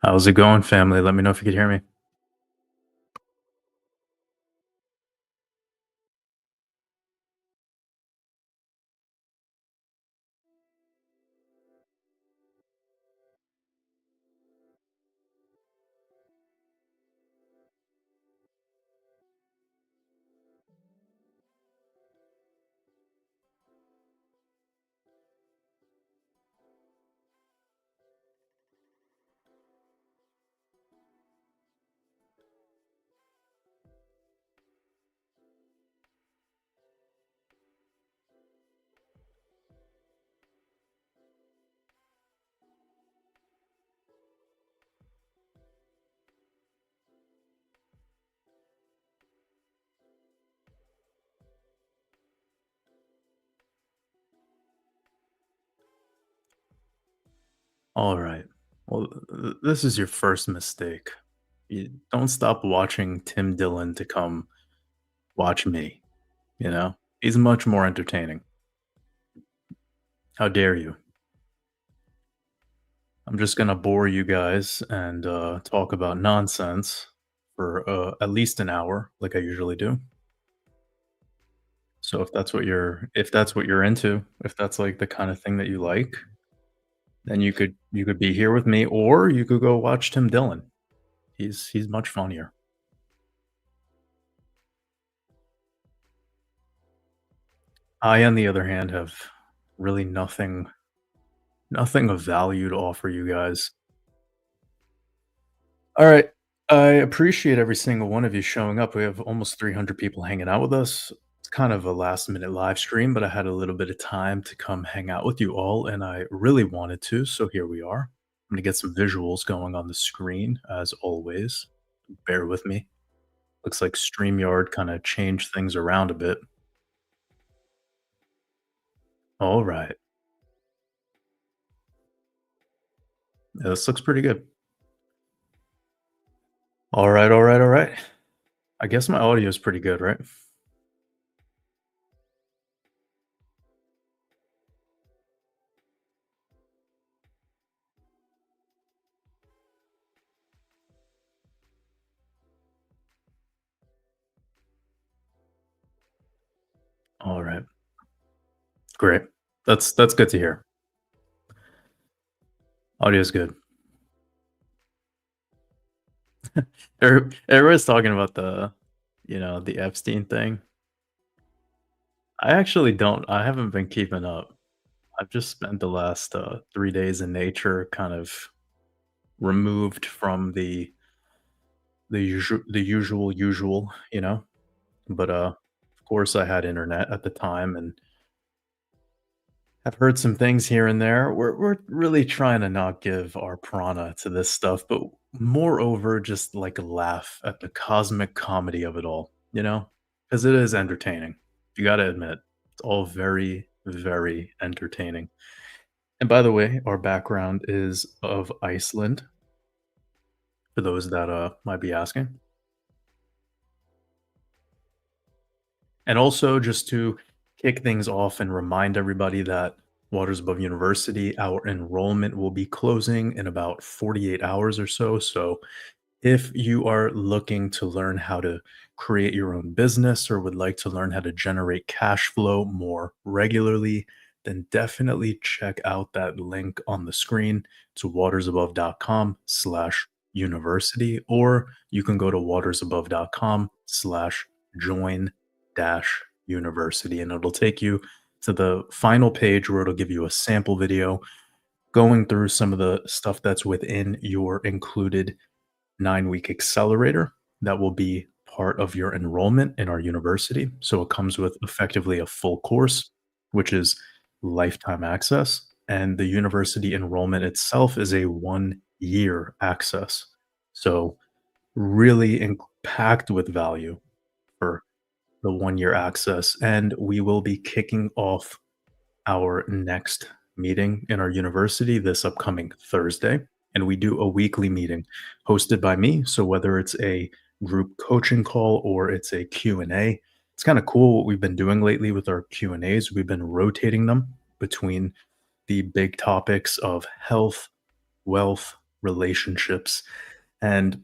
How's it going, family? Let me know if you could hear me. All right. Well, this is your first mistake. You don't stop watching Tim Dillon to come watch me. You know, he's much more entertaining. How dare you? I'm just gonna bore you guys and talk about nonsense for at least an hour, like I usually do. So if that's what you're into, if that's like the kind of thing that you like, then you could be here with me, or you could go watch Tim Dillon. He's much funnier. I, on the other hand, have really nothing of value to offer you guys. All right. I appreciate every single one of you showing up. We have almost 300 people hanging out with us. It's kind of a last minute live stream, but I had a little bit of time to come hang out with you all, and I really wanted to. So here we are. I'm going to get some visuals going on the screen, as always. Bear with me. Looks like StreamYard kind of changed things around a bit. All right. Yeah, this looks pretty good. All right, all right, all right. I guess my audio is pretty good, right? All right. Great. That's good to hear. Audio is good. Everybody's talking about the Epstein thing. I haven't been keeping up. I've just spent the last 3 days in nature, kind of removed from the usual. But of course, I had internet at the time, and I've heard some things here and there. We're really trying to not give our prana to this stuff, but moreover, just like laugh at the cosmic comedy of it all, because it is entertaining. You got to admit, it's all very, very entertaining. And by the way, our background is of Iceland, for those that might be asking. And also, just to kick things off and remind everybody that Waters Above University, our enrollment will be closing in about 48 hours or so. So, if you are looking to learn how to create your own business or would like to learn how to generate cash flow more regularly, then definitely check out that link on the screen to watersabove.com/university, or you can go to watersabove.com/join dash university, and it'll take you to the final page where it'll give you a sample video going through some of the stuff that's within your included 9-week accelerator that will be part of your enrollment in our university. So it comes with effectively a full course, which is lifetime access. And the university enrollment itself is a 1 year access. So really packed with value for the 1 year access. And we will be kicking off our next meeting in our university this upcoming Thursday. And we do a weekly meeting hosted by me. So whether it's a group coaching call or it's a Q&A, it's kind of cool what we've been doing lately with our Q&As. We've been rotating them between the big topics of health, wealth, relationships. And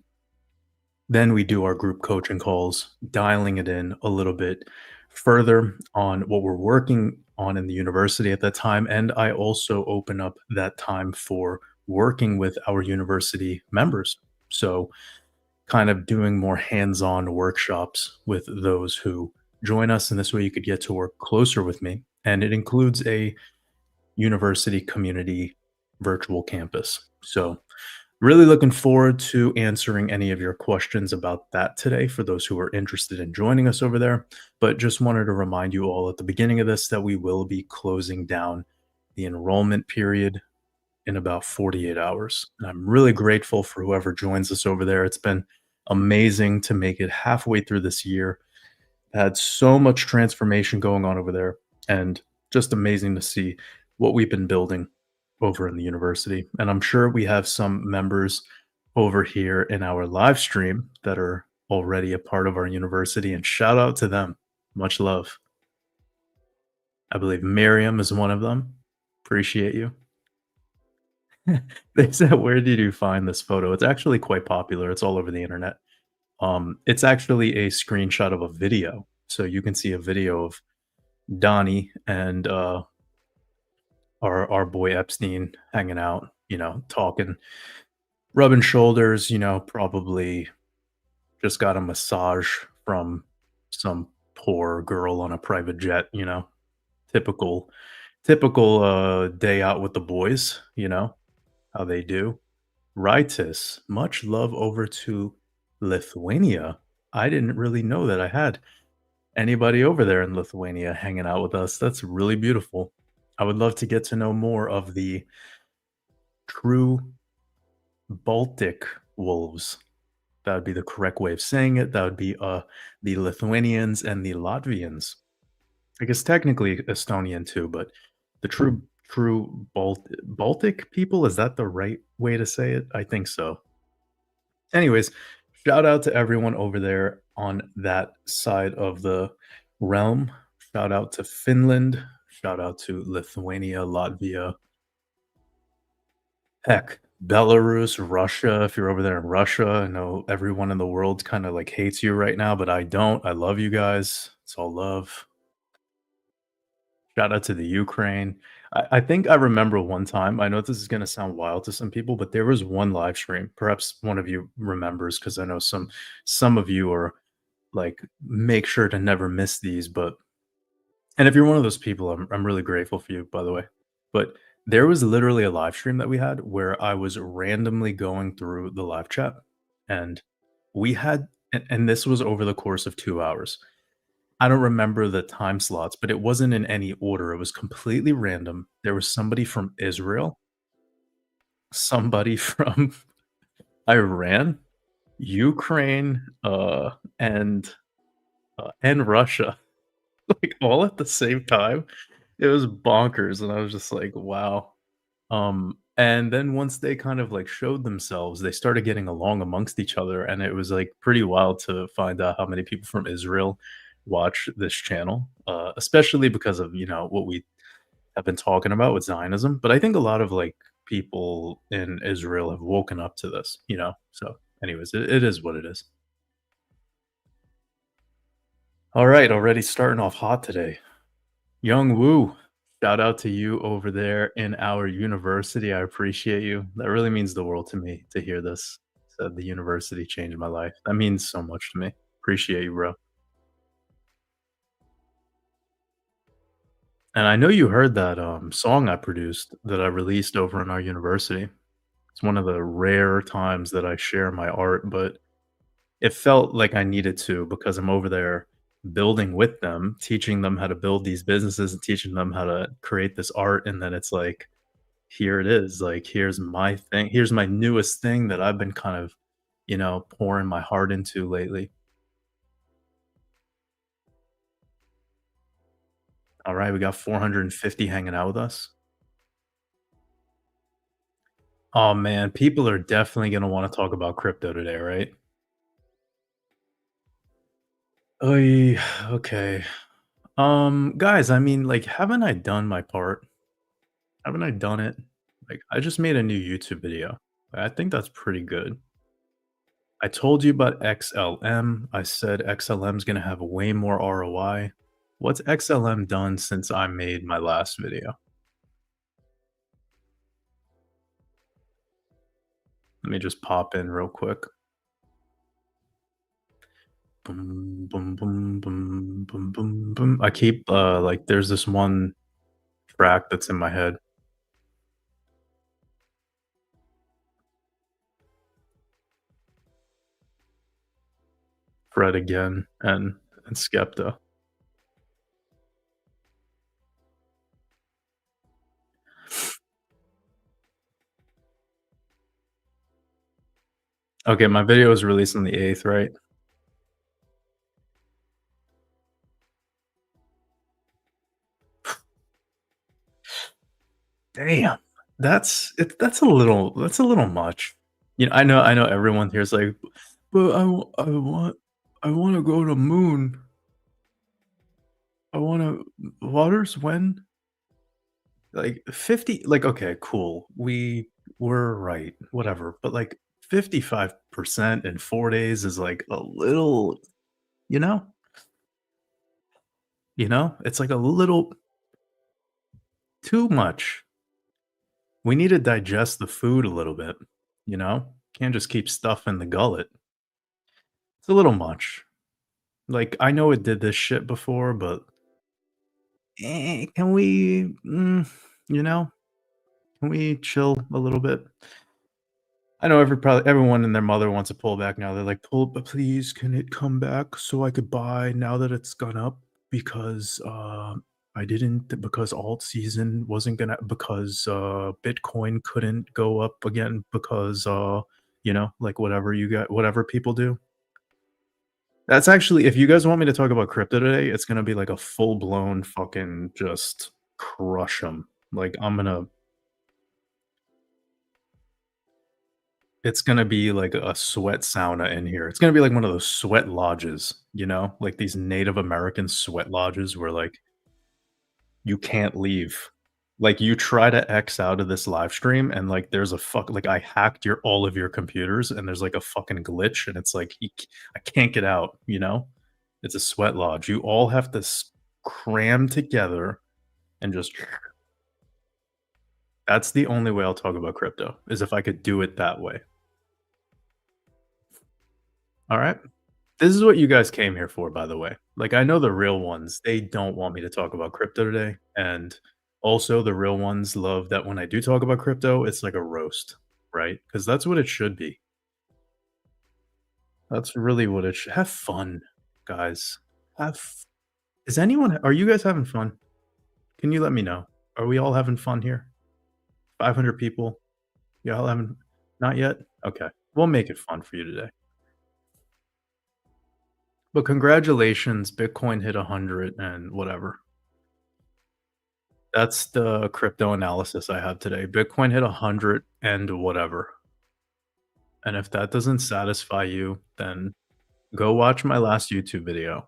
then we do our group coaching calls, dialing it in a little bit further on what we're working on in the university at that time. And I also open up that time for working with our university members. So, kind of doing more hands on workshops with those who join us. And this way you could get to work closer with me. And it includes a university community virtual campus. So, really looking forward to answering any of your questions about that today for those who are interested in joining us over there. But just wanted to remind you all at the beginning of this that we will be closing down the enrollment period in about 48 hours. And I'm really grateful for whoever joins us over there. It's been amazing to make it halfway through this year. Had so much transformation going on over there, and just amazing to see what we've been building over in the university. And I'm sure we have some members over here in our live stream that are already a part of our university, and shout out to them. Much love. I believe Miriam is one of them. Appreciate you. They said, "Where did you find this photo?" It's actually quite popular. It's all over the internet. It's actually a screenshot of a video. So you can see a video of Donnie and our boy Epstein hanging out, talking, rubbing shoulders, probably just got a massage from some poor girl on a private jet, typical typical day out with the boys, how they do. Rightus, much love over to Lithuania. I didn't really know that I had anybody over there in Lithuania hanging out with us. That's really beautiful. I would love to get to know more of the true Baltic wolves. That would be the correct way of saying it. That would be the Lithuanians and the Latvians. I guess technically Estonian too, but the true Baltic people, is that the right way to say it? I think so. Anyways, shout out to everyone over there on that side of the realm. Shout out to Finland. Shout out to Lithuania, Latvia, heck, Belarus, Russia. If you're over there in Russia, I know everyone in the world kind of like hates you right now, but I don't. I love you guys. It's all love. Shout out to the Ukraine. I think I remember one time. I know this is going to sound wild to some people, but there was one live stream. Perhaps one of you remembers because I know some of you are like make sure to never miss these. But and if you're one of those people, I'm really grateful for you, by the way. But there was literally a live stream that we had where I was randomly going through the live chat, and we had, and this was over the course of 2 hours. I don't remember the time slots, but it wasn't in any order. It was completely random. There was somebody from Israel, somebody from Iran, Ukraine, and Russia, like all at the same time. It was bonkers, and I was just like, "Wow." And then once they kind of like showed themselves, they started getting along amongst each other, and it was like pretty wild to find out how many people from Israel watch this channel, especially because of what we have been talking about with Zionism. But I think a lot of like people in Israel have woken up to this, So, anyways, it is what it is. All right, already starting off hot today. Young Woo, shout out to you over there in our university. I appreciate you. That really means the world to me to hear this. Said the university changed my life. That means so much to me. Appreciate you, bro. And I know you heard that song I produced that I released over in our university. It's one of the rare times that I share my art, but it felt like I needed to because I'm over there building with them, teaching them how to build these businesses and teaching them how to create this art. And then it's like, here it is. Like, here's my thing. Here's my newest thing that I've been kind of, pouring my heart into lately. All right. We got 450 hanging out with us. Oh man, people are definitely going to want to talk about crypto today, right? Oh, okay. Guys, I mean, like, haven't I done my part? Haven't I done it? Like, I just made a new YouTube video. I think that's pretty good. I told you about XLM. I said XLM is gonna have way more ROI. What's XLM done since I made my last video? Let me just pop in real quick. Boom, boom, boom, boom, boom, boom, boom. I keep like there's this one track that's in my head. Fred again and Skepta. Okay, my video was released on the 8th, right? Damn. That's a little much. You know, I know everyone here is like, "But I wanna go to moon. I wanna waters when?" Like, 50 like, okay, cool. We were right, whatever, but, like, 55% in 4 days is, like, a little you know? You know? It's, like, a little too much. We need to digest the food a little bit, you know? Can't just keep stuff in the gullet. It's a little much. Like, I know it did this shit before, but, can we, you know, can we chill a little bit? I know probably everyone and their mother wants to pull back now. They're like, "Pull but please, can it come back so I could buy now that it's gone up? Because, I didn't because alt season wasn't gonna because, Bitcoin couldn't go up again because, you know, like, whatever people do." That's actually if you guys want me to talk about crypto today, it's gonna be like a full-blown fucking just crush them. Like, it's gonna be like a sweat sauna in here. It's gonna be like one of those sweat lodges, you know? Like these Native American sweat lodges where, like, you can't leave. Like, you try to X out of this live stream and, like, there's a like, I hacked all of your computers, and there's, like, a fucking glitch, and it's like, I can't get out, you know? It's a sweat lodge. You all have to cram together and just that's the only way I'll talk about crypto, is if I could do it that way. Alright? This is what you guys came here for, by the way. Like, I know the real ones, they don't want me to talk about crypto today, and also the real ones love that when I do talk about crypto, it's like a roast, right? Because that's what it should be. That's really what it should have fun, guys. Have f Is anyone are you guys having fun? Can you let me know? Are we all having fun here? 500 people? Y'all having not yet? Okay. We'll make it fun for you today. But congratulations, Bitcoin hit 100 and whatever. That's the crypto analysis I have today. Bitcoin hit 100 and whatever. And if that doesn't satisfy you, then go watch my last YouTube video.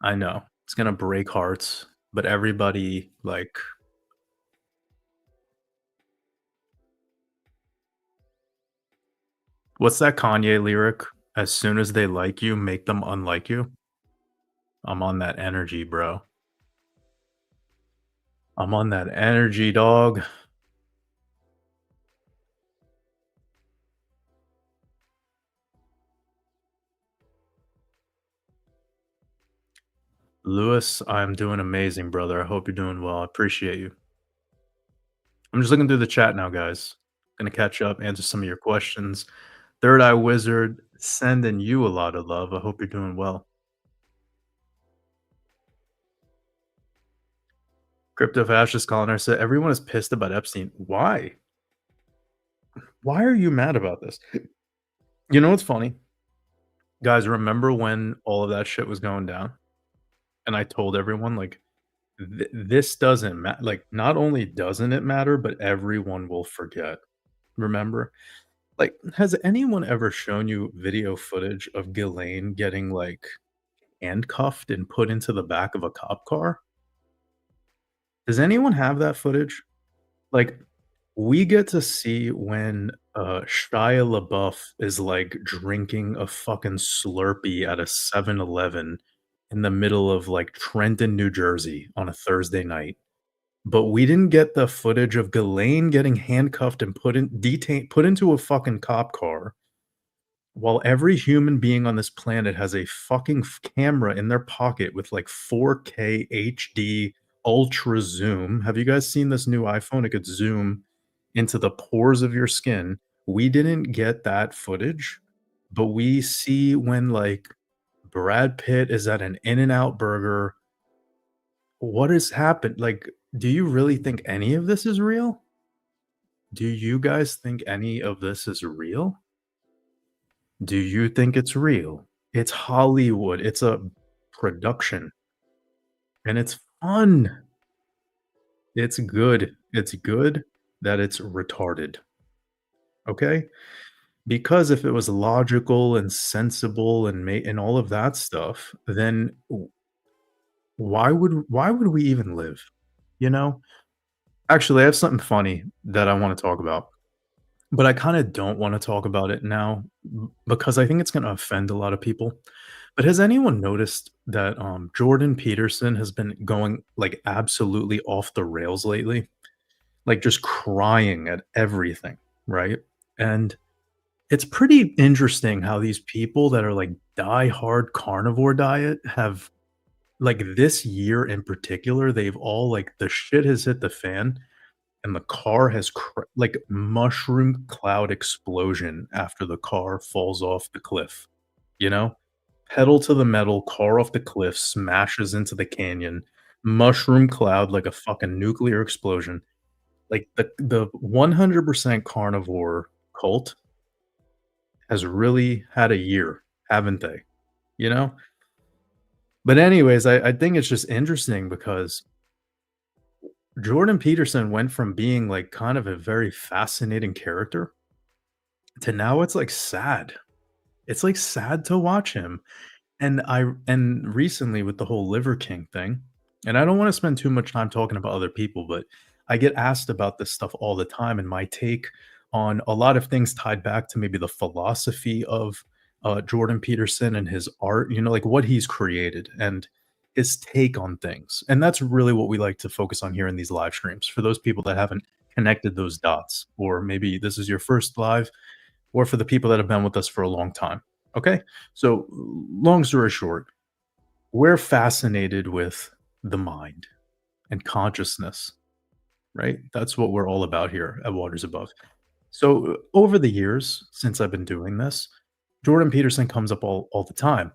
I know it's gonna break hearts, but everybody like what's that Kanye lyric? As soon as they like you, make them unlike you. I'm on that energy, bro. I'm on that energy, dog. Lewis, I'm doing amazing, brother. I hope you're doing well. I appreciate you. I'm just looking through the chat now, guys. Gonna catch up, answer some of your questions. Third Eye Wizard, sending you a lot of love. I hope you're doing well. Crypto Fascist Colonist said, everyone is pissed about Epstein. Why? Why are you mad about this? You know what's funny? Guys, remember when all of that shit was going down? And I told everyone, like, this doesn't matter. Like, not only doesn't it matter, but everyone will forget. Remember? Like, has anyone ever shown you video footage of Ghislaine getting, like, handcuffed and put into the back of a cop car? Does anyone have that footage? Like, we get to see when, Shia LaBeouf is, like, drinking a fucking Slurpee at a 7-Eleven in the middle of, like, Trenton, New Jersey on a Thursday night, but we didn't get the footage of Ghislaine getting handcuffed and put into a fucking cop car while every human being on this planet has a fucking camera in their pocket with like 4K HD ultra zoom. Have you guys seen this new iPhone? It could zoom into the pores of your skin. We didn't get that footage, but we see when like Brad Pitt is at an In-N-Out burger. What has happened? Like, do you really think any of this is real? Do you guys think any of this is real? Do you think it's real? It's Hollywood, it's a production, and it's fun. It's good that it's retarded, okay? Because if it was logical and sensible and all of that stuff, then why would we even live, you know? Actually, I have something funny that I wanna talk about. But I kinda don't wanna talk about it now because I think it's gonna offend a lot of people. But has anyone noticed that, Jordan Peterson has been going, like, absolutely off the rails lately? Like, just crying at everything, right? And it's pretty interesting how these people that are, like, die-hard carnivore diet have like, this year in particular, they've all like, the shit has hit the fan, and the car has like mushroom cloud explosion after the car falls off the cliff, you know? Pedal to the metal, car off the cliff, smashes into the canyon, mushroom cloud like a fucking nuclear explosion. Like the 100% carnivore cult has really had a year, haven't they? You know? But anyways, I think it's just interesting because Jordan Peterson went from being like kind of a very fascinating character to now it's like sad. It's like sad to watch him. And recently with the whole Liver King thing, and I don't want to spend too much time talking about other people, but I get asked about this stuff all the time, and my take on a lot of things tied back to maybe the philosophy of Jordan Peterson and his art, you know, like what he's created and his take on things. And that's really what we like to focus on here in these live streams for those people that haven't connected those dots, or maybe this is your first live, or for the people that have been with us for a long time. Okay. So, long story short, we're fascinated with the mind and consciousness, right? That's what we're all about here at Waters Above. So, over the years since I've been doing this, Jordan Peterson comes up all the time,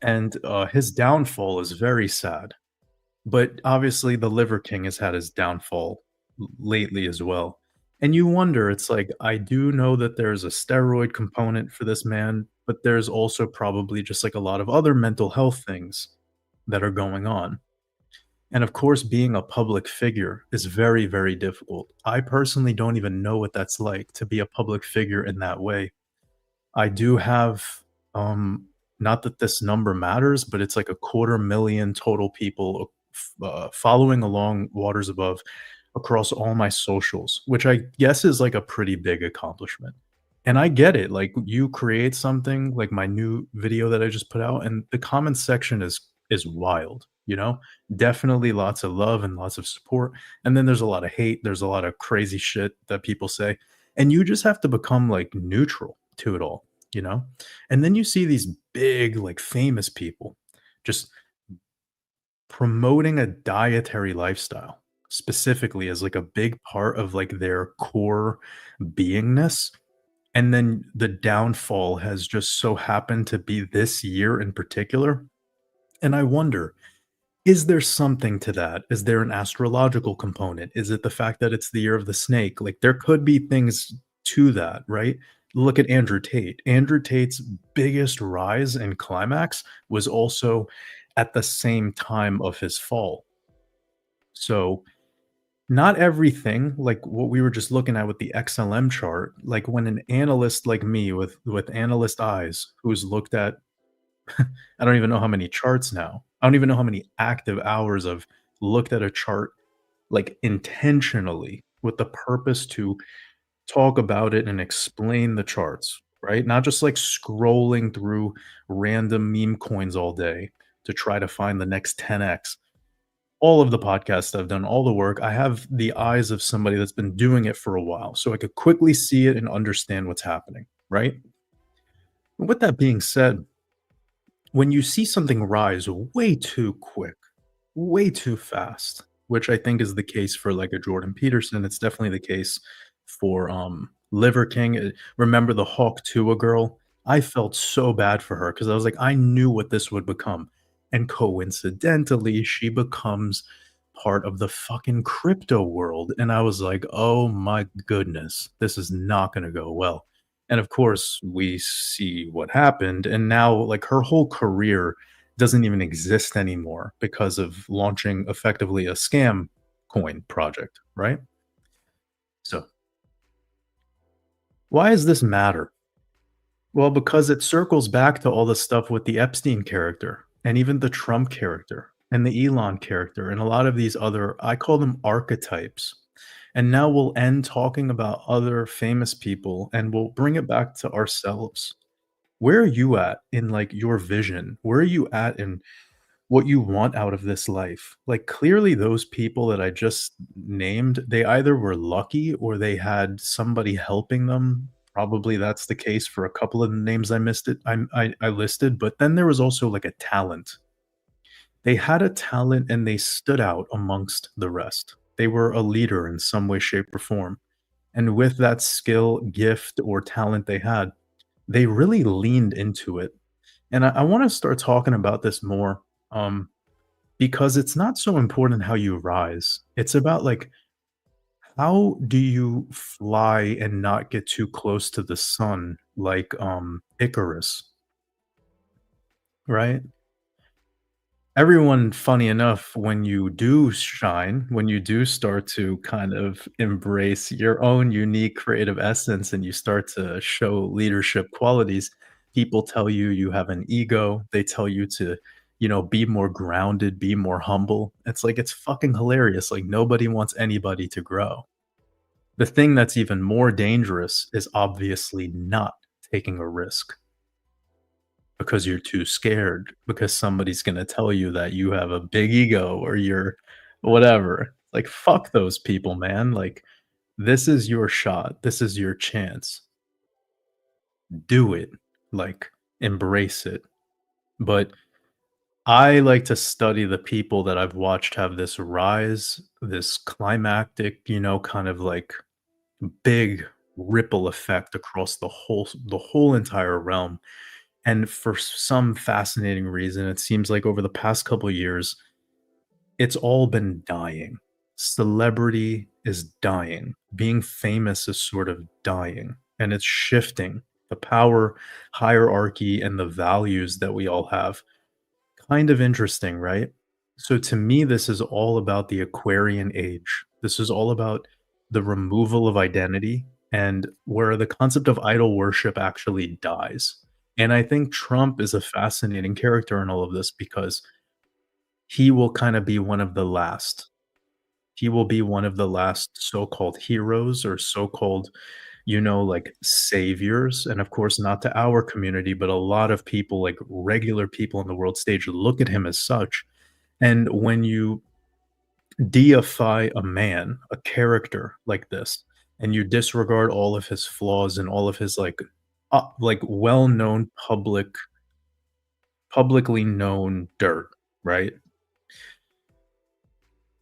and his downfall is very sad. But obviously, the Liver King has had his downfall lately as well. And you wonder, it's like, I do know that there's a steroid component for this man, but there's also probably just like a lot of other mental health things that are going on. And of course, being a public figure is very, very difficult. I personally don't even know what that's like to be a public figure in that way. I do have, um, not that this number matters, but it's like a quarter million total people following along Waters Above across all my socials, which I guess is like a pretty big accomplishment. And I get it. Like you create something like my new video that I just put out, and the comment section is wild, you know? Definitely lots of love and lots of support. And then there's a lot of hate, there's a lot of crazy shit that people say. And you just have to become like neutral to it all, you know? And then you see these big, like famous people just promoting a dietary lifestyle specifically as like a big part of like their core beingness, and then the downfall has just so happened to be this year in particular. And I wonder, is there something to that? Is there an astrological component? Is it the fact that it's the year of the snake? Like there could be things to that, right? Look at Andrew Tate. Andrew Tate's biggest rise and climax was also at the same time of his fall. So, not everything like what we were just looking at with the XLM chart, like when an analyst like me with analyst eyes who's looked at I don't even know how many charts now. I don't even know how many active hours I've looked at a chart like intentionally with the purpose to talk about it and explain the charts, right? Not just like scrolling through random meme coins all day to try to find the next 10x. All of the podcasts I've done, all the work, I have the eyes of somebody that's been doing it for a while, so I could quickly see it and understand what's happening, right? With that being said, when you see something rise way too quick, way too fast, which I think is the case for like a Jordan Peterson, it's definitely the case for Liver King. Remember the Hawk Tuah girl? I felt so bad for her because I was like, I knew what this would become. And coincidentally, she becomes part of the fucking crypto world. And I was like, oh my goodness, this is not going to go well. And of course, we see what happened. And now, like, her whole career doesn't even exist anymore because of launching effectively a scam coin project, right? So, why does this matter? Well, because it circles back to all the stuff with the Epstein character and even the Trump character and the Elon character and a lot of these other, I call them archetypes. And now we'll end talking about other famous people and we'll bring it back to ourselves. Where are you at in like your vision? Where are you at in what you want out of this life? Like clearly those people that I just named, they either were lucky or they had somebody helping them. Probably that's the case for a couple of the names I missed it. I listed, but then there was also like a talent. They had a talent and they stood out amongst the rest. They were a leader in some way, shape, or form. And with that skill, gift, or talent they had, they really leaned into it. And I want to start talking about this more. Because it's not so important how you rise. It's about like how do you fly and not get too close to the sun like Icarus, right? Everyone, funny enough, when you do shine, when you do start to kind of embrace your own unique creative essence and you start to show leadership qualities, people tell you you have an ego. They tell you to, be more grounded, be more humble. It's like, it's fucking hilarious. Like, nobody wants anybody to grow. The thing that's even more dangerous is obviously not taking a risk because you're too scared because somebody's gonna tell you that you have a big ego or you're whatever. Like, fuck those people, man. Like, this is your shot. This is your chance. Do it. Like, embrace it. But I like to study the people that I've watched have this rise, this climactic, kind of like big ripple effect across the whole entire realm. And for some fascinating reason, it seems like over the past couple years, it's all been dying. Celebrity is dying. Being famous is sort of dying, and it's shifting. The power hierarchy and the values that we all have. Kind of interesting, right? So to me, this is all about the Aquarian age. This is all about the removal of identity and where the concept of idol worship actually dies. And I think Trump is a fascinating character in all of this because he will kind of be one of the last. He will be one of the last so-called heroes or so-called, like saviors. And of course, not to our community, but a lot of people, like regular people on the world stage, look at him as such. And when you deify a man, a character like this, and you disregard all of his flaws and all of his like well-known publicly known dirt, right?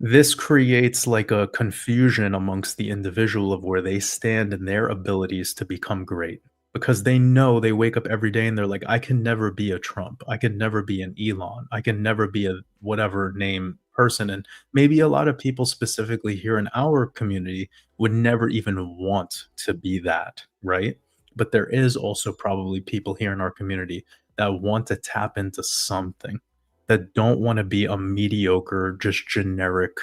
This creates like a confusion amongst the individual of where they stand in their abilities to become great because they know they wake up every day and they're like, I can never be a Trump. I can never be an Elon. I can never be a whatever name person. And maybe a lot of people specifically here in our community would never even want to be that, right? But there is also probably people here in our community that want to tap into something that don't wanna be a mediocre, just generic,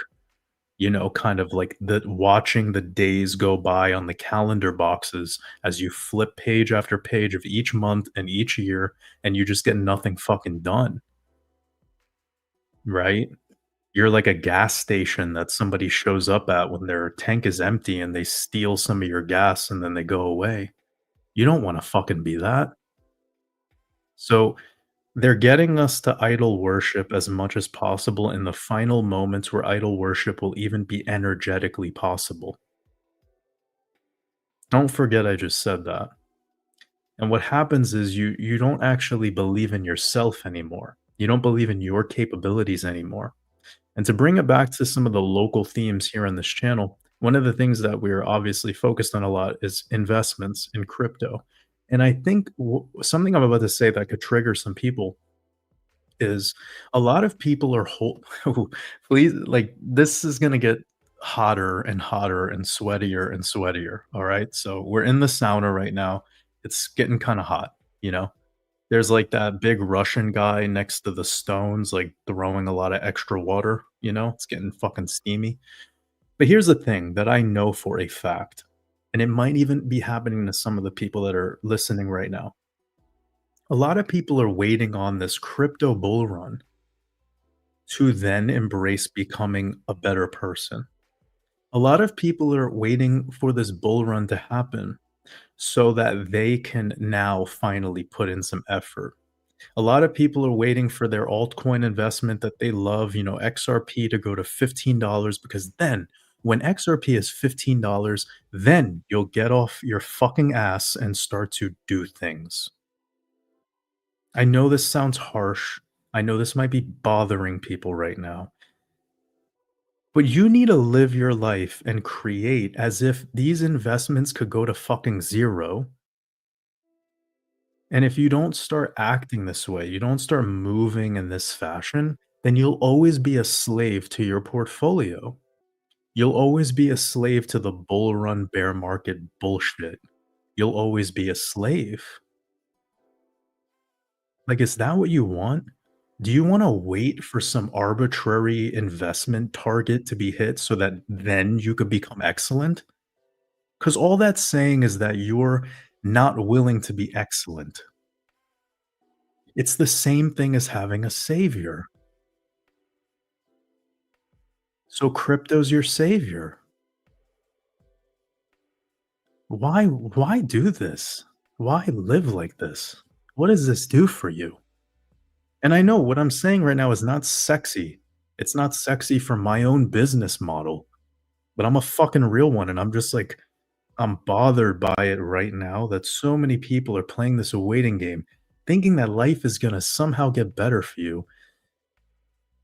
kind of like the watching the days go by on the calendar boxes as you flip page after page of each month and each year, and you just get nothing fucking done, right? You're like a gas station that somebody shows up at when their tank is empty and they steal some of your gas and then they go away. You don't wanna fucking be that. So, they're getting us to idol worship as much as possible in the final moments where idol worship will even be energetically possible. Don't forget I just said that. And what happens is you don't actually believe in yourself anymore. You don't believe in your capabilities anymore. And to bring it back to some of the local themes here on this channel, one of the things that we're obviously focused on a lot is investments in crypto. And I think something I'm about to say that could trigger some people is a lot of people are please, like, this is going to get hotter and hotter and sweatier and sweatier. All right. So we're in the sauna right now. It's getting kind of hot, you know? There's like that big Russian guy next to the stones, like throwing a lot of extra water, you know? It's getting fucking steamy. But here's the thing that I know for a fact, and it might even be happening to some of the people that are listening right now. A lot of people are waiting on this crypto bull run to then embrace becoming a better person. A lot of people are waiting for this bull run to happen so that they can now finally put in some effort. A lot of people are waiting for their altcoin investment that they love, you know, XRP to go to $15 because then when XRP is $15, then you'll get off your fucking ass and start to do things. I know this sounds harsh. I know this might be bothering people right now, but you need to live your life and create as if these investments could go to fucking zero. And if you don't start acting this way, you don't start moving in this fashion, then you'll always be a slave to your portfolio. You'll always be a slave to the bull run bear market bullshit. You'll always be a slave. Like, is that what you want? Do you want to wait for some arbitrary investment target to be hit so that then you could become excellent? Because all that's saying is that you're not willing to be excellent. It's the same thing as having a savior. So crypto's your savior. Why do this? Why live like this? What does this do for you? And I know what I'm saying right now is not sexy. It's not sexy for my own business model, but I'm a fucking real one and I'm just like I'm bothered by it right now that so many people are playing this waiting game, thinking that life is going to somehow get better for you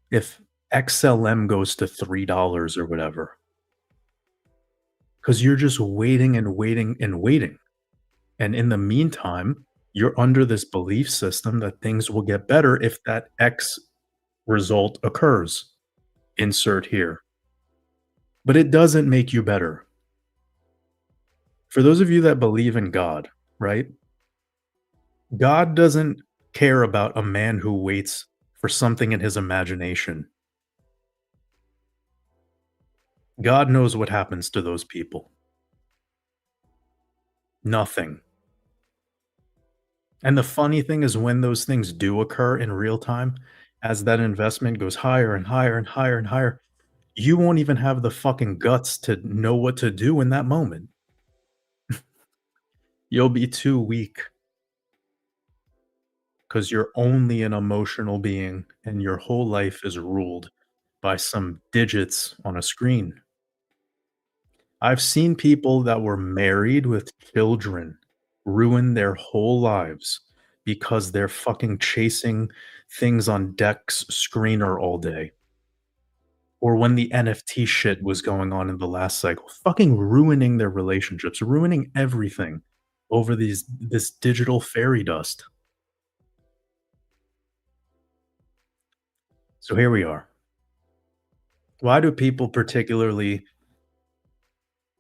if XLM goes to $3 or whatever. Because you're just waiting and waiting and waiting. And in the meantime, you're under this belief system that things will get better if that X result occurs. Insert here. But it doesn't make you better. For those of you that believe in God, right? God doesn't care about a man who waits for something in his imagination. God knows what happens to those people. Nothing. And the funny thing is when those things do occur in real time, as that investment goes higher and higher and higher and higher, you won't even have the fucking guts to know what to do in that moment. You'll be too weak because you're only an emotional being and your whole life is ruled by some digits on a screen. I've seen people that were married with children ruin their whole lives because they're fucking chasing things on Deck's screener all day. Or when the NFT shit was going on in the last cycle, fucking ruining their relationships, ruining everything over this digital fairy dust. So here we are. Why do people particularly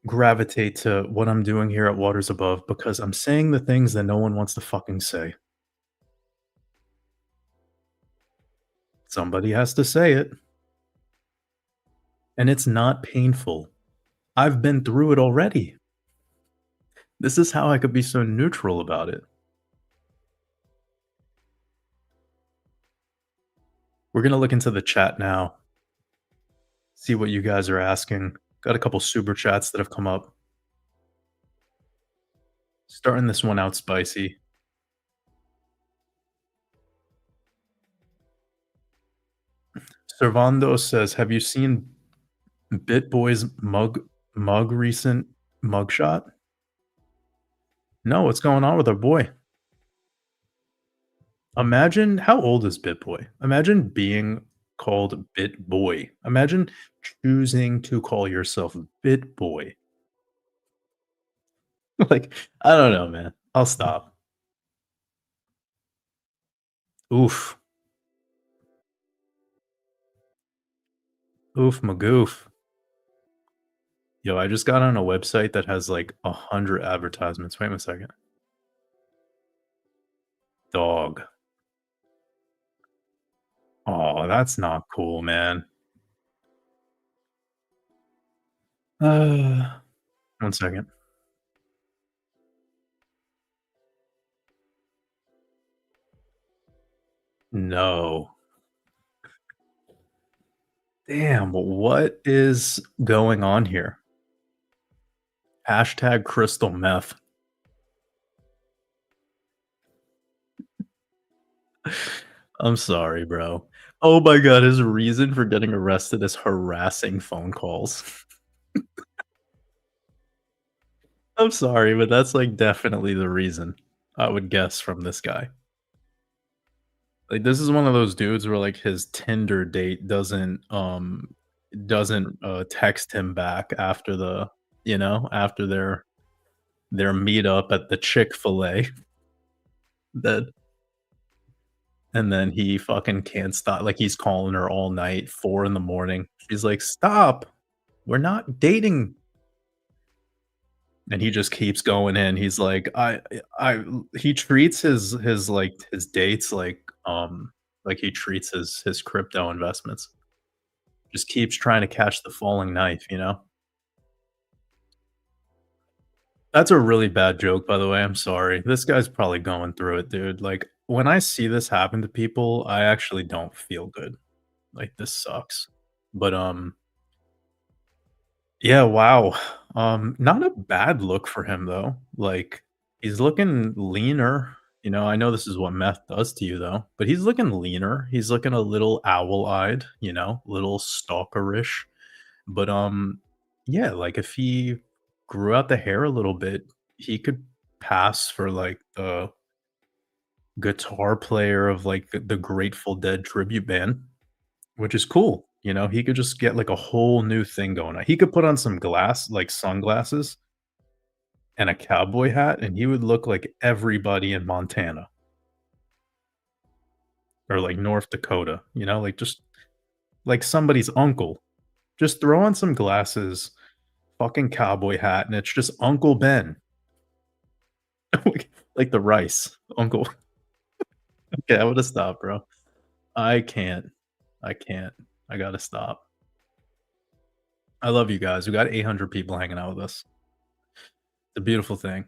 gravitate to what I'm doing here at Waters Above? Because I'm saying the things that no one wants to fucking say. Somebody has to say it, and it's not painful. I've been through it already. This is how I could be so neutral about it. We're gonna look into the chat now. See what you guys are asking. Got a couple super chats that have come up. Starting this one out spicy. Servando says, "Have you seen BitBoy's mug recent mugshot?" No, what's going on with our boy? Imagine how old is BitBoy? Imagine being called BitBoy. Imagine choosing to call yourself BitBoy. Like, I don't know, man. I'll stop. Oof. Oof magoof. Yo, I just got on a website that has like 100 advertisements. Wait a second. Dog. Oh, that's not cool, man. Uh, one second. No. Damn, what is going on here? Hashtag crystal meth. I'm sorry, bro. Oh my god, his reason for getting arrested is harassing phone calls. I'm sorry, but that's, like, definitely the reason, I would guess from this guy. Like, this is one of those dudes where, like, his Tinder date doesn't text him back after after their meetup at the Chick-fil-A, that and then he fucking can't stop, like, he's calling her all night, 4 in the morning. She's like, "Stop, we're not dating." And he just keeps going in. He's like, I he treats his dates like he treats his crypto investments. Just keeps trying to catch the falling knife, you know? That's a really bad joke, by the way, I'm sorry. This guy's probably going through it, dude. Like, when I see this happen to people, I actually don't feel good. Like, this sucks. But, yeah, wow. Not a bad look for him though. Like, he's looking leaner. I know this is what meth does to you though, but he's looking leaner. He's looking a little owl-eyed, little stalkerish. But yeah, like if he grew out the hair a little bit, he could pass for like the guitar player of like the Grateful Dead tribute band. Which is cool, he could just get, like, a whole new thing going on. He could put on some sunglasses and a cowboy hat, and he would look like everybody in Montana or, like, North Dakota, like, just like somebody's uncle. Just throw on some glasses, fucking cowboy hat, and it's just Uncle Ben. Like the rice, uncle. Okay, I woulda stopped, bro. I can't. I can't. I gotta stop. I love you guys. We got 800 people hanging out with us. It's a beautiful thing.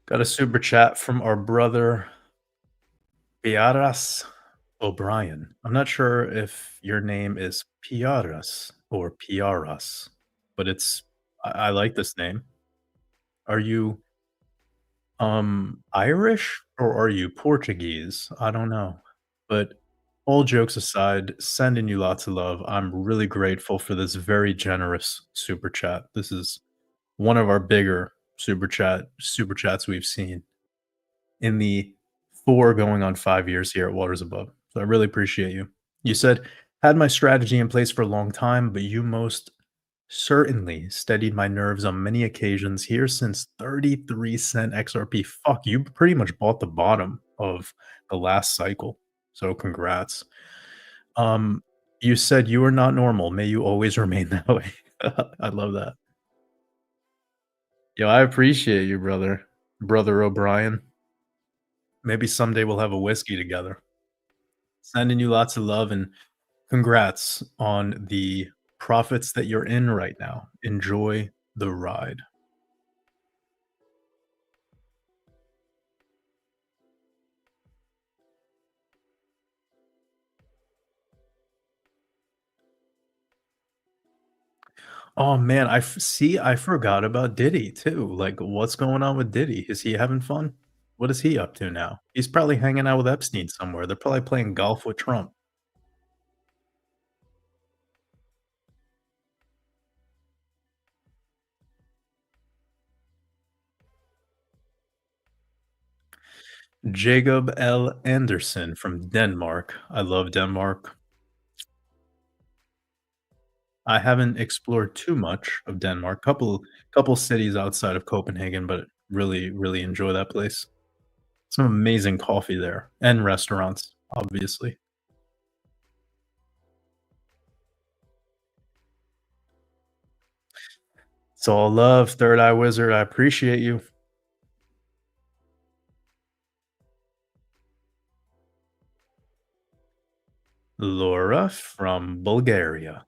Got a super chat from our brother Piaras O'Brien. I'm not sure if your name is Piaras or Piaras, but I like this name. Are you Irish or are you Portuguese? I don't know. But all jokes aside, sending you lots of love. I'm really grateful for this very generous super chat. This is one of our bigger super chats we've seen in the 4 going on 5 years here at Waters Above. So I really appreciate you. You said, "Had my strategy in place for a long time, but you most certainly steadied my nerves on many occasions here since 33-cent XRP." Fuck, you pretty much bought the bottom of the last cycle. So congrats. Um, you said, "You are not normal. May you always remain that way." I love that. Yo, I appreciate you, brother. Brother O'Brien. Maybe someday we'll have a whiskey together. Sending you lots of love and congrats on the profits that you're in right now. Enjoy the ride. Oh man, I forgot about Diddy too. Like, what's going on with Diddy? Is he having fun? What is he up to now? He's probably hanging out with Epstein somewhere. They're probably playing golf with Trump. Jacob L. Anderson from Denmark. I love Denmark. I haven't explored too much of Denmark. Couple cities outside of Copenhagen, but really, really enjoy that place. Some amazing coffee there and restaurants, obviously. It's all love, Third Eye Wizard. I appreciate you. Laura from Bulgaria.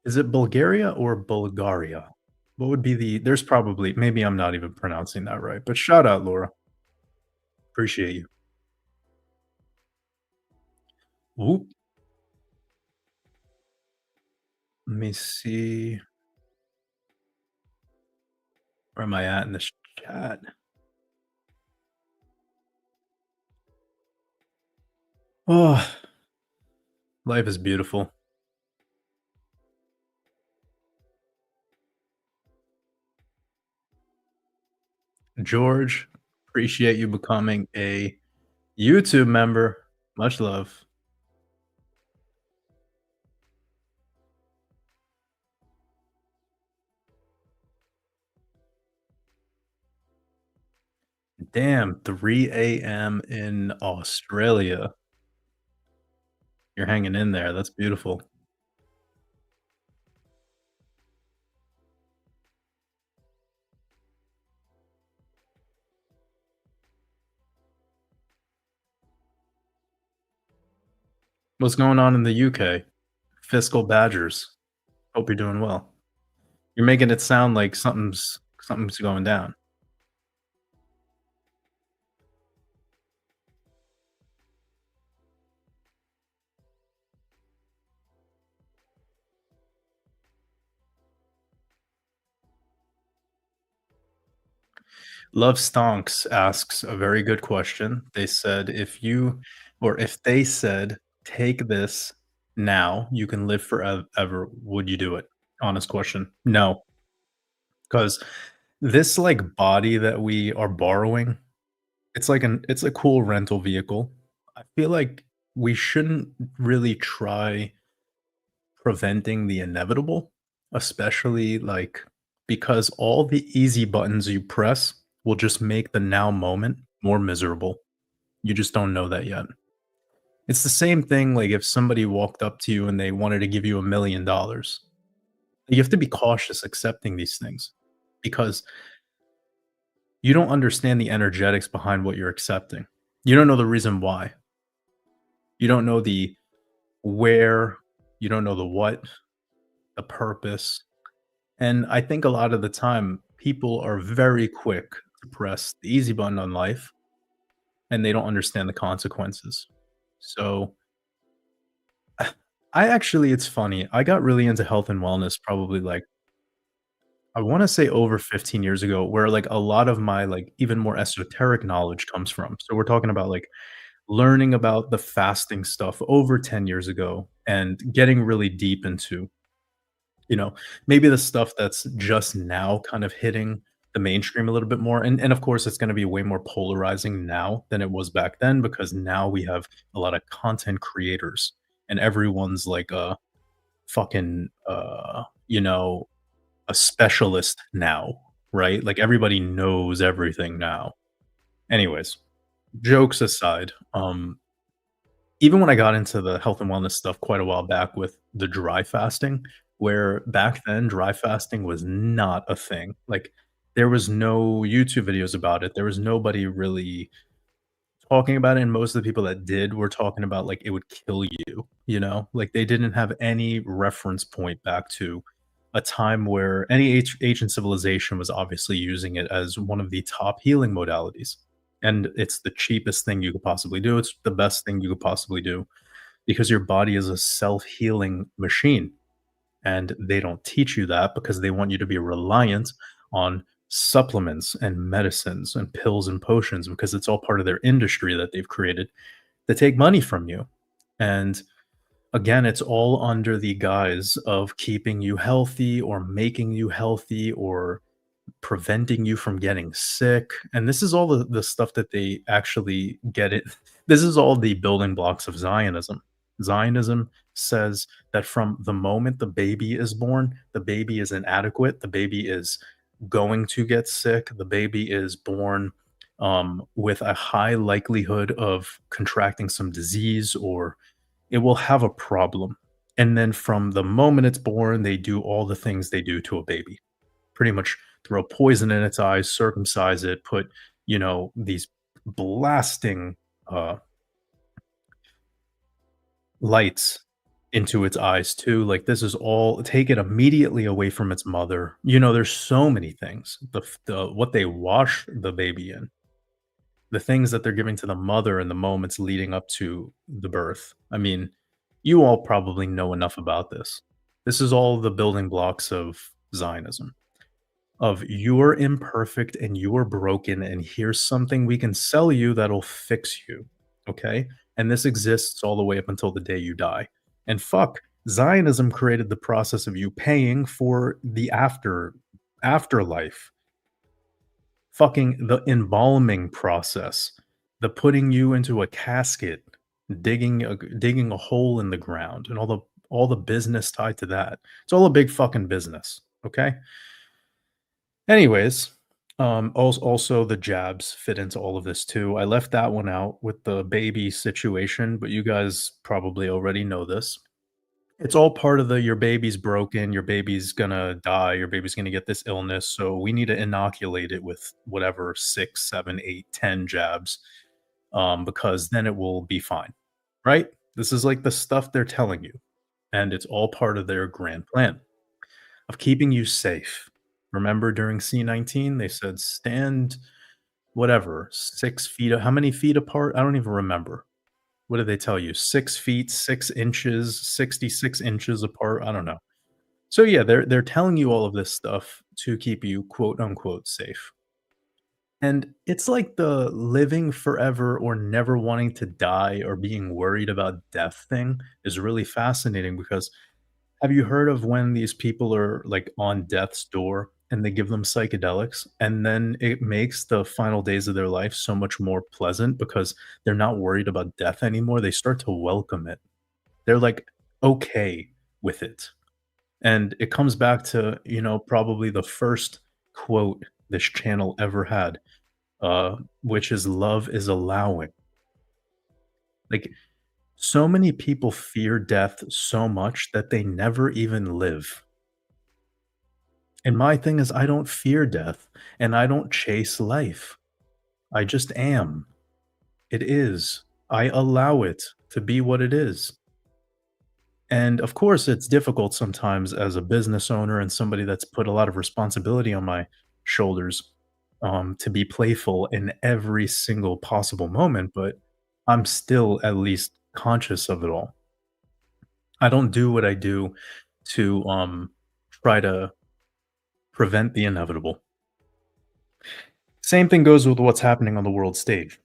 Is it Bulgaria or Bulgaria? What would be there's probably maybe I'm not even pronouncing that right, but shout out, Laura. Appreciate you. Oop, let me see. Where am I at in this chat? Oh, life is beautiful. George, appreciate you becoming a YouTube member. Much love. Damn, 3 a.m. in Australia. You're hanging in there. That's beautiful. What's going on in the UK? Fiscal Badgers. Hope you're doing well. You're making it sound like something's going down. Love Stonks asks a very good question. They said, if they said, take this now, you can live forever, would you do it? Honest question. No, because this like body that we are borrowing, it's a cool rental vehicle. I feel like we shouldn't really try preventing the inevitable, especially like because all the easy buttons you press will just make the now moment more miserable. You just don't know that yet. It's the same thing like if somebody walked up to you and they wanted to give you $1 million. You have to be cautious accepting these things because you don't understand the energetics behind what you're accepting. You don't know the reason why. You don't know the where, you don't know the what, the purpose. And I think a lot of the time, people are very quick to press the easy button on life, and they don't understand the consequences. So, it's funny. I got really into health and wellness probably like, I want to say over 15 years ago, where like a lot of my like even more esoteric knowledge comes from. So, we're talking about like learning about the fasting stuff over 10 years ago and getting really deep into maybe the stuff that's just now kind of hitting the mainstream a little bit more, and of course, it's gonna be way more polarizing now than it was back then because now we have a lot of content creators, and everyone's like a fucking, a specialist now, right? Like, everybody knows everything now. Anyways, jokes aside, even when I got into the health and wellness stuff quite a while back with the dry fasting, where back then dry fasting was not a thing. Like there was no YouTube videos about it. There was nobody really talking about it, and most of the people that did were talking about, like, it would kill you, you know? Like, they didn't have any reference point back to a time where any ancient civilization was obviously using it as one of the top healing modalities, and it's the cheapest thing you could possibly do, it's the best thing you could possibly do, because your body is a self-healing machine. And they don't teach you that because they want you to be reliant on supplements and medicines and pills and potions because it's all part of their industry that they've created to take money from you. And again, it's all under the guise of keeping you healthy or making you healthy or preventing you from getting sick. And this is all the stuff that they actually get it. This is all the building blocks of Zionism. Zionism says that from the moment the baby is born, the baby is inadequate, the baby is going to get sick, the baby is born with a high likelihood of contracting some disease or it will have a problem. And then from the moment it's born, they do all the things they do to a baby, pretty much throw poison in its eyes, circumcise it, put, these blasting uh, lights into its eyes too. Like this is all take it immediately away from its mother. There's so many things. The what they wash the baby in, the things that they're giving to the mother in the moments leading up to the birth. I mean, you all probably know enough about this. This is all the building blocks of Zionism. Of you're imperfect and you're broken and here's something we can sell you that'll fix you, okay? And this exists all the way up until the day you die. And fuck, Zionism created the process of you paying for the afterlife. Fucking the embalming process, the putting you into a casket, digging a hole in the ground and all the business tied to that. It's all a big fucking business, okay? Anyways, also the jabs fit into all of this too. I left that one out with the baby situation, but you guys probably already know this. It's all part of the your baby's broken, your baby's gonna die, your baby's gonna get this illness, so we need to inoculate it with whatever 6, 7, 8, 10 jabs, because then it will be fine, right? This is like the stuff they're telling you, and it's all part of their grand plan of keeping you safe. Remember during C-19, they said stand whatever, 6 feet how many feet apart? I don't even remember. What did they tell you? 6 feet, 6 inches, 66 inches apart? I don't know. So, yeah, they're telling you all of this stuff to keep you, quote, unquote, "safe." And it's like the living forever or never wanting to die or being worried about death thing is really fascinating because have you heard of when these people are, like, on death's door and they give them psychedelics, and then it makes the final days of their life so much more pleasant because they're not worried about death anymore, they start to welcome it. They're, like, okay with it. And it comes back to, probably the first quote this channel ever had, which is, "Love is allowing." Like, so many people fear death so much that they never even live. And my thing is I don't fear death, and I don't chase life. I just am. It is. I allow it to be what it is. And of course, it's difficult sometimes as a business owner and somebody that's put a lot of responsibility on my shoulders, to be playful in every single possible moment, but I'm still at least conscious of it all. I don't do what I do to try to prevent the inevitable. Same thing goes with what's happening on the world stage.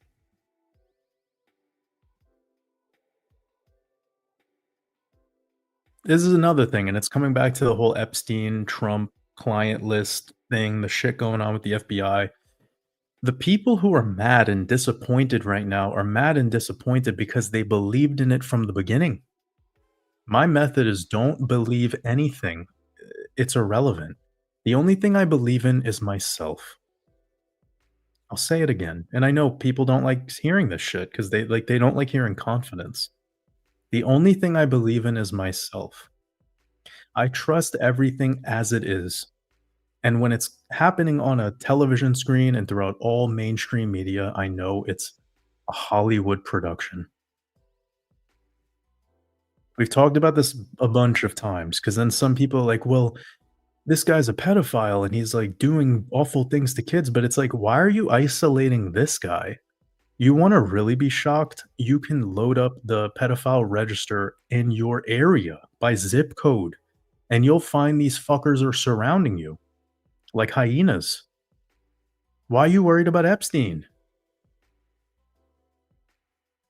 This is another thing, and it's coming back to the whole Epstein, Trump client list thing, the shit going on with the FBI. The people who are mad and disappointed right now are mad and disappointed because they believed in it from the beginning. My method is don't believe anything. It's irrelevant. The only thing I believe in is myself. I'll say it again. And I know people don't like hearing this shit because they don't like hearing confidence. The only thing I believe in is myself. I trust everything as it is. And when it's happening on a television screen and throughout all mainstream media, I know it's A Hollywood production. We've talked about this a bunch of times because then some people are like, well, this guy's a pedophile and he's like doing awful things to kids. But it's like, why are you isolating this guy? You want to really be shocked? You can load up the pedophile register in your area by zip code and you'll find these fuckers are surrounding you like hyenas. Why are you worried about Epstein?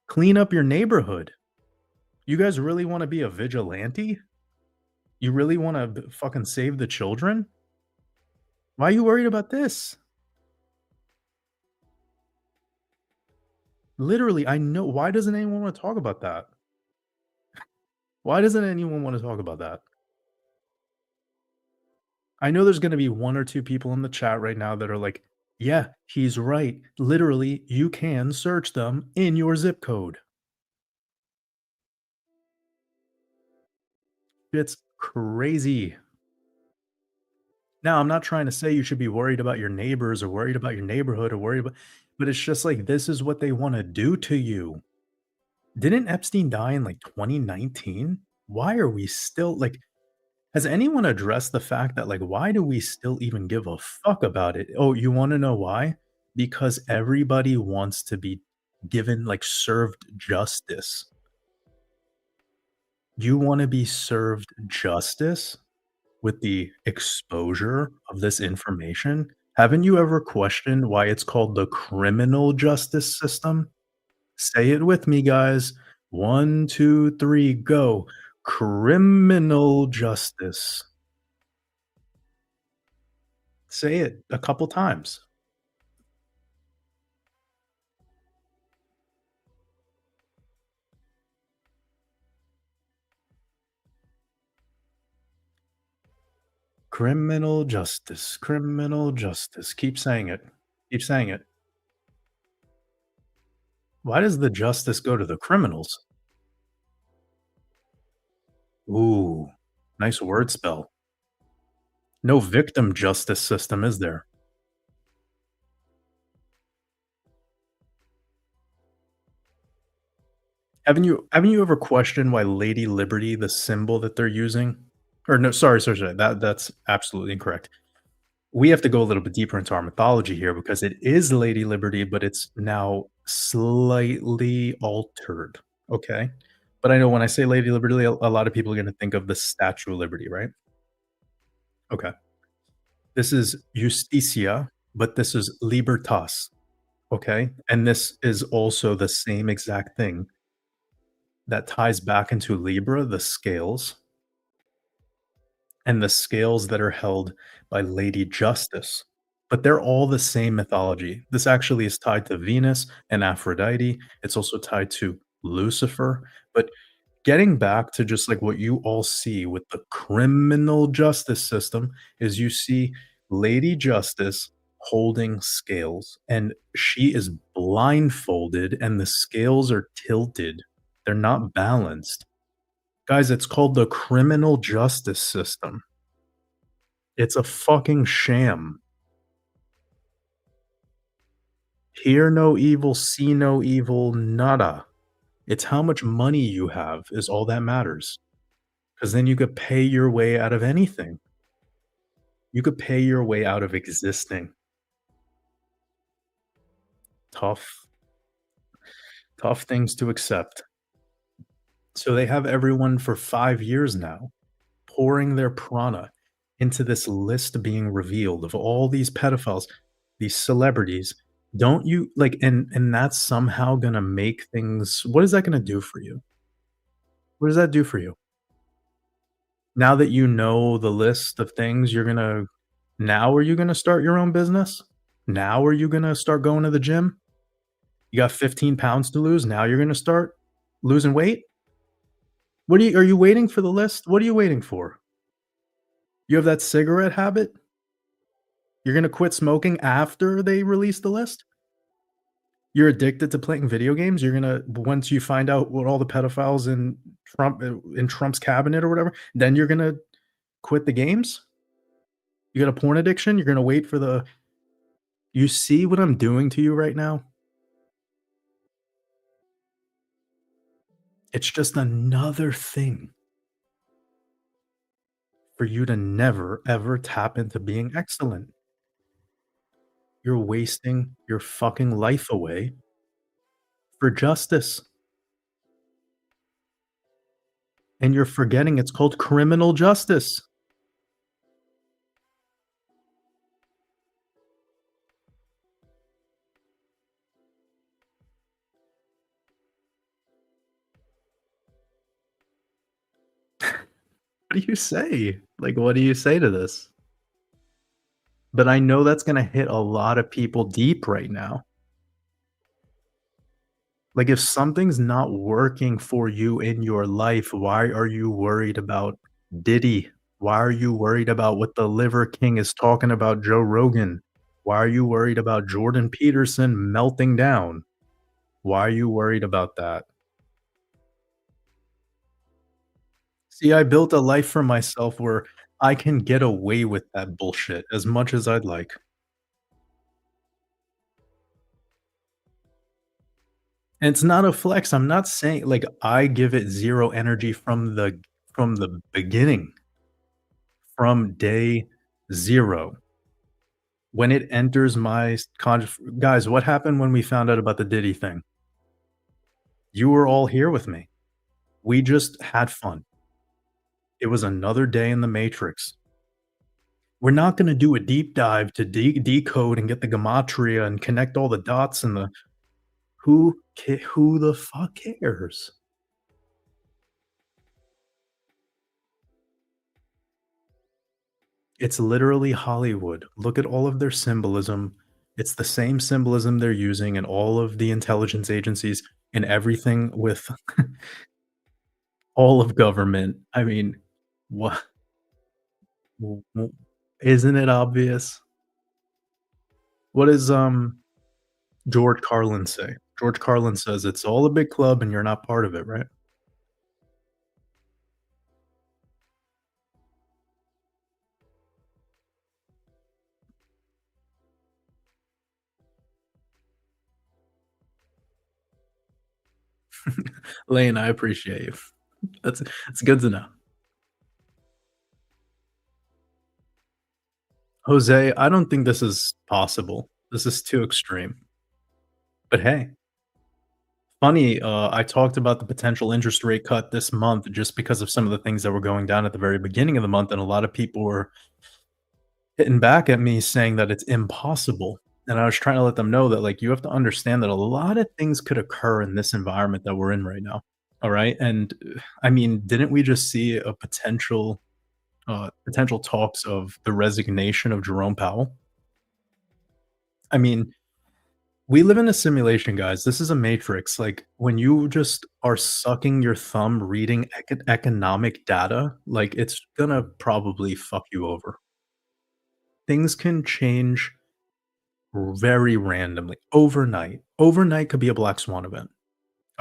Clean up your neighborhood. You guys really want to be a vigilante? You really wanna fucking save the children? Why are you worried about this? Literally, I know why doesn't anyone wanna talk about that? Why doesn't anyone wanna talk about that? I know there's gonna be 1 or 2 people in the chat right now that are like, "Yeah, he's right. Literally, you can search them in your zip code." It's crazy. Now, I'm not trying to say you should be worried about your neighbors or worried about your neighborhood or worried about but it's just like, this is what they wanna do to you. Didn't Epstein die in, like, 2019? Why are we still like, has anyone addressed the fact that, like, why do we still even give a fuck about it? Oh, you wanna know why? Because everybody wants to be given, like, served justice. You wanna be served justice with the exposure of this information? Haven't you ever questioned why it's called the criminal justice system? Say it with me, guys. 1, 2, 3, go. Criminal justice. Say it a couple times. Criminal justice, criminal justice. Keep saying it. Keep saying it. Why does the justice go to the criminals? Ooh, nice word spell. No victim justice system, is there? Haven't you ever questioned why Lady Liberty, the symbol that they're using or no, sorry, that's absolutely incorrect. We have to go a little bit deeper into our mythology here because it is Lady Liberty, but it's now slightly altered, okay? But I know when I say Lady Liberty, a lot of people are gonna think of the Statue of Liberty, right? Okay. This is Justitia, but this is Libertas, okay? And this is also the same exact thing that ties back into Libra, the scales, and the scales that are held by Lady Justice, but they're all the same mythology. This actually is tied to Venus and Aphrodite. It's also tied to Lucifer. But getting back to just like what you all see with the criminal justice system is you see Lady Justice holding scales and she is blindfolded and the scales are tilted. They're not balanced. Guys, it's called the criminal justice system. It's a fucking sham. Hear no evil, see no evil, nada. It's how much money you have is all that matters. Because then you could pay your way out of anything. You could pay your way out of existing. Tough, tough things to accept. So they have everyone for 5 years now pouring their prana into this list being revealed of all these pedophiles, these celebrities. Don't you like and that's somehow gonna make things what is that gonna do for you? What does that do for you? Now that you know the list of things you're gonna now are you gonna start your own business? Now are you gonna start going to the gym? You got 15 pounds to lose, now you're gonna start losing weight? What are you waiting for the list? What are you waiting for? You have that cigarette habit? You're gonna quit smoking after they release the list? You're addicted to playing video games? You're gonna once you find out what all the pedophiles in Trump's cabinet or whatever, then you're gonna quit the games? You got a porn addiction? You're gonna wait for the you see what I'm doing to you right now? It's just another thing for you to never, ever tap into being excellent. You're wasting your fucking life away for justice, and you're forgetting it's called criminal justice. What do you say? Like, what do you say to this? But I know that's gonna hit a lot of people deep right now. Like, if something's not working for you in your life, why are you worried about Diddy? Why are you worried about what the Liver King is talking about Joe Rogan? Why are you worried about Jordan Peterson melting down? Why are you worried about that? See, I built a life for myself where I can get away with that bullshit as much as I'd like. And it's not a flex, I'm not saying like, I give it 0 energy from the beginning, from day 0. When it enters my guys, what happened when we found out about the Diddy thing? You were all here with me. We just had fun. It was another day in the matrix. We're not gonna do a deep dive to decode and get the gematria and connect all the dots and the who the fuck cares? It's literally Hollywood. Look at all of their symbolism. It's the same symbolism they're using in all of the intelligence agencies and everything with all of government. I mean, what isn't it obvious? What does, George Carlin say? George Carlin says, "It's all a big club and you're not part of it," right? Lane, I appreciate you. That's good to know. Jose, I don't think this is possible. This is too extreme. But hey, funny, I talked about the potential interest rate cut this month just because of some of the things that were going down at the very beginning of the month, and a lot of people were hitting back at me saying that it's impossible. And I was trying to let them know that, like, you have to understand that a lot of things could occur in this environment that we're in right now. All right. And I mean, didn't we just see a potential talks of the resignation of Jerome Powell? I mean, we live in a simulation, guys. This is a matrix. Like, when you just are sucking your thumb reading economic data, like, it's gonna probably fuck you over. Things can change very randomly overnight. Overnight could be a black swan event.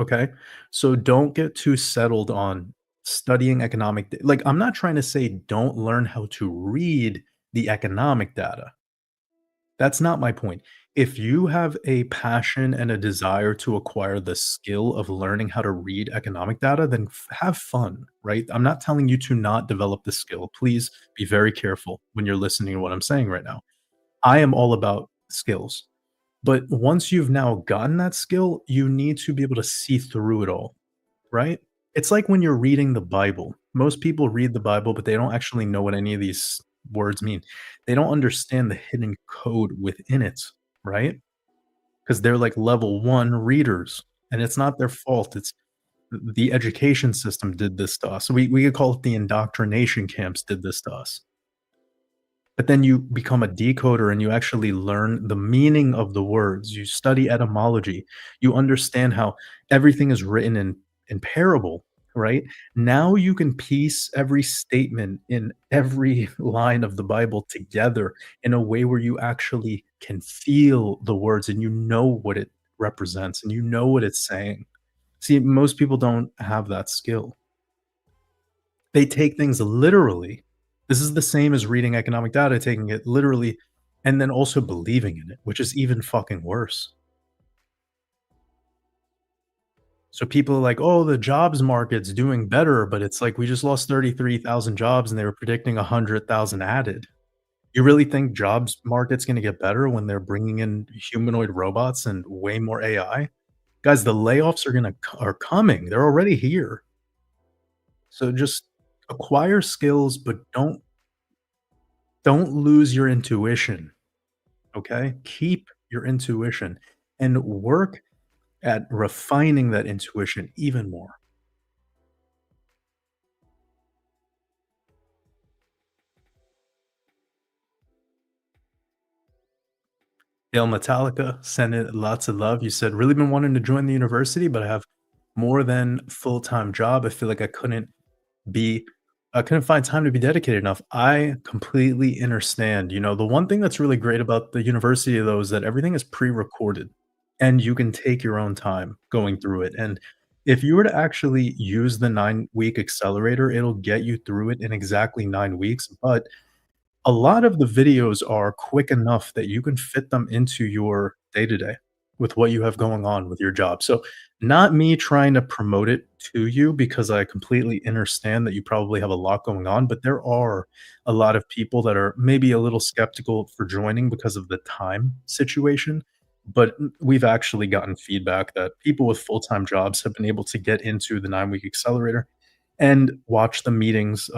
Okay. So don't get too settled on studying like, I'm not trying to say don't learn how to read the economic data. That's not my point. If you have a passion and a desire to acquire the skill of learning how to read economic data, then have fun, right? I'm not telling you to not develop the skill. Please be very careful when you're listening to what I'm saying right now. I am all about skills. But once you've now gotten that skill, you need to be able to see through it all, right? It's like when you're reading the Bible. Most people read the Bible, but they don't actually know what any of these words mean. They don't understand the hidden code within it, right? Because they're like level 1 readers, and it's not their fault. It's the education system did this to us. We could call it the indoctrination camps did this to us. But then you become a decoder and you actually learn the meaning of the words. You study etymology. You understand how everything is written in parable, right? Now you can piece every statement in every line of the Bible together in a way where you actually can feel the words and you know what it represents and you know what it's saying. See, most people don't have that skill. They take things literally. This is the same as reading economic data, taking it literally, and then also believing in it, which is even fucking worse. So people are like, "Oh, the jobs market's doing better," but it's like we just lost 33,000 jobs and they were predicting 100,000 added. You really think jobs market's gonna get better when they're bringing in humanoid robots and way more AI? Guys, the layoffs are coming. They're already here. So just acquire skills, but don't lose your intuition, okay? Keep your intuition and work at refining that intuition even more. Dale Metallica, sending lots of love. You said, "Really been wanting to join the university, but I have more than full-time job. I feel like be I couldn't find time to be dedicated enough." I completely understand. You know, the one thing that's really great about the university, though, is that everything is pre-recorded, and you can take your own time going through it, and if you were to actually use the 9-week accelerator, it'll get you through it in exactly 9 weeks, but a lot of the videos are quick enough that you can fit them into your day to day with what you have going on with your job. So, not me trying to promote it to you because I completely understand that you probably have a lot going on, but there are a lot of people that are maybe a little skeptical for joining because of the time situation. But we've actually gotten feedback that people with full time jobs have been able to get into the 9-week accelerator and watch the meetings,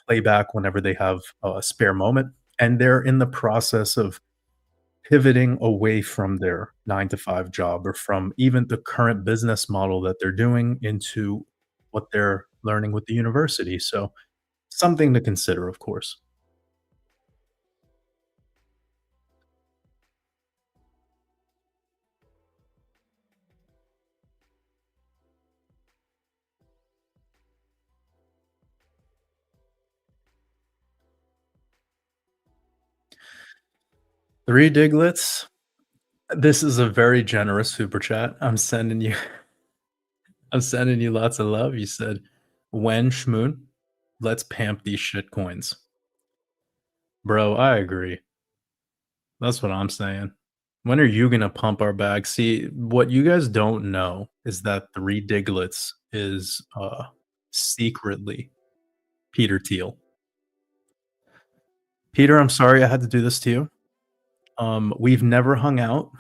play back whenever they have a spare moment, and they're in the process of pivoting away from their 9 to 5 job or from even the current business model that they're doing into what they're learning with the university, so something to consider, of course. 3 Diglets, this is a very generous super chat. I'm sending you lots of love. You said, "When Schmoon, let's pamp these shit coins." Bro, I agree. That's what I'm saying. When are you gonna pump our bag? See, what you guys don't know is that 3 Diglets is, secretly Peter Thiel. Peter, I'm sorry I had to do this to you. We've never hung out.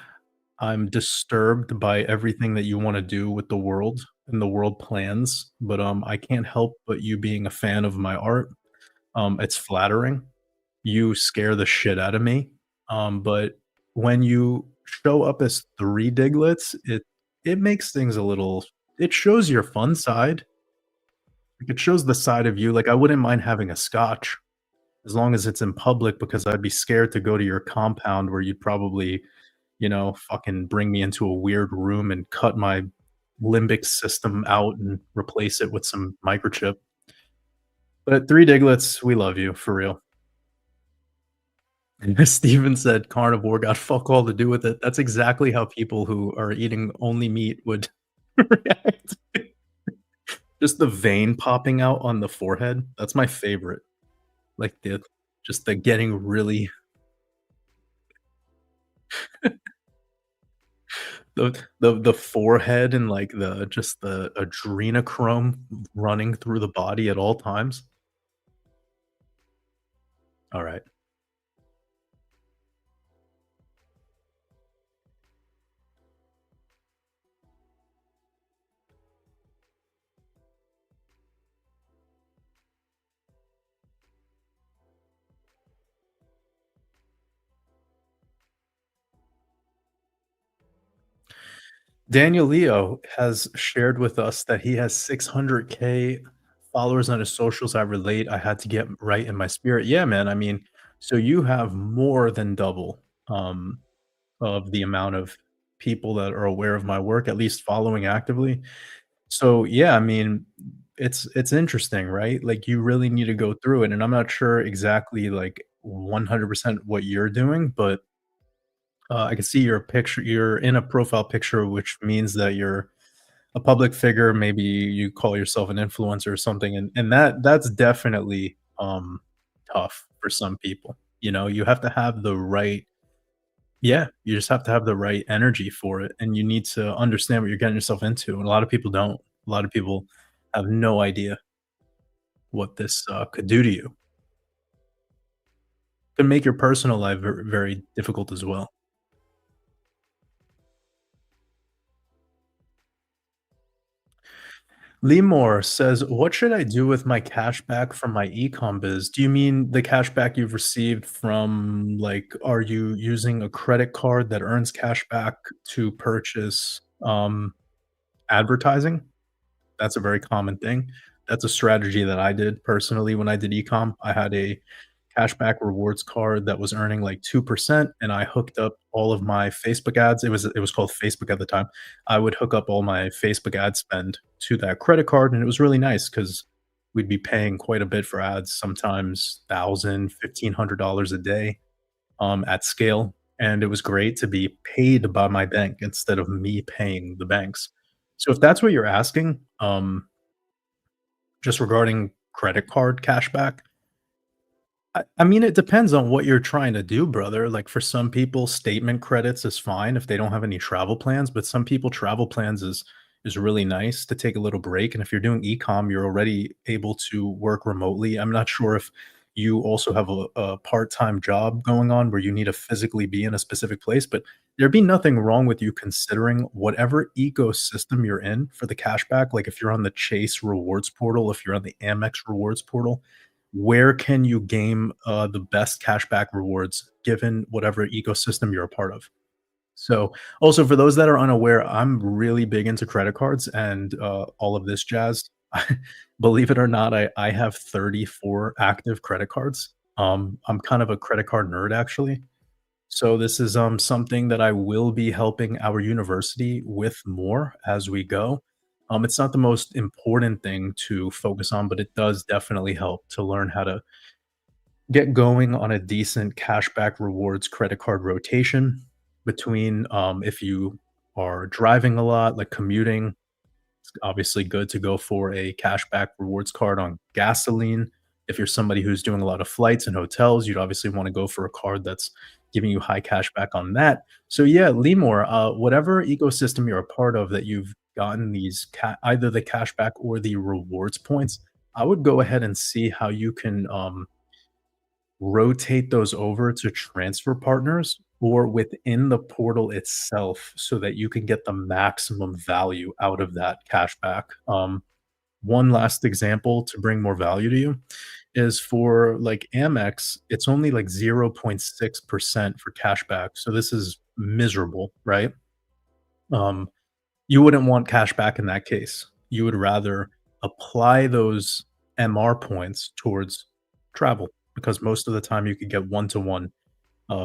I'm disturbed by everything that you wanna do with the world and the world plans, but, I can't help but you being a fan of my art. It's flattering. You scare the shit out of me. But when you show up as 3 Diglets, it makes things a little it shows your fun side. Like, it shows the side of you like, I wouldn't mind having a scotch as long as it's in public because I'd be scared to go to your compound where you'd probably, fucking bring me into a weird room and cut my limbic system out and replace it with some microchip. But 3 Diglets, we love you, for real. Steven said carnivore got fuck all to do with it. That's exactly how people who are eating only meat would react. Just the vein popping out on the forehead, that's my favorite. Like, the getting really the forehead and, like, the adrenochrome running through the body at all times. Alright. Daniel Leo has shared with us that he has 600K followers on his socials. I relate. I had to get right in my spirit. Yeah, man. I mean, so you have more than double of the amount of people that are aware of my work, at least following actively. So yeah, I mean, it's interesting, right? Like you really need to go through it, and I'm not sure exactly like 100% what you're doing, but I can see your picture. You're in a profile picture, which means that you're a public figure. Maybe you call yourself an influencer or something, and that's definitely tough for some people. You know, you have to have the right. Yeah, you just have to have the right energy for it, and you need to understand what you're getting yourself into, and a lot of people don't. A lot of people have no idea what this, could do to you. Can make your personal life very difficult as well. Lemore says, "What should I do with my cashback from my e-com biz?" Do you mean the cashback you've received from, like, are you using a credit card that earns cashback to purchase, advertising? That's a very common thing. That's a strategy that I did personally when I did e-com. I had a cashback rewards card that was earning like 2%, and I hooked up all of my Facebook ads. It was called Facebook at the time. I would hook up all my Facebook ad spend to that credit card, and it was really nice because 'cause we'd be paying quite a bit for ads, sometimes 1,000, $1,500 a day, at scale, and it was great to be paid by my bank instead of me paying the banks. So if that's what you're asking, just regarding credit card cashback, I mean, it depends on what you're trying to do, brother. Like, for some people, statement credits is fine if they don't have any travel plans, but some people, travel plans is really nice to take a little break, and if you're doing e-com, you're already able to work remotely. I'm not sure if you also have a part-time job going on where you need to physically be in a specific place, but there'd be nothing wrong with you considering whatever ecosystem you're in for the cashback. Like, if you're on the Chase rewards portal, if you're on the Amex rewards portal, where can you game, the best cashback rewards given whatever ecosystem you're a part of? So, also for those that are unaware, I'm really big into credit cards and, all of this jazz. Believe it or not, I have 34 active credit cards. I'm kind of a credit card nerd, actually. So this is, something that I will be helping our university with more as we go. It's not the most important thing to focus on, but it does definitely help to learn how to get going on a decent cashback rewards credit card rotation between, if you are driving a lot, like commuting, obviously good to go for a cashback rewards card on gasoline. If you're somebody who's doing a lot of flights and hotels, you'd obviously want to go for a card that's giving you high cashback on that. So yeah, Lemore, whatever ecosystem you're a part of that you've gotten these either the cashback or the rewards points, I would go ahead and see how you can rotate those over to transfer partners or within the portal itself so that you can get the maximum value out of that cashback. One last example to bring more value to you is for like Amex, it's only like 0.6% for cashback. So this is miserable, right? Um, you wouldn't want cashback in that case. You would rather apply those MR points towards travel because most of the time you could get one to one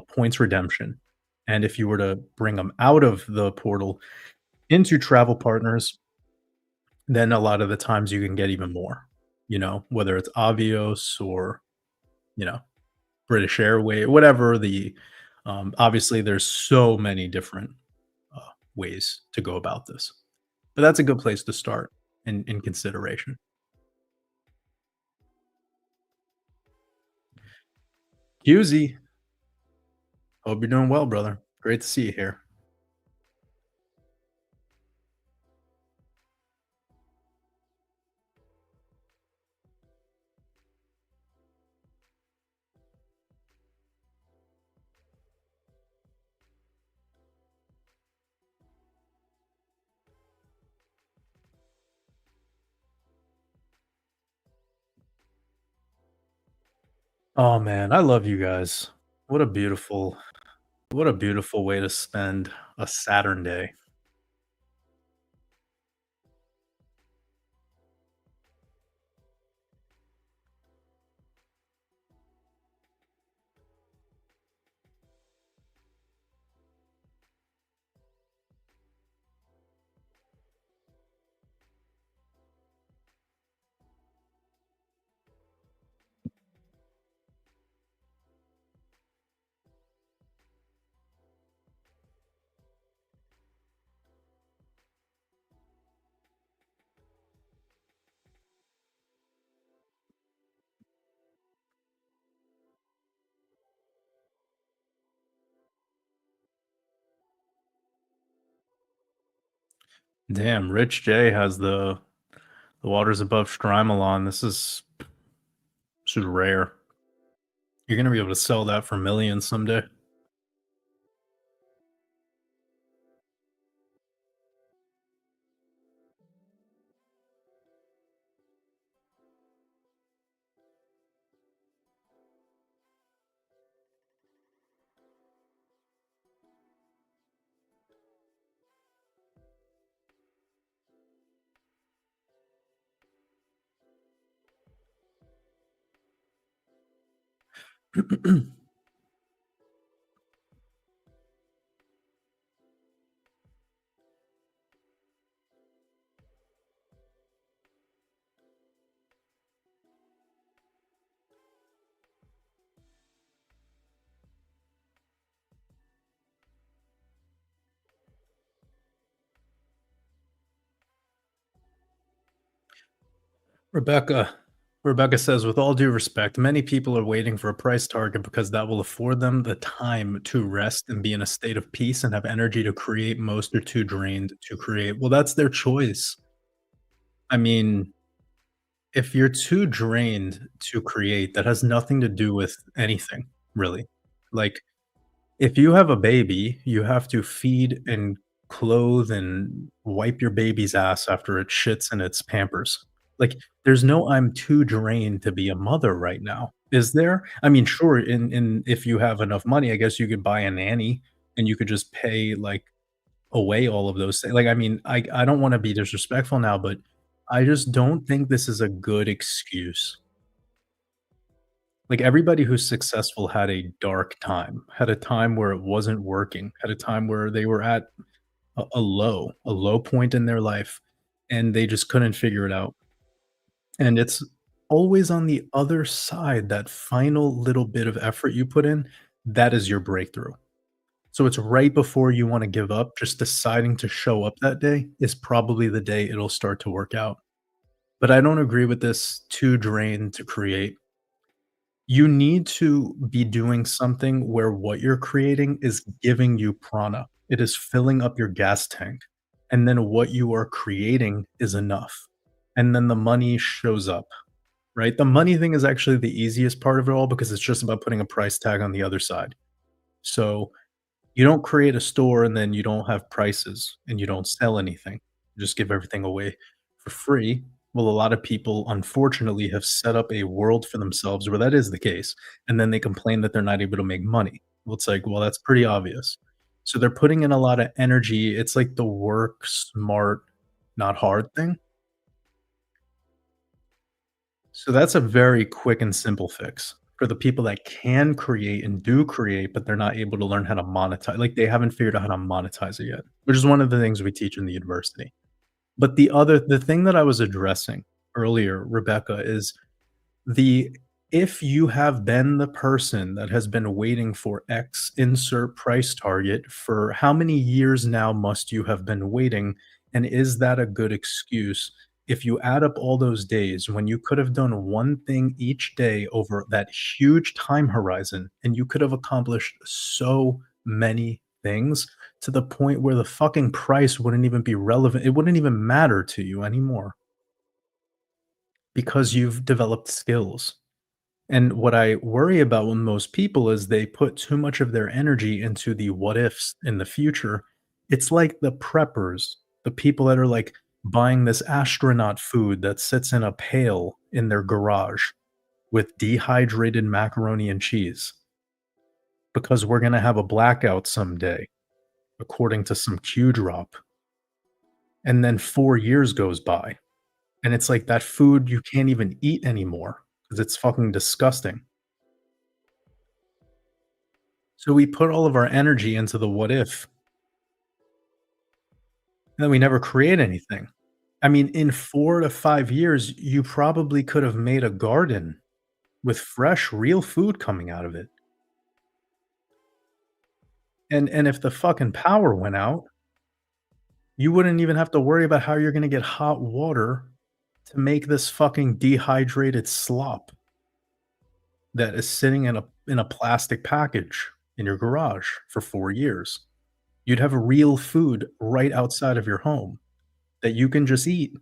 points redemption. And if you were to bring them out of the portal into travel partners, then a lot of the times you can get even more, whether it's Avios or, you know, British Airways, whatever obviously there's so many different ways to go about this, but that's a good place to start in consideration. QZ, hope you're doing well, brother. Great to see you here. Oh man, I love you guys. What a beautiful, what a beautiful way to spend a Saturn day. Damn, Rich J has the waters above Strimalon. This is rare. You're gonna be able to sell that for millions someday. Rebecca Rebecca says, with all due respect, many people are waiting for a price target because that will afford them the time to rest and be in a state of peace and have energy to create. Most are too drained to create. Well, that's their choice. I mean, if you're too drained to create, that has nothing to do with anything, really. Like, if you have a baby, you have to feed and clothe and wipe your baby's ass after it shits in its Pampers. Like, there's no "I'm too drained to be a mother right now," is there? I mean, sure, in if you have enough money, I guess you could buy a nanny and you could just pay, like, away all of those things. Like, I mean, I don't wanna be disrespectful now, but I just don't think this is a good excuse. Like, everybody who's successful had a dark time, had a time where it wasn't working, had a time where they were at a low point in their life, and they just couldn't figure it out. And it's always on the other side, that final little bit of effort you put in, that is your breakthrough. So it's right before you wanna give up, just deciding to show up that day is probably the day it'll start to work out. But I don't agree with this too drained to create. You need to be doing something where what you're creating is giving you prana. It is filling up your gas tank. And then what you are creating is enough. And then the money shows up, right? The money thing is actually the easiest part of it all because it's just about putting a price tag on the other side. So you don't create a store and then you don't have prices and you don't sell anything. You just give everything away for free. Well, a lot of people, unfortunately, have set up a world for themselves where that is the case, and then they complain that they're not able to make money. Well, it's like, well, that's pretty obvious. So they're putting in a lot of energy. It's like the work smart, not hard thing. So that's a very quick and simple fix for the people that can create and do create, but they're not able to learn how to monetize. Like, they haven't figured out how to monetize it yet, which is one of the things we teach in the university. But the thing that I was addressing earlier, Rebecca, is the if you have been the person that has been waiting for X insert price target, for how many years now must you have been waiting? And is that a good excuse? If you add up all those days when you could have done one thing each day over that huge time horizon, and you could have accomplished so many things to the point where the fucking price wouldn't even be relevant. It wouldn't even matter to you anymore because you've developed skills. And what I worry about with most people is they put too much of their energy into the what ifs in the future. It's like the preppers, the people that are like buying this astronaut food that sits in a pail in their garage with dehydrated macaroni and cheese because we're going to have a blackout someday, according to some Q drop. And then 4 years goes by. And it's like that food you can't even eat anymore because it's fucking disgusting. So we put all of our energy into the what if, and then we never create anything. I mean, in 4 to 5 years, you probably could have made a garden with fresh, real food coming out of it. And if the fucking power went out, you wouldn't even have to worry about how you're gonna get hot water to make this fucking dehydrated slop that is sitting in a plastic package in your garage for 4 years. You'd have real food right outside of your home. that you can just eat.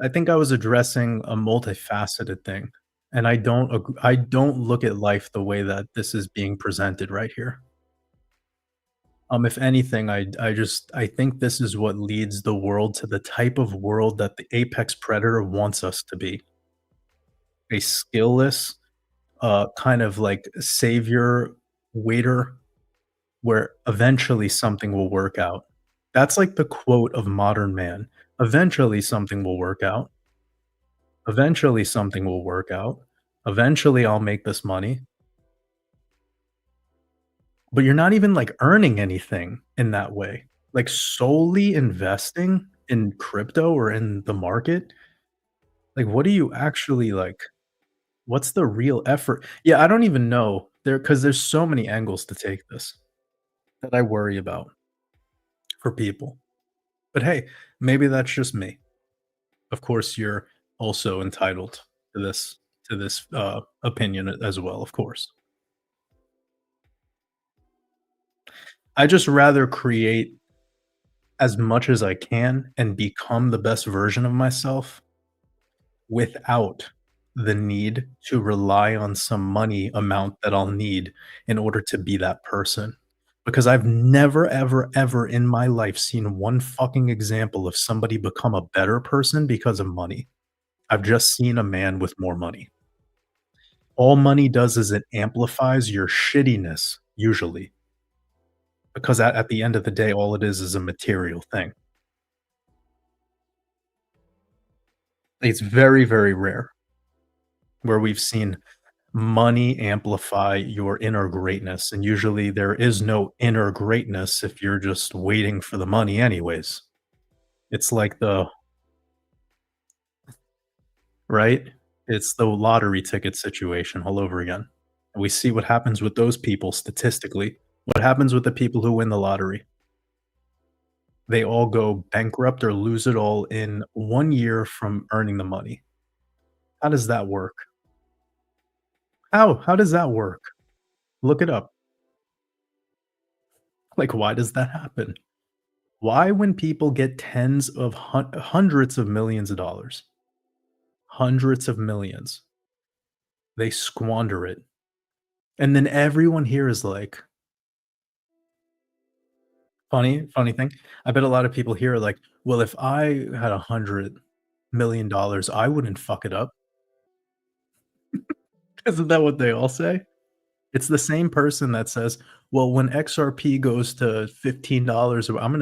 I think I was addressing a multifaceted thing, and I don't look at life the way that this is being presented right here. If anything, I think this is what leads the world to the type of world that the apex predator wants us to be. A skillless, kind of like savior waiter where eventually something will work out. That's like the quote of modern man. Eventually something will work out. Eventually something will work out. Eventually I'll make this money. But you're not even like earning anything in that way. Like solely investing in crypto or in the market, like what do you actually like? What's the real effort? Yeah, I don't even know. Because there's so many angles to take this that I worry about for people. But hey, maybe that's just me. Of course, you're also entitled to this opinion as well, of course. I just rather create as much as I can and become the best version of myself without the need to rely on some money amount that I'll need in order to be that person. Because I've never, ever, ever in my life seen one fucking example of somebody become a better person because of money. I've just seen a man with more money. All money does is it amplifies your shittiness, usually, because at the end of the day, all it is a material thing. It's very, very rare where we've seen money amplify your inner greatness, and usually there is no inner greatness if you're just waiting for the money anyways. It's like the right? It's the lottery ticket situation all over again. We see what happens with those people statistically. What happens with the people who win the lottery? They all go bankrupt or lose it all in 1 year from earning the money. How does that work? How? How does that work? Look it up. Like, why does that happen? Why when people get tens of hundreds of millions of dollars, hundreds of millions, they squander it, and then everyone here is like funny thing, I bet a lot of people here are like, "Well, if I had $100 million, I wouldn't fuck it up." Isn't that what they all say? It's the same person that says, "Well, when XRP goes to $15, I'm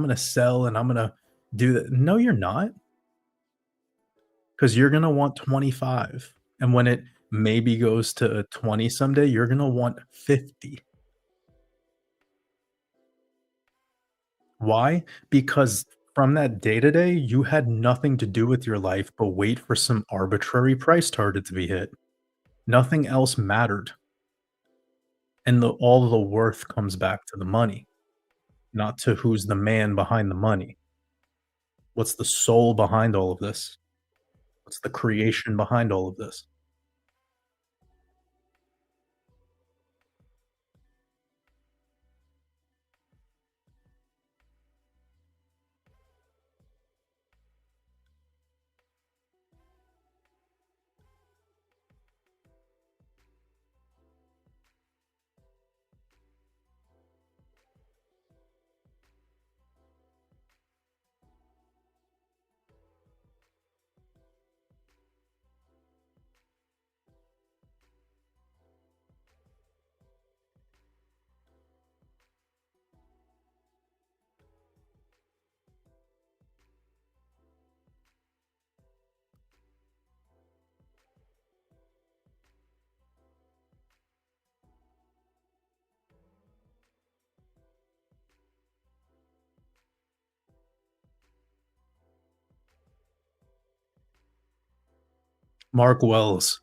gonna sell and I'm gonna do that." No, you're not, because 'cause you're gonna want 25, and when it maybe goes to 20 someday, you're gonna want 50. Why? Because from that day to day, you had nothing to do with your life but wait for some arbitrary price target to be hit. Nothing else mattered, and all the worth comes back to the money, not to who's the man behind the money. What's the soul behind all of this? What's the creation behind all of this? Mark Wells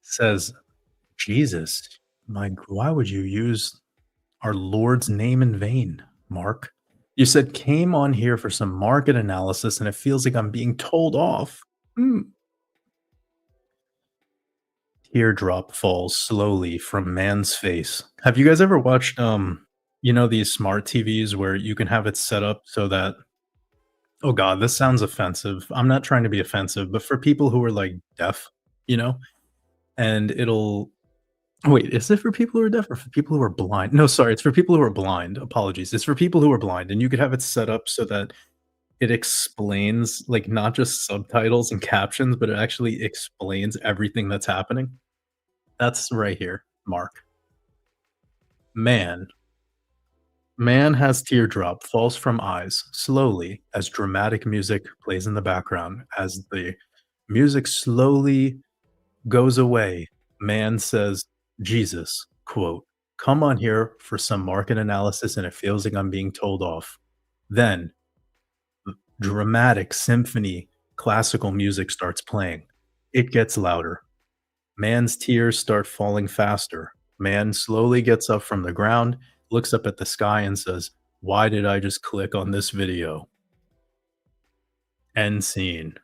says, "Jesus, why would you use our Lord's name in vain, Mark? You said came on here for some market analysis, and it feels like I'm being told off." Hmm. Teardrop falls slowly from man's face. Have you guys ever watched? You know, these smart TVs where you can have it set up so that oh god, this sounds offensive. I'm not trying to be offensive, but for people who are, like, deaf, you know, and it'll wait, is it for people who are deaf or for people who are blind? No, sorry, it's for people who are blind. Apologies. It's for people who are blind, and you could have it set up so that it explains, like, not just subtitles and captions, but it actually explains everything that's happening. That's right here, Mark. Man Man has teardrop falls from eyes slowly as dramatic music plays in the background. As the music slowly goes away, man says, Jesus, quote, come on here for some market analysis and it feels like I'm being told off. Then dramatic symphony classical music starts playing. It gets louder. Man's tears start falling faster. Man slowly gets up from the ground, looks up at the sky, and says, why did I just click on this video? End scene.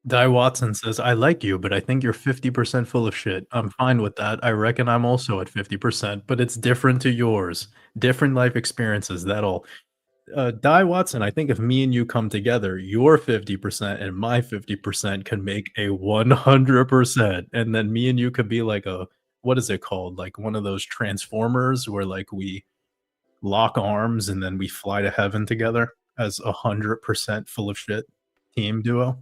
Di Watson says, I like you, but I think you're 50% full of shit. I'm fine with that. I reckon I'm also at 50%, but it's different to yours. Different life experiences. That'll Di Watson, I think if me and you come together, your 50% and my 50% can make a 100%. And then me and you could be like a, what is it called? Like one of those transformers where like we lock arms and then we fly to heaven together as 100% full of shit team duo.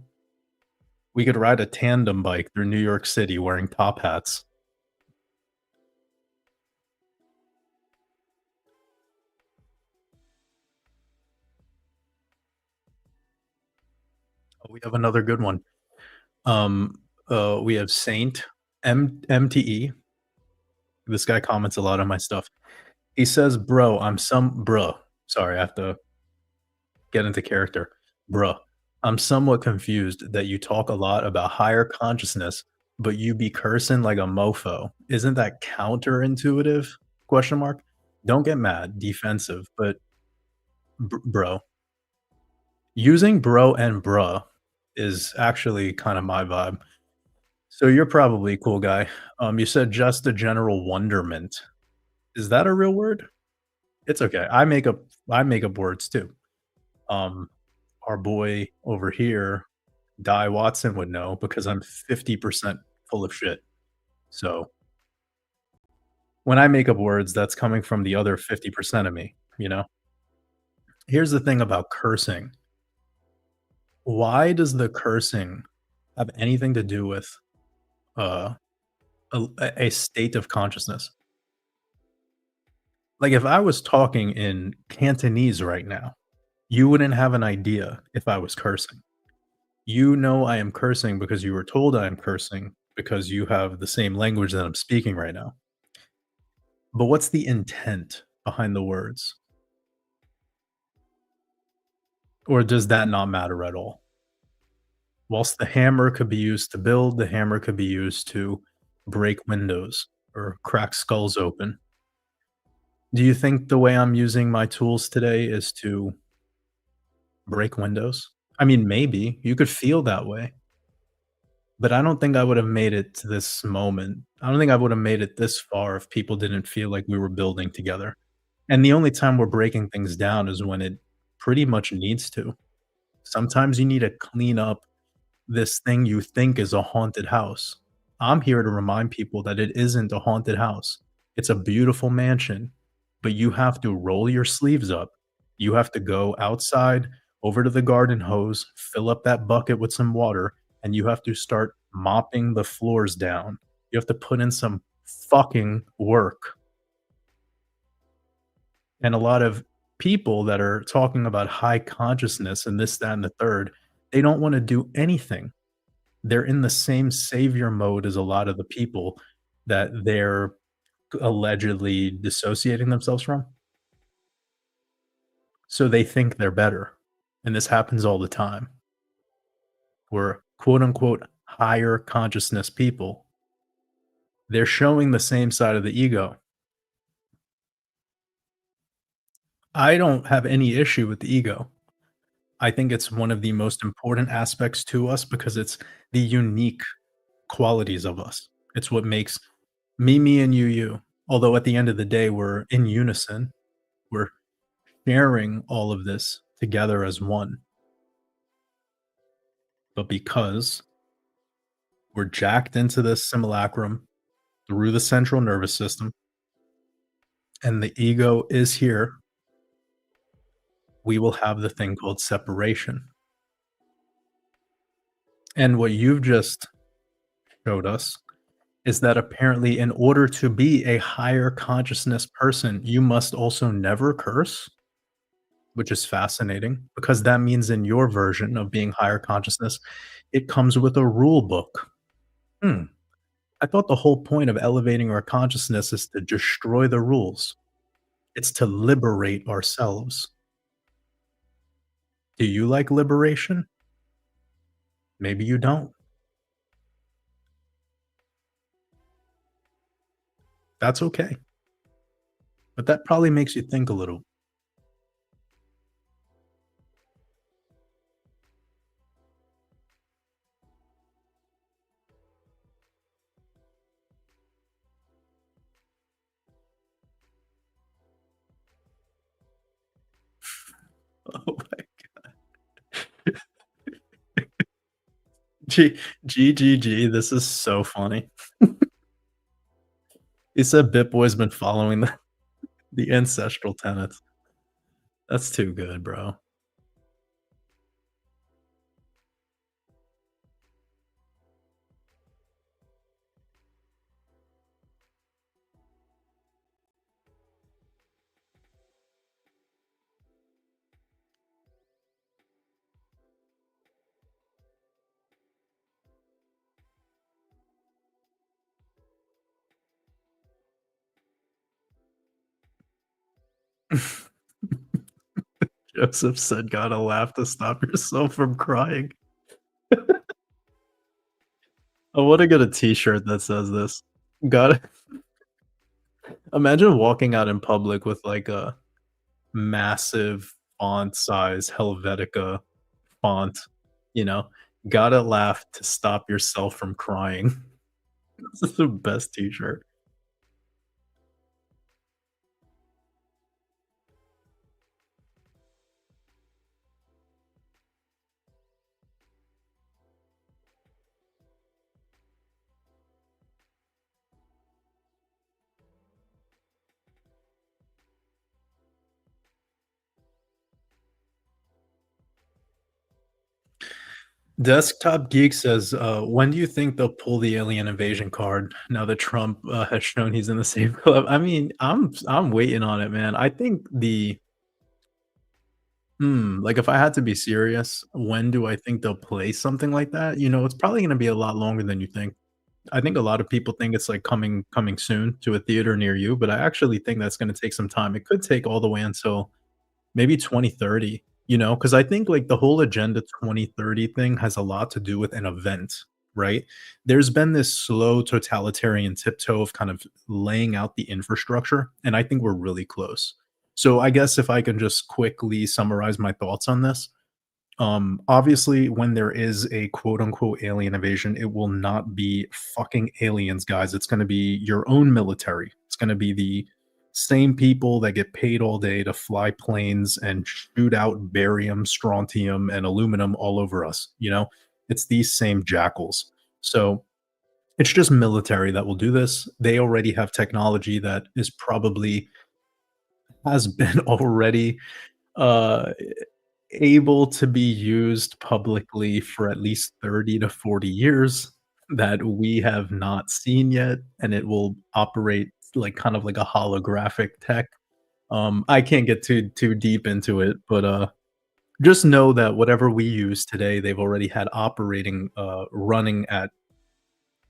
We could ride a tandem bike through New York City wearing top hats. Oh, we have another good one. Um, we have Saint MTE. This guy comments a lot on my stuff. He says, "Bro, Sorry, I have to get into character. Bro, I'm somewhat confused that you talk a lot about higher consciousness, but you be cursing like a mofo. Isn't that counterintuitive? Question mark. Don't get mad, defensive, but bro, using bro and bruh is actually kind of my vibe. So you're probably a cool guy. You said just a general wonderment. Is that a real word? It's okay. I make up words too. Um, our boy over here, Di Watson would know because I'm 50% full of shit. So when I make up words, that's coming from the other 50% of me, you know? Here's the thing about cursing. Why does the cursing have anything to do with uh, a state of consciousness? Like if I was talking in Cantonese right now, you wouldn't have an idea if I was cursing. You know I am cursing because you were told I am cursing because you have the same language that I'm speaking right now. But what's the intent behind the words? Or does that not matter at all? Whilst the hammer could be used to build, the hammer could be used to break windows or crack skulls open. Do you think the way I'm using my tools today is to break windows? I mean, maybe you could feel that way, but I don't think I would have made it to this moment. I don't think I would have made it this far if people didn't feel like we were building together. And the only time we're breaking things down is when it pretty much needs to. Sometimes you need to clean up this thing you think is a haunted house. I'm here to remind people that it isn't a haunted house. It's a beautiful mansion, but you have to roll your sleeves up. You have to go outside over to the garden hose, fill up that bucket with some water, and you have to start mopping the floors down. You have to put in some fucking work. And a lot of people that are talking about high consciousness and this, that, and the third, they don't want to do anything. They're in the same savior mode as a lot of the people that they're allegedly dissociating themselves from. So they think they're better. And this happens all the time where quote unquote higher consciousness people, they're showing the same side of the ego. I don't have any issue with the ego. I think it's one of the most important aspects to us because it's the unique qualities of us. It's what makes me, me, and you. Although at the end of the day, we're in unison, we're sharing all of this together as one. But because we're jacked into this simulacrum through the central nervous system and the ego is here, we will have the thing called separation. And what you've just showed us is that apparently, in order to be a higher consciousness person, you must also never curse, which is fascinating because that means in your version of being higher consciousness, it comes with a rule book. Hmm. I thought the whole point of elevating our consciousness is to destroy the rules. It's to liberate ourselves. Do you like liberation? Maybe you don't. That's okay. But that probably makes you think a little. Oh my G GGG, this is so funny. He said BitBoy's been following the ancestral tenets. That's too good, bro. Joseph said, "Gotta laugh to stop yourself from crying." I wanna get a T-shirt that says this. Gotta imagine walking out in public with, like, a massive font size Helvetica font, you know? "Gotta laugh to stop yourself from crying." This is the best T-shirt. Desktop Geek says, "When do you think they'll pull the alien invasion card now that Trump, has shown he's in the same club?" I mean, I'm waiting on it, man. I think like, if I had to be serious, when do I think they'll play something like that? You know, it's probably gonna be a lot longer than you think. I think a lot of people think it's, like, coming soon to a theater near you, but I actually think that's gonna take some time. It could take all the way until maybe 2030, you know, because I think, like, the whole Agenda 2030 thing has a lot to do with an event, right? There's been this slow totalitarian tiptoe of kind of laying out the infrastructure, and I think we're really close. So I guess if I can just quickly summarize my thoughts on this, obviously, when there is a quote unquote alien invasion, it will not be fucking aliens, guys. It's going to be your own military. It's going to be the same people that get paid all day to fly planes and shoot out barium, strontium, and aluminum all over us. You know, it's these same jackals. So it's just military that will do this. They already have technology that is probably has been already uh able to be used publicly for at least 30 to 40 years that we have not seen yet, and it will operate like kind of like a holographic tech. I can't get too deep into it, but just know that whatever we use today, they've already had operating running at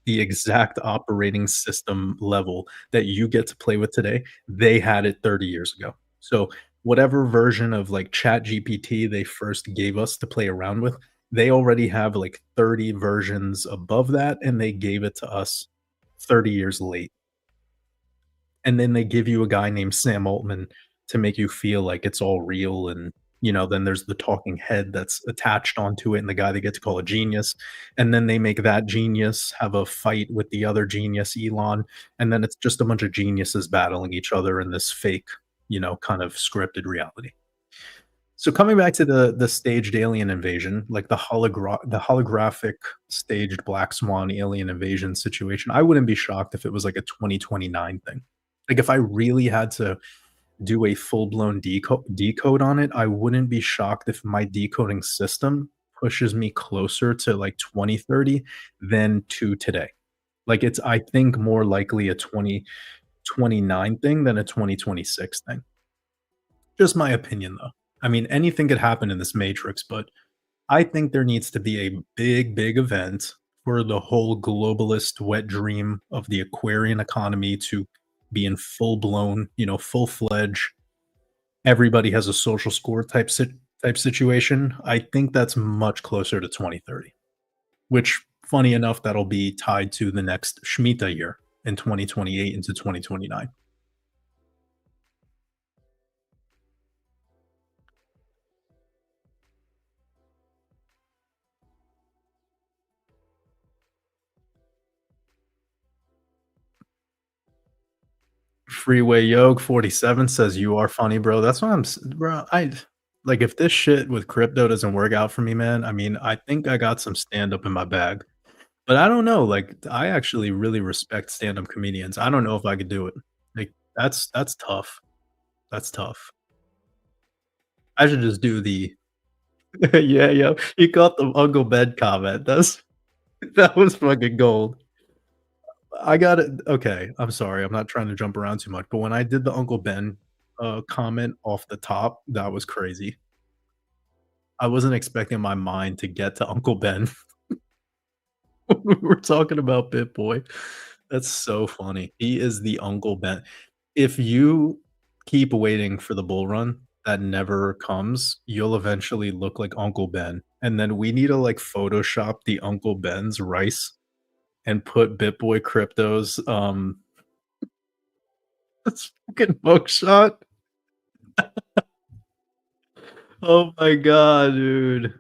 the exact operating system level that you get to play with today, they had it 30 years ago. So whatever version of like Chat GPT they first gave us to play around with, they already have like 30 versions above that, and they gave it to us 30 years late. And then they give you a guy named Sam Altman to make you feel like it's all real, and, then there's the talking head that's attached onto it and the guy they get to call a genius, and then they make that genius have a fight with the other genius, Elon, and then it's just a bunch of geniuses battling each other in this fake, kind of scripted reality. So coming back to the staged alien invasion, like the holographic staged black swan alien invasion situation, I wouldn't be shocked if it was like a 2029 thing. Like if I really had to do a full-blown decode on it, I wouldn't be shocked if my decoding system pushes me closer to like 2030 than to today. Like it's I think more likely a 2029 thing than a 2026 thing. Just my opinion, though. I mean, anything could happen in this matrix, but I think there needs to be a big, big event for the whole globalist wet dream of the Aquarian economy to be in full blown, full fledged. Everybody has a social score type situation. I think that's much closer to 2030, which, funny enough, that'll be tied to the next Shemitah year in 2028 into 2029. Freeway Yoke 47 says you are funny, bro. That's what bro. I like if this shit with crypto doesn't work out for me, man. I mean, I think I got some stand up in my bag, but I don't know. Like, I actually really respect stand up comedians. I don't know if I could do it. Like, that's tough. That's tough. I should just do the yeah, yeah. You caught the Uncle Ben comment. That was fucking gold. I got it. Okay, I'm sorry. I'm not trying to jump around too much, but when I did the Uncle Ben comment off the top, that was crazy. I wasn't expecting my mind to get to Uncle Ben when we were talking about BitBoy. That's so funny. He is the Uncle Ben. If you keep waiting for the bull run that never comes, you'll eventually look like Uncle Ben. And then we need to like Photoshop the Uncle Ben's rice and put BitBoy Crypto's this fucking mugshot. Oh my god, dude.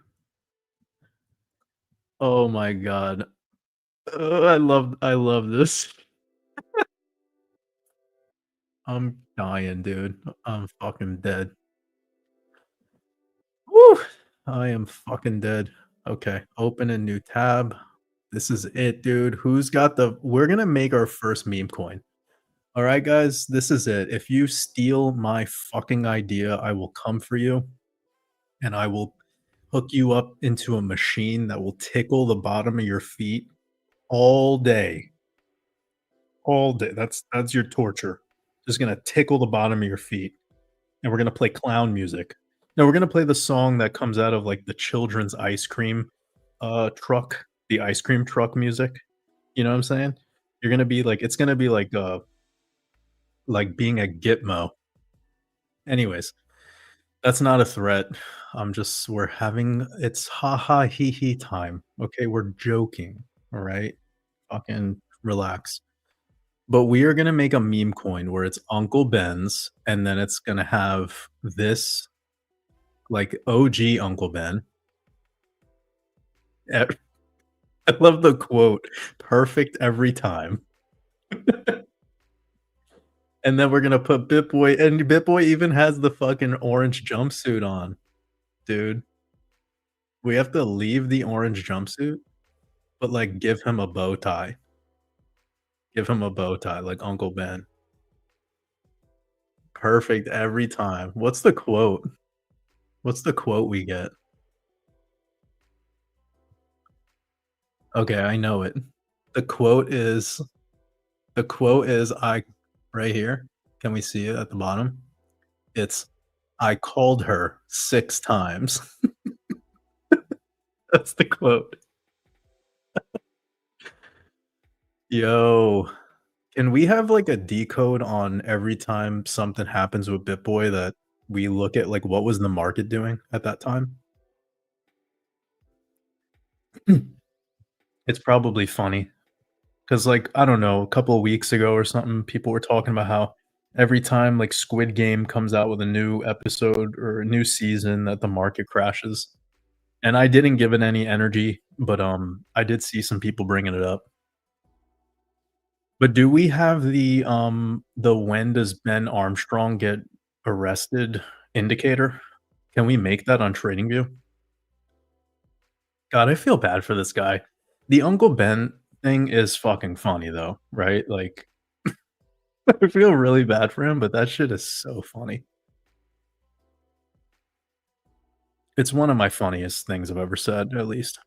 Oh my god. I love this. I'm dying, dude. I'm fucking dead. Woo! I am fucking dead. Okay, open a new tab. This is it, dude. Who's got the we're gonna make our first meme coin. Alright, guys, this is it. If you steal my fucking idea, I will come for you, and I will hook you up into a machine that will tickle the bottom of your feet all day. All day. That's your torture. Just gonna tickle the bottom of your feet, and we're gonna play clown music. No, we're gonna play the song that comes out of, like, the children's ice cream, truck, the ice cream truck music. You know what I'm saying? You're gonna be like it's gonna be like being a Gitmo. Anyways, that's not a threat. I'm just we're having it's ha ha he he time. Okay, we're joking. All right, fucking relax. But we are gonna make a meme coin where it's Uncle Ben's, and then it's gonna have this like OG Uncle Ben. Eh, I love the quote, "Perfect every time." And then we're gonna put BitBoy, and BitBoy even has the fucking orange jumpsuit on, dude. We have to leave the orange jumpsuit, but, like, give him a bow tie. Give him a bow tie like Uncle Ben. Perfect every time. What's the quote? What's the quote we get? Okay, I know it. The quote is I right here. Can we see it at the bottom? It's, "I called her 6 times." That's the quote. Yo, can we have, like, a decode on every time something happens with BitBoy that we look at, like, what was the market doing at that time? It's probably funny because, like, I don't know, a couple of weeks ago or something, people were talking about how every time, like, Squid Game comes out with a new episode or a new season that the market crashes, and I didn't give it any energy, but, I did see some people bringing it up. But do we have the when does Ben Armstrong get arrested indicator? Can we make that on TradingView? God, I feel bad for this guy. The Uncle Ben thing is fucking funny though, right? Like, I feel really bad for him, but that shit is so funny. It's one of my funniest things I've ever said, at least.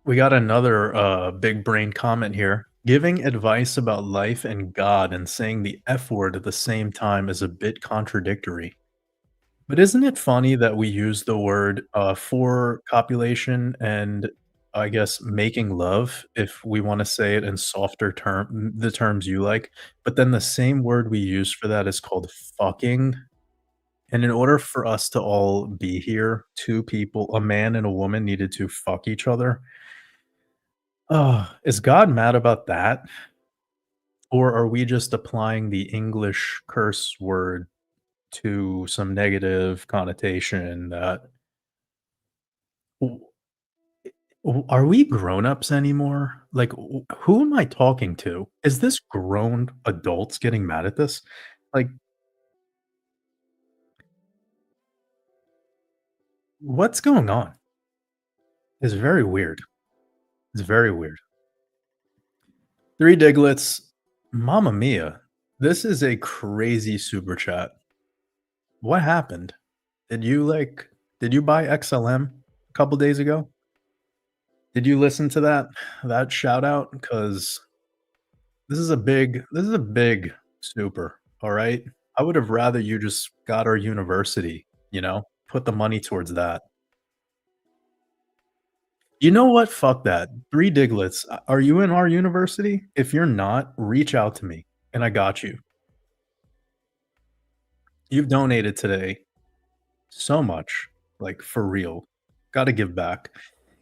We got another, big brain comment here. Giving advice about life and God and saying the F word at the same time is a bit contradictory. But isn't it funny that we use the word, for copulation and, I guess, making love, if we wanna say it in softer the terms you like, but then the same word we use for that is called fucking, and in order for us to all be here, 2 people, a man and a woman needed to fuck each other. Is God mad about that? Or are we just applying the English curse word to some negative connotation that are we grown-ups anymore? Like, who am I talking to? Is this grown adults getting mad at this? Like, what's going on? It's very weird. It's very weird. 3 Diglets, Mamma Mia. This is a crazy super chat. What happened? Did you buy XLM a couple days ago? Did you listen to that shout out? Because this is a big super, alright? I would have rather you just got our university, put the money towards that. You know what? Fuck that. 3 Diglets, are you in our university? If you're not, reach out to me, and I got you. You've donated today so much, like, for real. Gotta give back.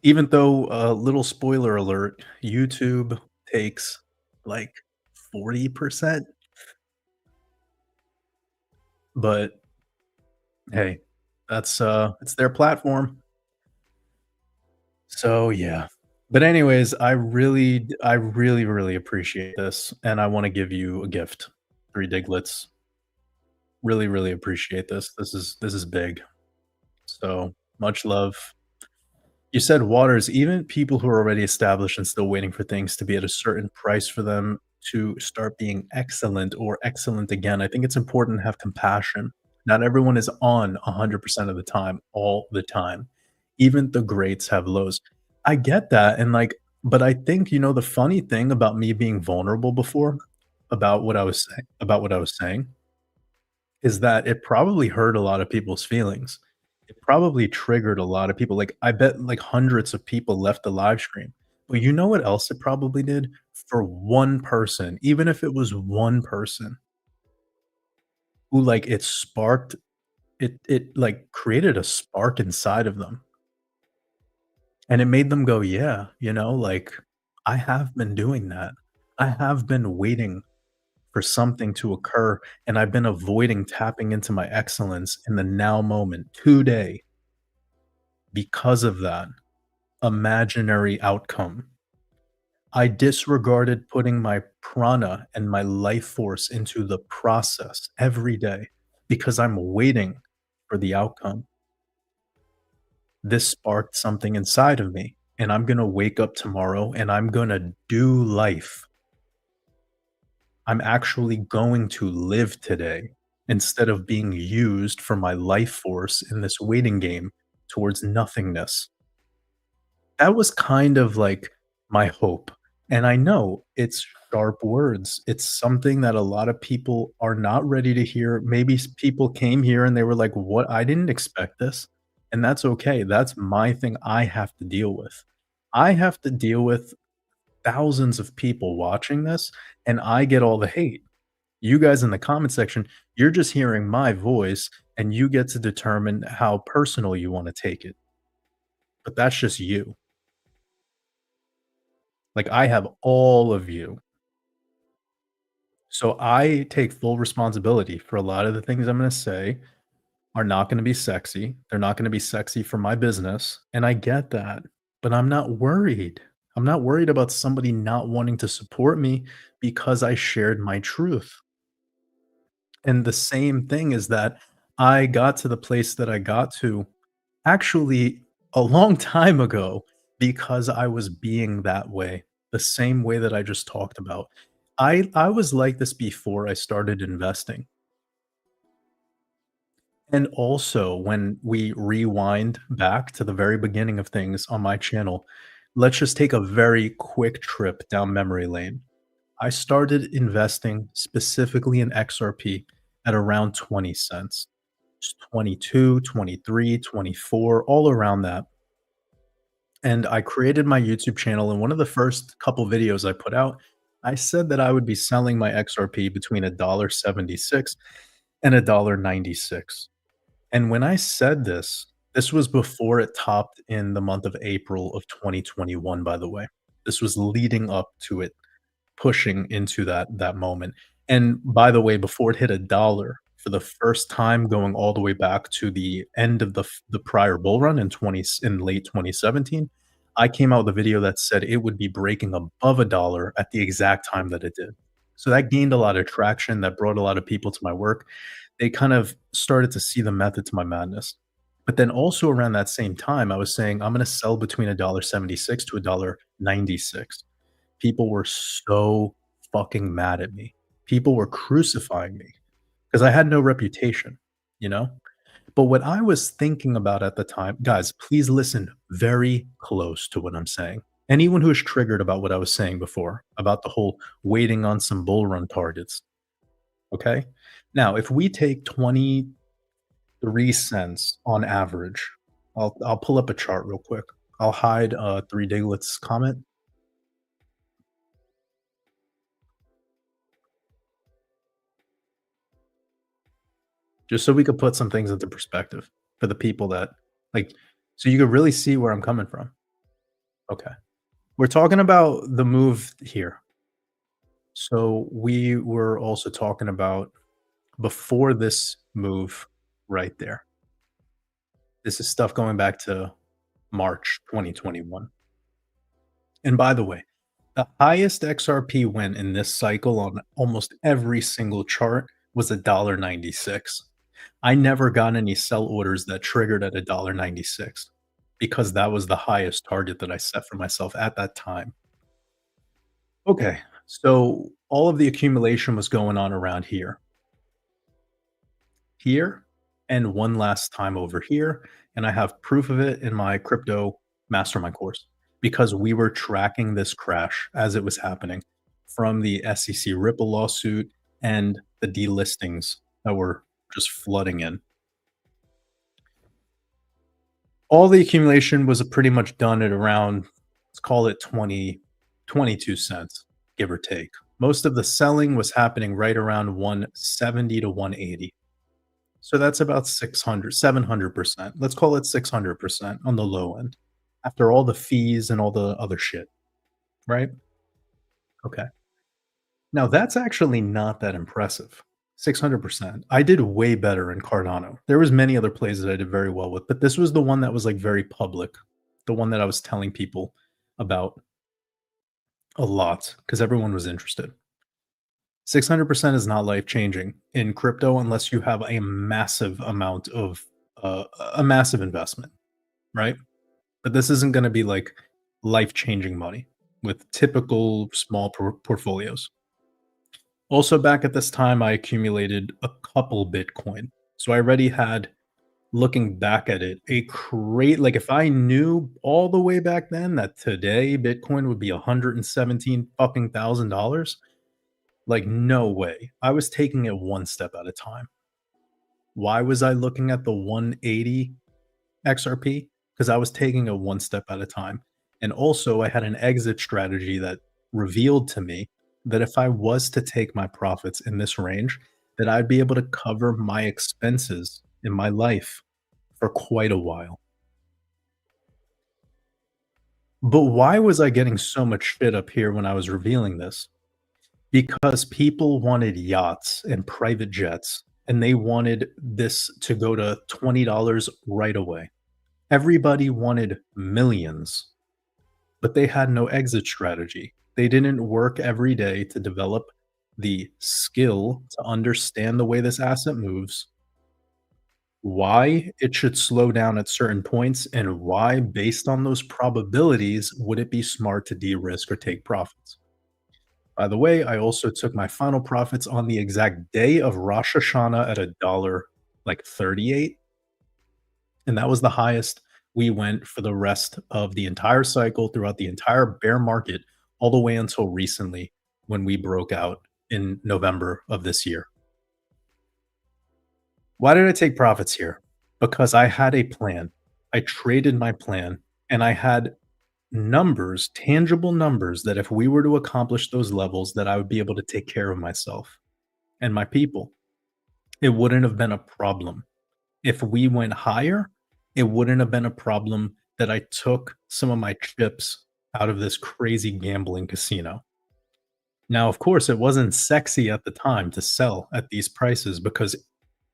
Even though, little spoiler alert, YouTube takes, like, 40%, but hey, it's their platform. So, yeah. But anyways, I really, really appreciate this, and I wanna give you a gift. 3 Diglets. Really, really appreciate this. This is big. So, much love. You said waters, even people who are already established and still waiting for things to be at a certain price for them to start being excellent or excellent again. I think it's important to have compassion. Not everyone is on 100% of the time, all the time. Even the greats have lows. I get that. And like, but I think, the funny thing about me being vulnerable before about what I was saying is that it probably hurt a lot of people's feelings. It probably triggered a lot of people, like, I bet, like, hundreds of people left the live stream. But you know what else it probably did? For one person, even if it was one person who, like, it created a spark inside of them, and it made them go, "Yeah, like, I have been doing that. I have been waiting for something to occur, and I've been avoiding tapping into my excellence in the now moment today because of that imaginary outcome. I disregarded putting my prana and my life force into the process every day because I'm waiting for the outcome. This sparked something inside of me, and I'm going to wake up tomorrow and I'm going to do life. I'm actually going to live today instead of being used for my life force in this waiting game towards nothingness. That was kind of like my hope. And I know it's sharp words. It's something that a lot of people are not ready to hear. Maybe people came here and they were like, "What? I didn't expect this." And that's okay. That's my thing I have to deal with. I have to deal with thousands of people watching this, and I get all the hate. You guys in the comment section, you're just hearing my voice, and you get to determine how personal you wanna take it, but that's just you. Like, I have all of you. So I take full responsibility for a lot of the things I'm gonna say are not gonna be sexy. They're not gonna be sexy for my business, and I get that, but I'm not worried. I'm not worried about somebody not wanting to support me because I shared my truth. And the same thing is that I got to the place that I got to actually a long time ago because I was being that way, the same way that I just talked about. I was like this before I started investing. And also, when we rewind back to the very beginning of things on my channel, let's just take a very quick trip down memory lane. I started investing specifically in XRP at around 20 cents. It's 22, 23, 24, all around that. And I created my YouTube channel, and one of the first couple videos I put out, I said that I would be selling my XRP between $1.76 and $1.96. And when I said this, this was before it topped in the month of April of 2021, by the way. This was leading up to it pushing into that moment. And by the way, before it hit a dollar for the first time going all the way back to the end of the prior bull run in late 2017, I came out with a video that said it would be breaking above a dollar at the exact time that it did. So that gained a lot of traction, that brought a lot of people to my work. They kind of started to see the method to my madness. But then also around that same time, I was saying I'm gonna sell between $1.76 to $1.96. People were so fucking mad at me. People were crucifying me because I had no reputation, you know? But what I was thinking about at the time, guys, please listen very close to what I'm saying. Anyone who is triggered about what I was saying before, about the whole waiting on some bull run targets, okay? Now, if we take 23 cents on average, I'll pull up a chart real quick. I'll hide 3 Diglett's comment just so we could put some things into perspective for the people that like so you could really see where I'm coming from. Okay. We're talking about the move here. So we were also talking about before this move right there. This is stuff going back to March 2021. And by the way, the highest XRP went in this cycle on almost every single chart was $1.96. I never got any sell orders that triggered at $1.96 because that was the highest target that I set for myself at that time. Okay, so all of the accumulation was going on around here, and one last time over here, and I have proof of it in my crypto mastermind course because we were tracking this crash as it was happening from the SEC Ripple lawsuit and the delistings that were just flooding in. All the accumulation was pretty much done at around, let's call it 22 cents, give or take. Most of the selling was happening right around 170 to 180. So that's about 600, 700%. Let's call it 600% on the low end after all the fees and all the other shit, right? Okay. Now that's actually not that impressive. 600%. I did way better in Cardano. There was many other plays that I did very well with, but this was the one that was like very public, the one that I was telling people about a lot because everyone was interested. 600% is not life changing in crypto unless you have a massive amount of a massive investment, right? But this isn't going to be like life changing money with typical small portfolios. Also, back at this time, I accumulated a couple Bitcoin. So I already had looking back at it, like, if I knew all the way back then that today Bitcoin would be 117 fucking thousand dollars, like, no way. I was taking it one step at a time. Why was I looking at the 180 XRP? Because I was taking it one step at a time. And also, I had an exit strategy that revealed to me that if I was to take my profits in this range, that I'd be able to cover my expenses in my life for quite a while. But why was I getting so much shit up here when I was revealing this? Because people wanted yachts and private jets, and they wanted this to go to $20 right away. Everybody wanted millions, but they had no exit strategy. They didn't work every day to develop the skill to understand the way this asset moves, why it should slow down at certain points, and why, based on those probabilities, would it be smart to de-risk or take profits. By the way, I also took my final profits on the exact day of Rosh Hashanah at a dollar like 38, and that was the highest we went for the rest of the entire cycle throughout the entire bear market all the way until recently when we broke out in November of this year. Why did I take profits here? Because I had a plan. I traded my plan and I had numbers, tangible numbers that if we were to accomplish those levels that I would be able to take care of myself and my people. It wouldn't have been a problem. If we went higher, it wouldn't have been a problem that I took some of my chips out of this crazy gambling casino. Now, of course, it wasn't sexy at the time to sell at these prices because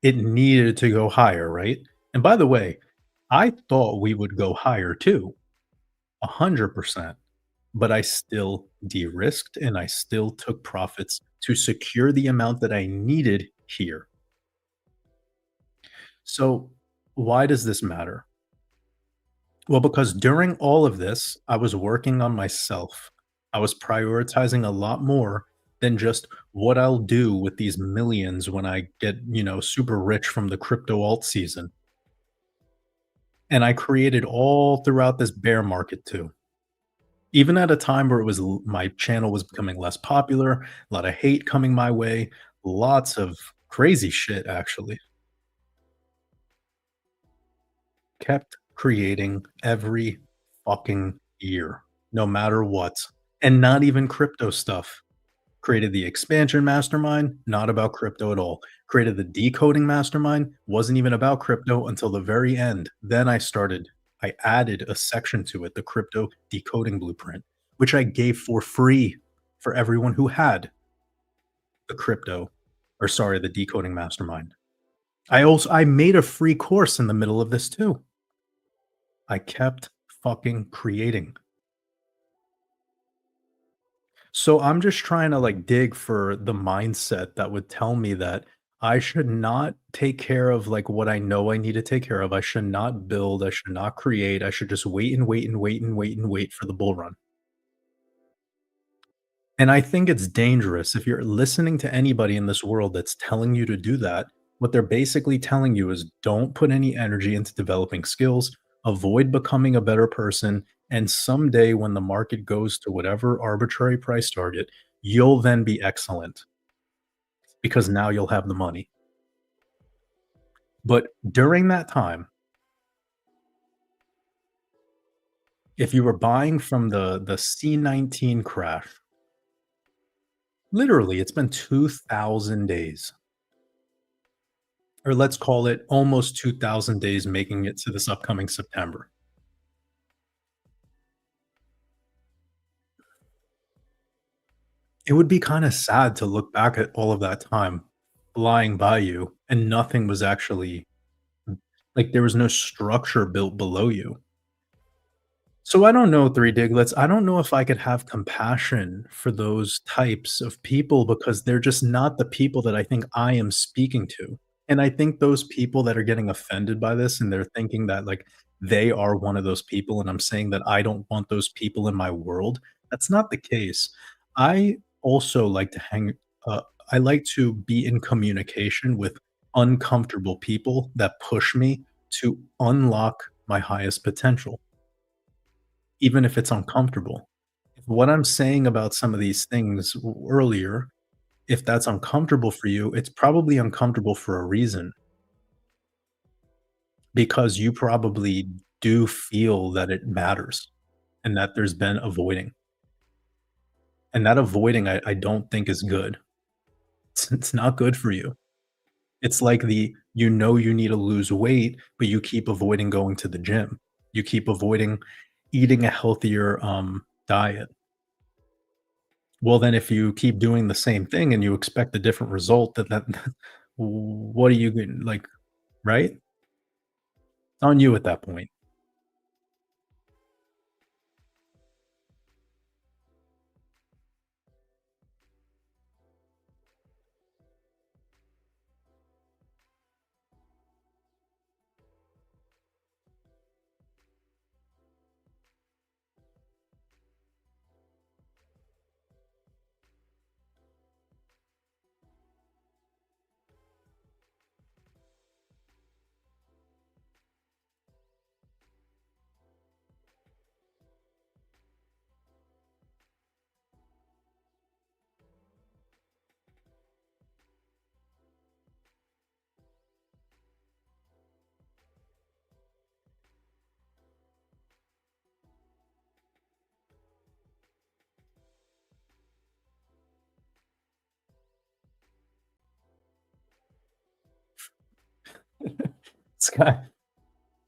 it needed to go higher, right? And by the way, I thought we would go higher too, 100%. But I still de-risked and I still took profits to secure the amount that I needed here. So, why does this matter? Well, because during all of this, I was working on myself. I was prioritizing a lot more than just what I'll do with these millions when I get, super rich from the crypto alt season. And I created all throughout this bear market too. Even at a time where my channel was becoming less popular, a lot of hate coming my way, lots of crazy shit actually. Kept creating every fucking year, no matter what, and not even crypto stuff. Created the expansion mastermind, not about crypto at all. Created the decoding mastermind, wasn't even about crypto until the very end. Then I added a section to it, the crypto decoding blueprint, which I gave for free for everyone who had the the decoding mastermind. I made a free course in the middle of this too. I kept fucking creating. So I'm just trying to like dig for the mindset that would tell me that I should not take care of like what I know I need to take care of. I should not build, I should not create. I should just wait and wait and wait and wait and wait for the bull run. And I think it's dangerous if you're listening to anybody in this world that's telling you to do that. What they're basically telling you is don't put any energy into developing skills, avoid becoming a better person. And someday, when the market goes to whatever arbitrary price target, you'll then be excellent because now you'll have the money. But during that time, if you were buying from the C19 crash, literally, it's been 2,000 days, or let's call it almost 2,000 days making it to this upcoming September. It would be kinda sad to look back at all of that time flying by you and nothing was actually like, there was no structure built below you. So I don't know, Three Diglets. I don't know if I could have compassion for those types of people because they're just not the people that I think I am speaking to. And I think those people that are getting offended by this and they're thinking that like they are one of those people, and I'm saying that I don't want those people in my world. That's not the case. I also like to uh, I like to be in communication with uncomfortable people that push me to unlock my highest potential, even if it's uncomfortable. If what I'm saying about some of these things earlier, if that's uncomfortable for you, it's probably uncomfortable for a reason because you probably do feel that it matters and that there's been avoiding. And that avoiding, I don't think is good. It's not good for you. It's like you know you need to lose weight, but you keep avoiding going to the gym. You keep avoiding eating a healthier, diet. Well, then if you keep doing the same thing and you expect a different result, that what are you gon like, right? It's on you at that point. Sky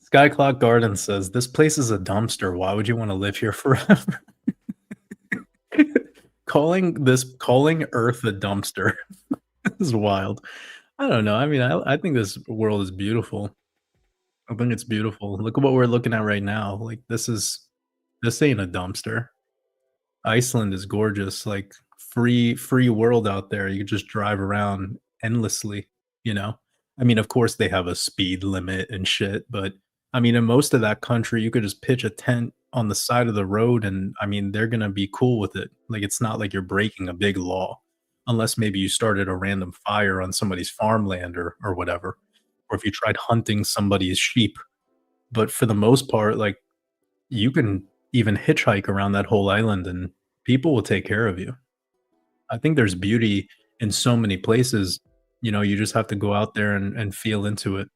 Sky Clock Garden says, "This place is a dumpster. Why would you wanna live here forever?" Calling Earth a dumpster is wild. I don't know. I mean, I think this world is beautiful. I think it's beautiful. Look at what we're looking at right now. Like, this ain't a dumpster. Iceland is gorgeous, like, free world out there. You could just drive around endlessly, you know? I mean, of course, they have a speed limit and shit, but, I mean, in most of that country, you could just pitch a tent on the side of the road and, I mean, they're gonna be cool with it. Like, it's not like you're breaking a big law, unless maybe you started a random fire on somebody's farmland or whatever, or if you tried hunting somebody's sheep. But for the most part, like, you can even hitchhike around that whole island and people will take care of you. I think there's beauty in so many places, you just have to go out there and feel into it.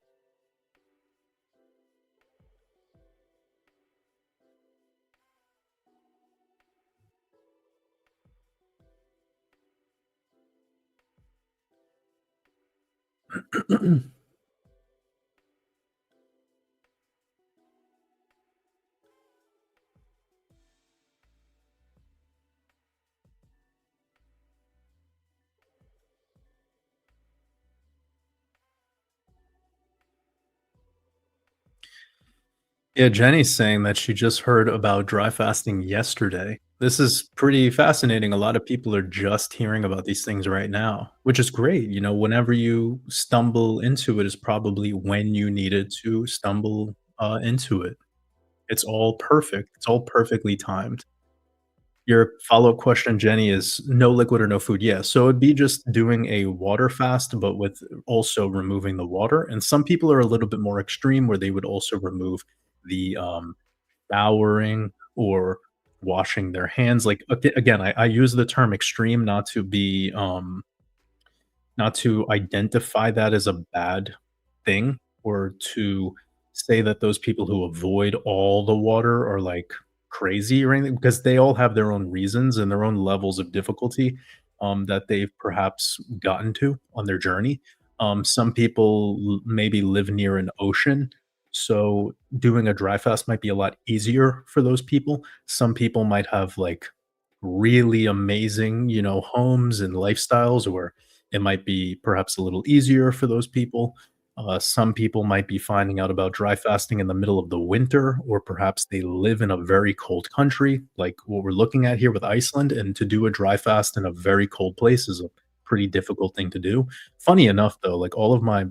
Yeah, Jenny's saying that she just heard about dry fasting yesterday. This is pretty fascinating. A lot of people are just hearing about these things right now, which is great. Whenever you stumble into it is probably when you needed to stumble into it. It's all perfect. It's all perfectly timed. Your follow-up question, Jenny, is no liquid or no food. Yeah, so it'd be just doing a water fast, but with also removing the water. And some people are a little bit more extreme where they would also remove the showering or washing their hands. Like again, I use the term extreme not to identify that as a bad thing or to say that those people who avoid all the water are like crazy or anything because they all have their own reasons and their own levels of difficulty that they've perhaps gotten to on their journey. Some people maybe live near an ocean, so doing a dry fast might be a lot easier for those people. Some people might have like really amazing, homes and lifestyles where it might be perhaps a little easier for those people. Some people might be finding out about dry fasting in the middle of the winter, or perhaps they live in a very cold country, like what we're looking at here with Iceland. And to do a dry fast in a very cold place is a pretty difficult thing to do. Funny enough, though, like all of my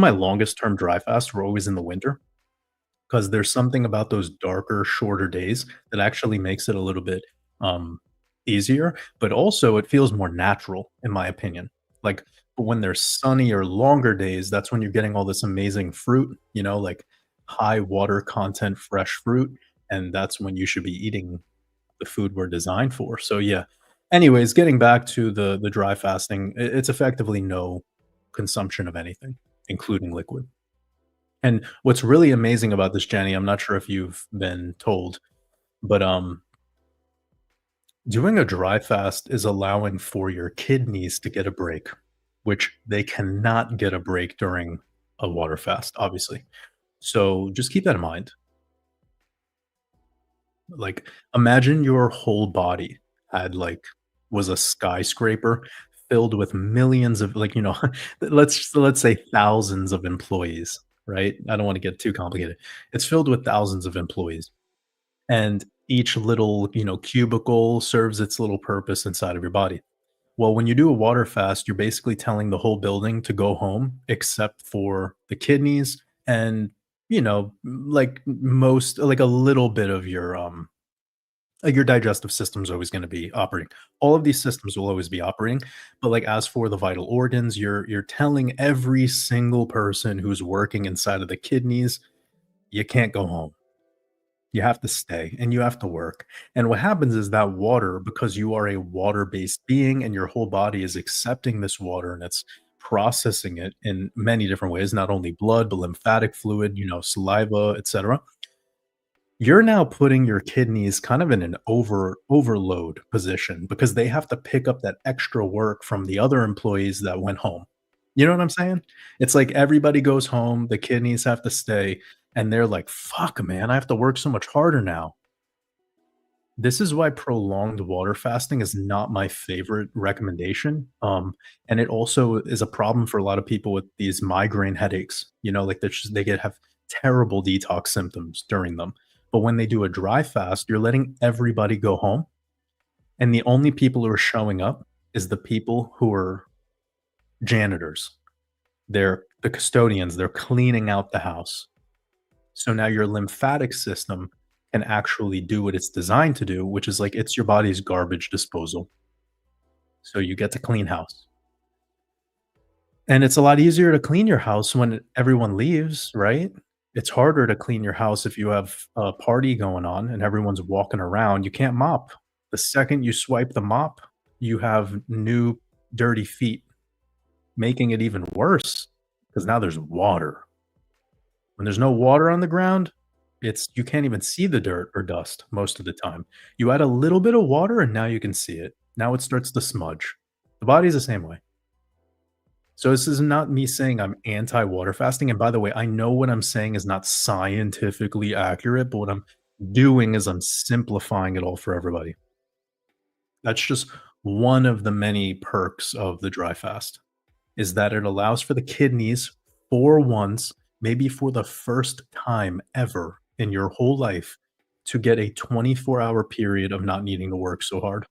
longest term dry fasts were always in the winter 'cause there's something about those darker, shorter days that actually makes it a little bit, um, easier, but also it feels more natural, in my opinion. Like, But when there's sunny or longer days, that's when you're getting all this amazing fruit, like high water content fresh fruit, and that's when you should be eating the food we're designed for. So yeah. Anyways, getting back to the dry fasting, it's effectively no consumption of anything, including liquid. And what's really amazing about this, Jenny, I'm not sure if you've been told, but doing a dry fast is allowing for your kidneys to get a break, which they cannot get a break during a water fast, obviously. So just keep that in mind. Like, imagine your whole body had was a skyscraper filled with millions of let's say thousands of employees, right? I don't want to get too complicated. It's filled with thousands of employees, and each little, cubicle serves its little purpose inside of your body. Well, when you do a water fast, you're basically telling the whole building to go home except for the kidneys and, like a little bit of your digestive system is always gonna be operating. All of these systems will always be operating, but, like, as for the vital organs, you're telling every single person who's working inside of the kidneys, "You can't go home. You have to stay, and you have to work." And what happens is that water, because you are a water-based being and your whole body is accepting this water and it's processing it in many different ways, not only blood, but lymphatic fluid, saliva, etcetera. You're now putting your kidneys kind of in an overload position because they have to pick up that extra work from the other employees that went home. You know what I'm saying? It's like everybody goes home, the kidneys have to stay, and they're like, "Fuck, man, I have to work so much harder now." This is why prolonged water fasting is not my favorite recommendation, and it also is a problem for a lot of people with these migraine headaches, like, they get have terrible detox symptoms during them, but when they do a dry fast, you're letting everybody go home, and the only people who are showing up is the people who are janitors. They're the custodians, they're cleaning out the house. So now your lymphatic system can actually do what it's designed to do, which is like it's your body's garbage disposal. So you get to clean house. And it's a lot easier to clean your house when everyone leaves, right? It's harder to clean your house if you have a party going on and everyone's walking around. You can't mop. The second you swipe the mop, you have new dirty feet, making it even worse because now there's water. When there's no water on the ground, you can't even see the dirt or dust most of the time. You add a little bit of water and now you can see it. Now it starts to smudge. The body's the same way. So this is not me saying I'm anti-water fasting, and by the way, I know what I'm saying is not scientifically accurate, but what I'm doing is I'm simplifying it all for everybody. That's just one of the many perks of the dry fast, is that it allows for the kidneys for once, maybe for the first time ever in your whole life, to get a 24-hour period of not needing to work so hard.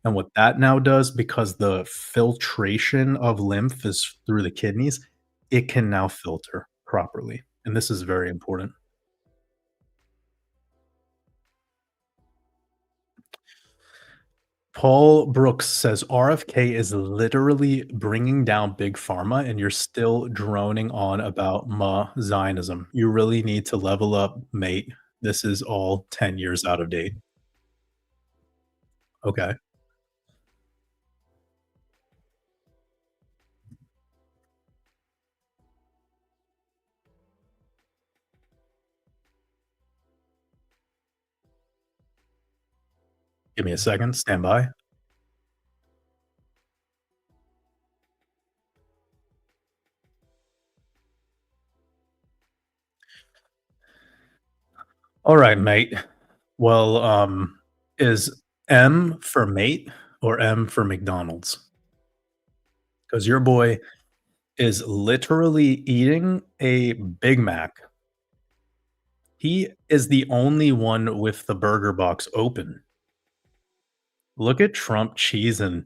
And what that now does, because the filtration of lymph is through the kidneys, it can now filter properly. And this is very important. Paul Brooks says RFK is literally bringing down big pharma, and you're still droning on about Zionism. You really need to level up, mate. This is all 10 years out of date. Okay. Give me a second. Stand by. All right, mate. Well, is M for mate or M for McDonald's? Because your boy is literally eating a Big Mac. He is the only one with the burger box open. Look at Trump cheesing.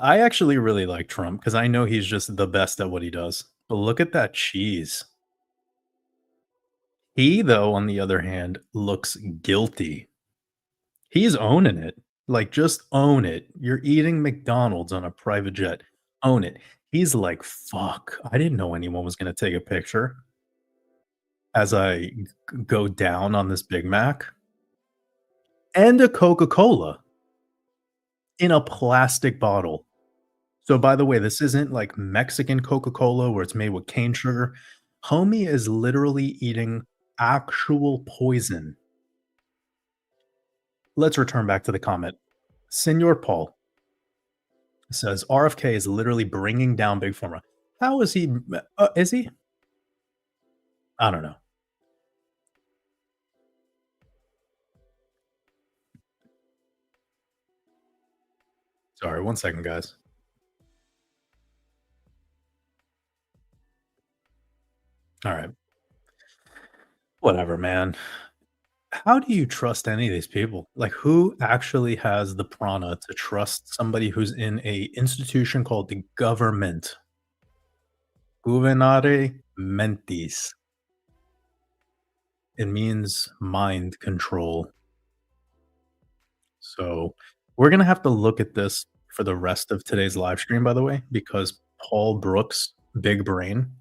I actually really like Trump because I know he's just the best at what he does. But look at that cheese. He, though, on the other hand, looks guilty. He's owning it. Like, just own it. You're eating McDonald's on a private jet. Own it. He's like, "Fuck, I didn't know anyone was gonna take a picture as I go down on this Big Mac and a Coca-Cola in a plastic bottle." So, by the way, this isn't like Mexican Coca-Cola where it's made with cane sugar. Homie is literally eating actual poison. Let's return back to the comment. Senor Paul says RFK is literally bringing down Big Pharma. How is he? Is he? I don't know. Sorry, 1 second, guys. All right, whatever, man. How do you trust any of these people? Like, who actually has the prana to trust somebody who's in a institution called the government? Governare mentis. It means mind control. So we're gonna have to look at this for the rest of today's live stream, by the way, because Paul Brooks' big brain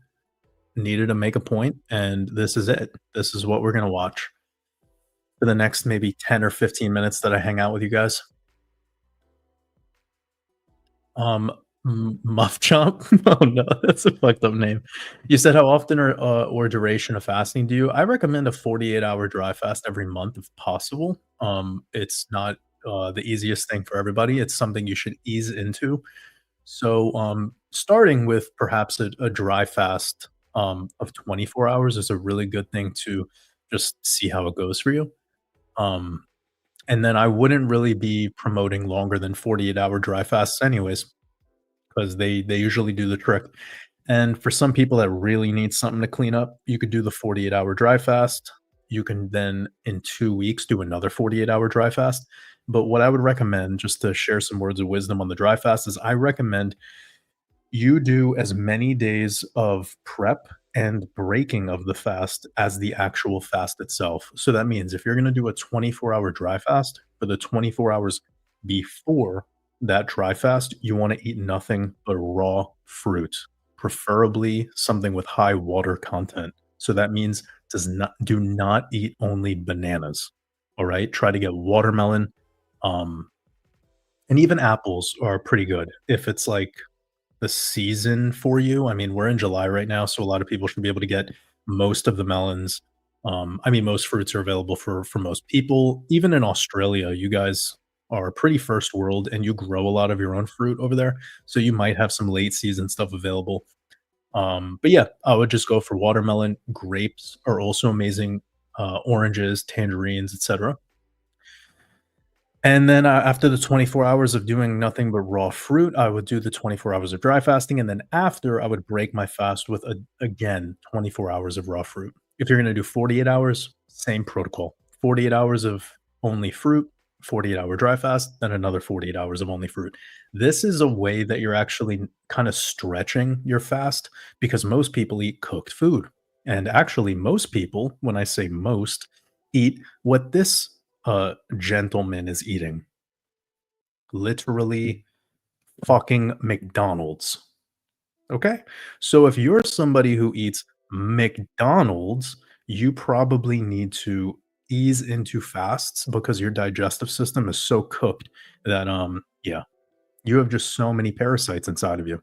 needed to make a point, and this is it. This is what we're gonna watch for the next maybe 10 or 15 minutes that I hang out with you guys. Um, Muff Chomp? Oh no, that's a fucked up name. You said how often or duration of fasting do you? I recommend a 48-hour dry fast every month if possible. It's not the easiest thing for everybody. It's something you should ease into. So, starting with perhaps a dry fast of 24 hours is a really good thing to just see how it goes for you. Um, and then I wouldn't really be promoting longer than 48-hour dry fasts anyways, because they usually do the trick. And for some people that really need something to clean up, you could do the 48-hour dry fast. You can then in 2 weeks do another 48-hour dry fast. But what I would recommend, just to share some words of wisdom on the dry fast, is I recommend you do as many days of prep and breaking of the fast as the actual fast itself. So that means if you're going to do a 24-hour dry fast, for the 24 hours before that dry fast, you want to eat nothing but raw fruit, preferably something with high water content. So that means do not eat only bananas. All right? Try to get watermelon, um and even apples are pretty good if it's like the season for you. I mean, we're in July right now, so a lot of people should be able to get most of the melons. I mean, most fruits are available for most people. Even in Australia, you guys are pretty first world, and you grow a lot of your own fruit over there, so you might have some late season stuff available. But yeah, I would just go for watermelon. Grapes are also amazing. Oranges, tangerines, etc. And then, after the 24 hours of doing nothing but raw fruit, I would do the 24 hours of dry fasting, and then after, I would break my fast with, again, 24 hours of raw fruit. If you're gonna do 48 hours, same protocol. 48 hours of only fruit, 48-hour dry fast, then another 48 hours of only fruit. This is a way that you're actually kinda stretching your fast because most people eat cooked food, and actually, most people, when I say most, eat what this gentleman is eating. Literally fucking McDonald's. Okay? So if you're somebody who eats McDonald's, you probably need to ease into fasts because your digestive system is so cooked that yeah, you have just so many parasites inside of you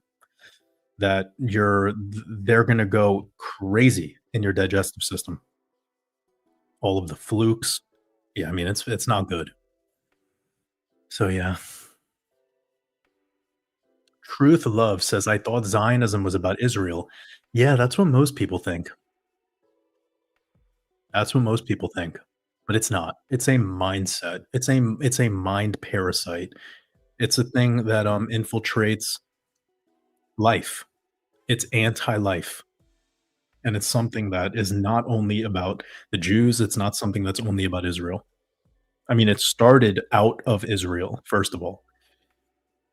that they're going to go crazy in your digestive system. All of the flukes. Yeah, I mean it's not good. So yeah. Truth Love says, "I thought Zionism was about Israel." Yeah, that's what most people think. That's what most people think, but it's not. It's a mindset. It's a mind parasite. It's a thing that, infiltrates life. It's anti-life, and it's something that is not only about the Jews, it's not something that's only about Israel. I mean, it started out of Israel, first of all.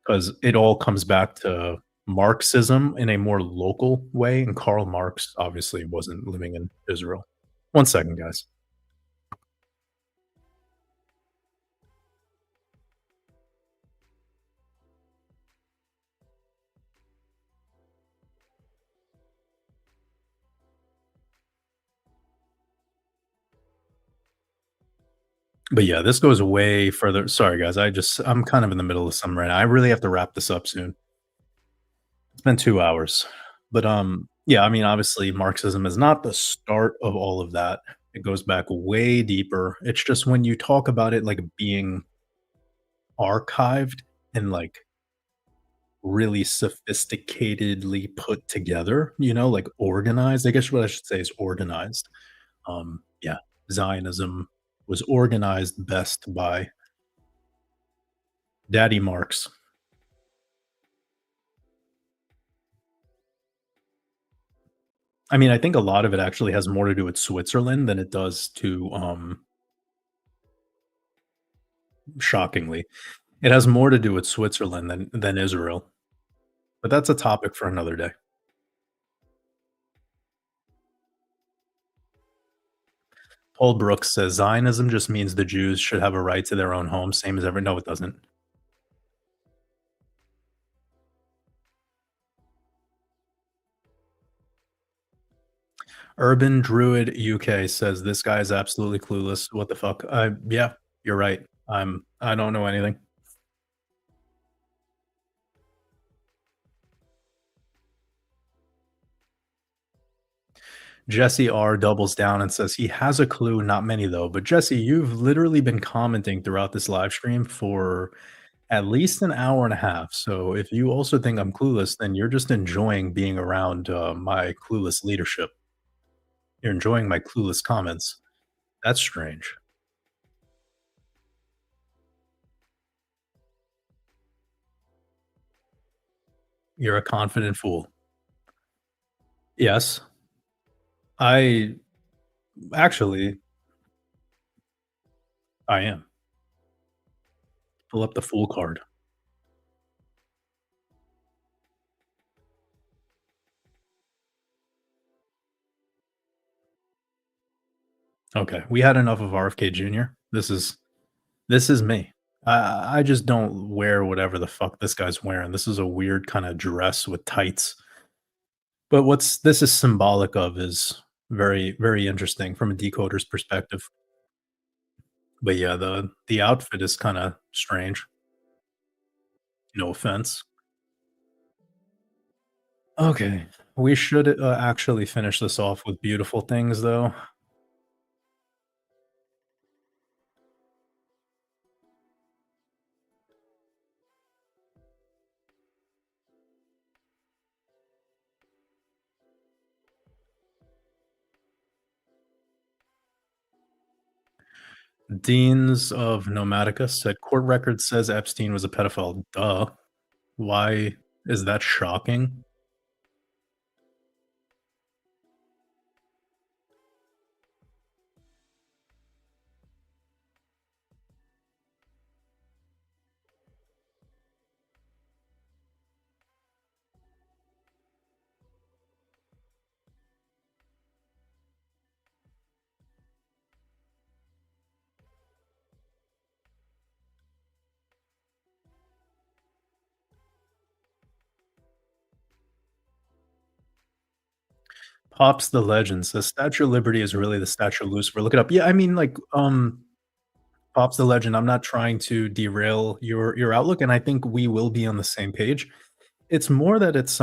'Cause it all comes back to Marxism in a more local way, and Karl Marx obviously wasn't living in Israel. 1 second, guys. But yeah, this goes way further. Sorry, guys. I'm kind of in the middle of something right now. I really have to wrap this up soon. It's been 2 hours. But yeah, I mean, obviously, Marxism is not the start of all of that. It goes back way deeper. It's just when you talk about it like being archived and like really sophisticatedly put together, like organized. I guess what I should say is organized. Yeah, Zionism was organized best by Daddy Marx. I mean, I think a lot of it actually has more to do with Switzerland than it does to, shockingly, it has more to do with Switzerland than Israel. But that's a topic for another day. Paul Brooks says Zionism just means the Jews should have a right to their own home, same as every. No, it doesn't. Urban Druid UK says this guy is absolutely clueless. What the fuck? Yeah, you're right. I don't know anything. Jesse R doubles down and says he has a clue, not many though. But Jesse, you've literally been commenting throughout this live stream for at least an hour and a half. So if you also think I'm clueless, then you're just enjoying being around my clueless leadership. You're enjoying my clueless comments. That's strange. You're a confident fool. Yes, I actually I am. Pull up the fool card. Okay, we had enough of RFK Jr. This is me. I just don't wear whatever the fuck this guy's wearing. This is a weird kind of dress with tights. But what's this is symbolic of is very, very interesting from a decoder's perspective. But yeah, the outfit is kind of strange. No offense. Okay, we should actually finish this off with beautiful things, though. Deans of Nomadicus said court record says Epstein was a pedophile. Duh. Why is that shocking? Pops the Legend says Statue of Liberty is really the Statue of Lucifer. Look it up. Yeah, I mean, like, Pops the Legend, I'm not trying to derail your outlook, and I think we will be on the same page. It's more that it's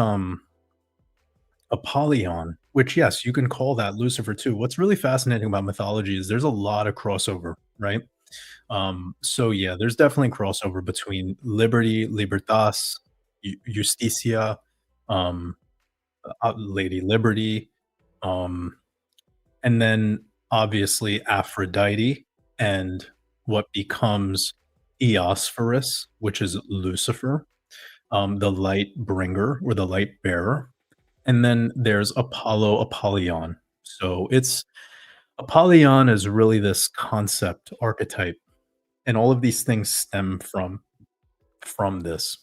Apollyon, which yes, you can call that Lucifer too. What's really fascinating about mythology is there's a lot of crossover, right? So yeah, there's definitely crossover between liberty, libertas, justicia, um, Lady Liberty, um, and then obviously Aphrodite and what becomes Eosphorus, which is Lucifer, the light bringer or the light bearer. And then there's Apollyon. So it's Apollyon is really this concept archetype, and all of these things stem from this.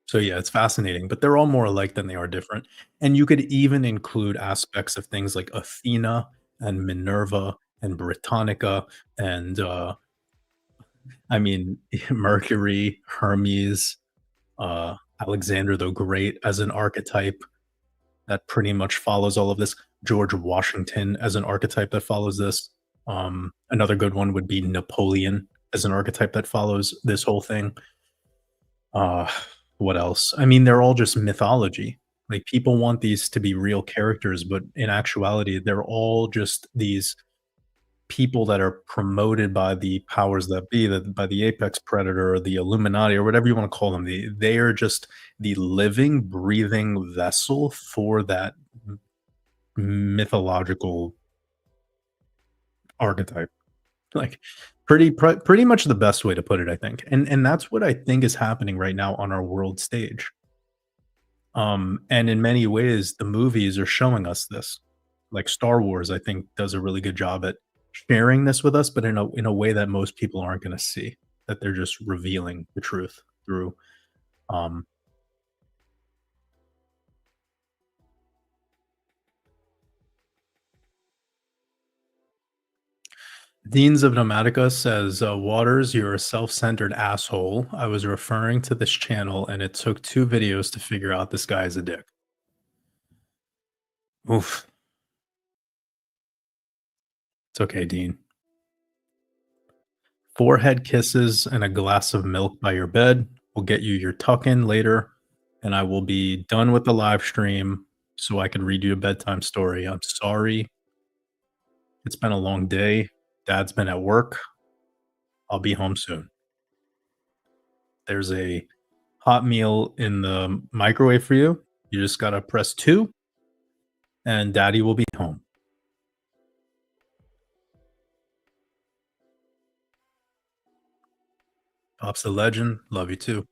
So yeah, it's fascinating, but they're all more alike than they are different. And you could even include aspects of things like Athena and Minerva and Britannica and I mean Mercury, Hermes, Alexander the Great as an archetype that pretty much follows all of this. George Washington as an archetype that follows this. Another good one would be Napoleon as an archetype that follows this whole thing. Uh, what else? I mean, they're all just mythology. Like, people want these to be real characters, but in actuality, they're all just these people that are promoted by the powers that be, that by the apex predator or the Illuminati or whatever you want to call them. They are just the living, breathing vessel for that mythological archetype. Like, pretty much the best way to put it, I think. And that's what I think is happening right now on our world stage. And in many ways, the movies are showing us this. Like Star Wars, I think, does a really good job at sharing this with us, but in a way that most people aren't gonna see, that they're just revealing the truth through, um Deans of Nomatica says, "Waters, you're a self-centered asshole. I was referring to this channel, and it took 2 videos to figure out this guy is a dick." Oof. It's okay, Dean. Forehead kisses and a glass of milk by your bed will get you your tuck in later, and I will be done with the live stream so I can read you a bedtime story. I'm sorry. It's been a long day. Dad's been at work. I'll be home soon. There's a hot meal in the microwave for you. You just got to press 2, and daddy will be home. Pop's the legend. Love you too.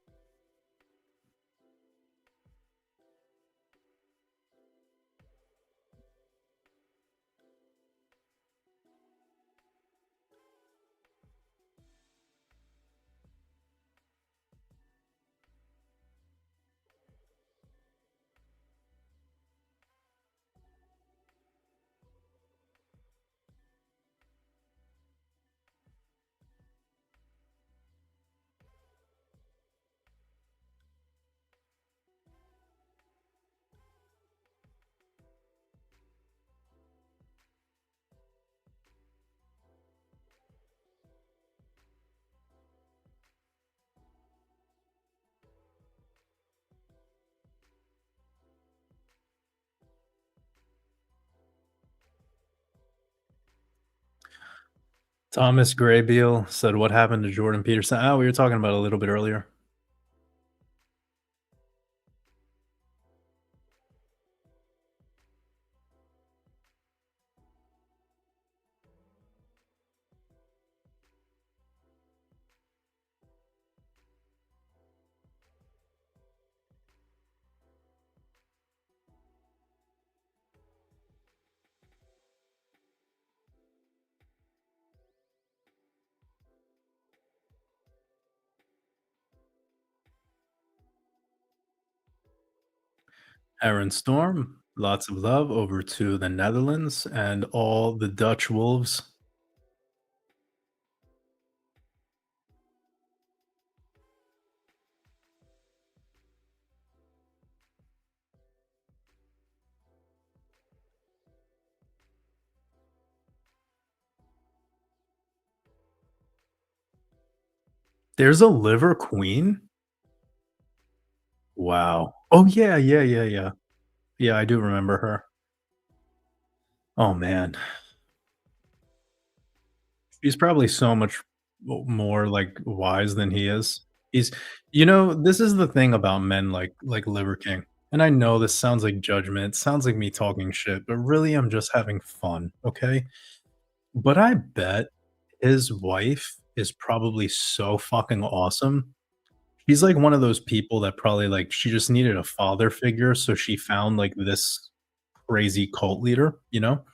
Thomas Graybeal said, "What happened to Jordan Peterson?" Oh, we were talking about it a little bit earlier. Aaron Storm, lots of love over to the Netherlands and all the Dutch Wolves. There's a liver queen? Wow. Oh, yeah, yeah, yeah, yeah. Yeah, I do remember her. Oh, man. She's probably so much more, like, wise than he is. He's this is the thing about men like Liver King, and I know this sounds like judgment, sounds like me talking shit, but really I'm just having fun, okay? But I bet his wife is probably so fucking awesome. He's like one of those people that probably, like, she just needed a father figure, so she found, like, this crazy cult leader, you know?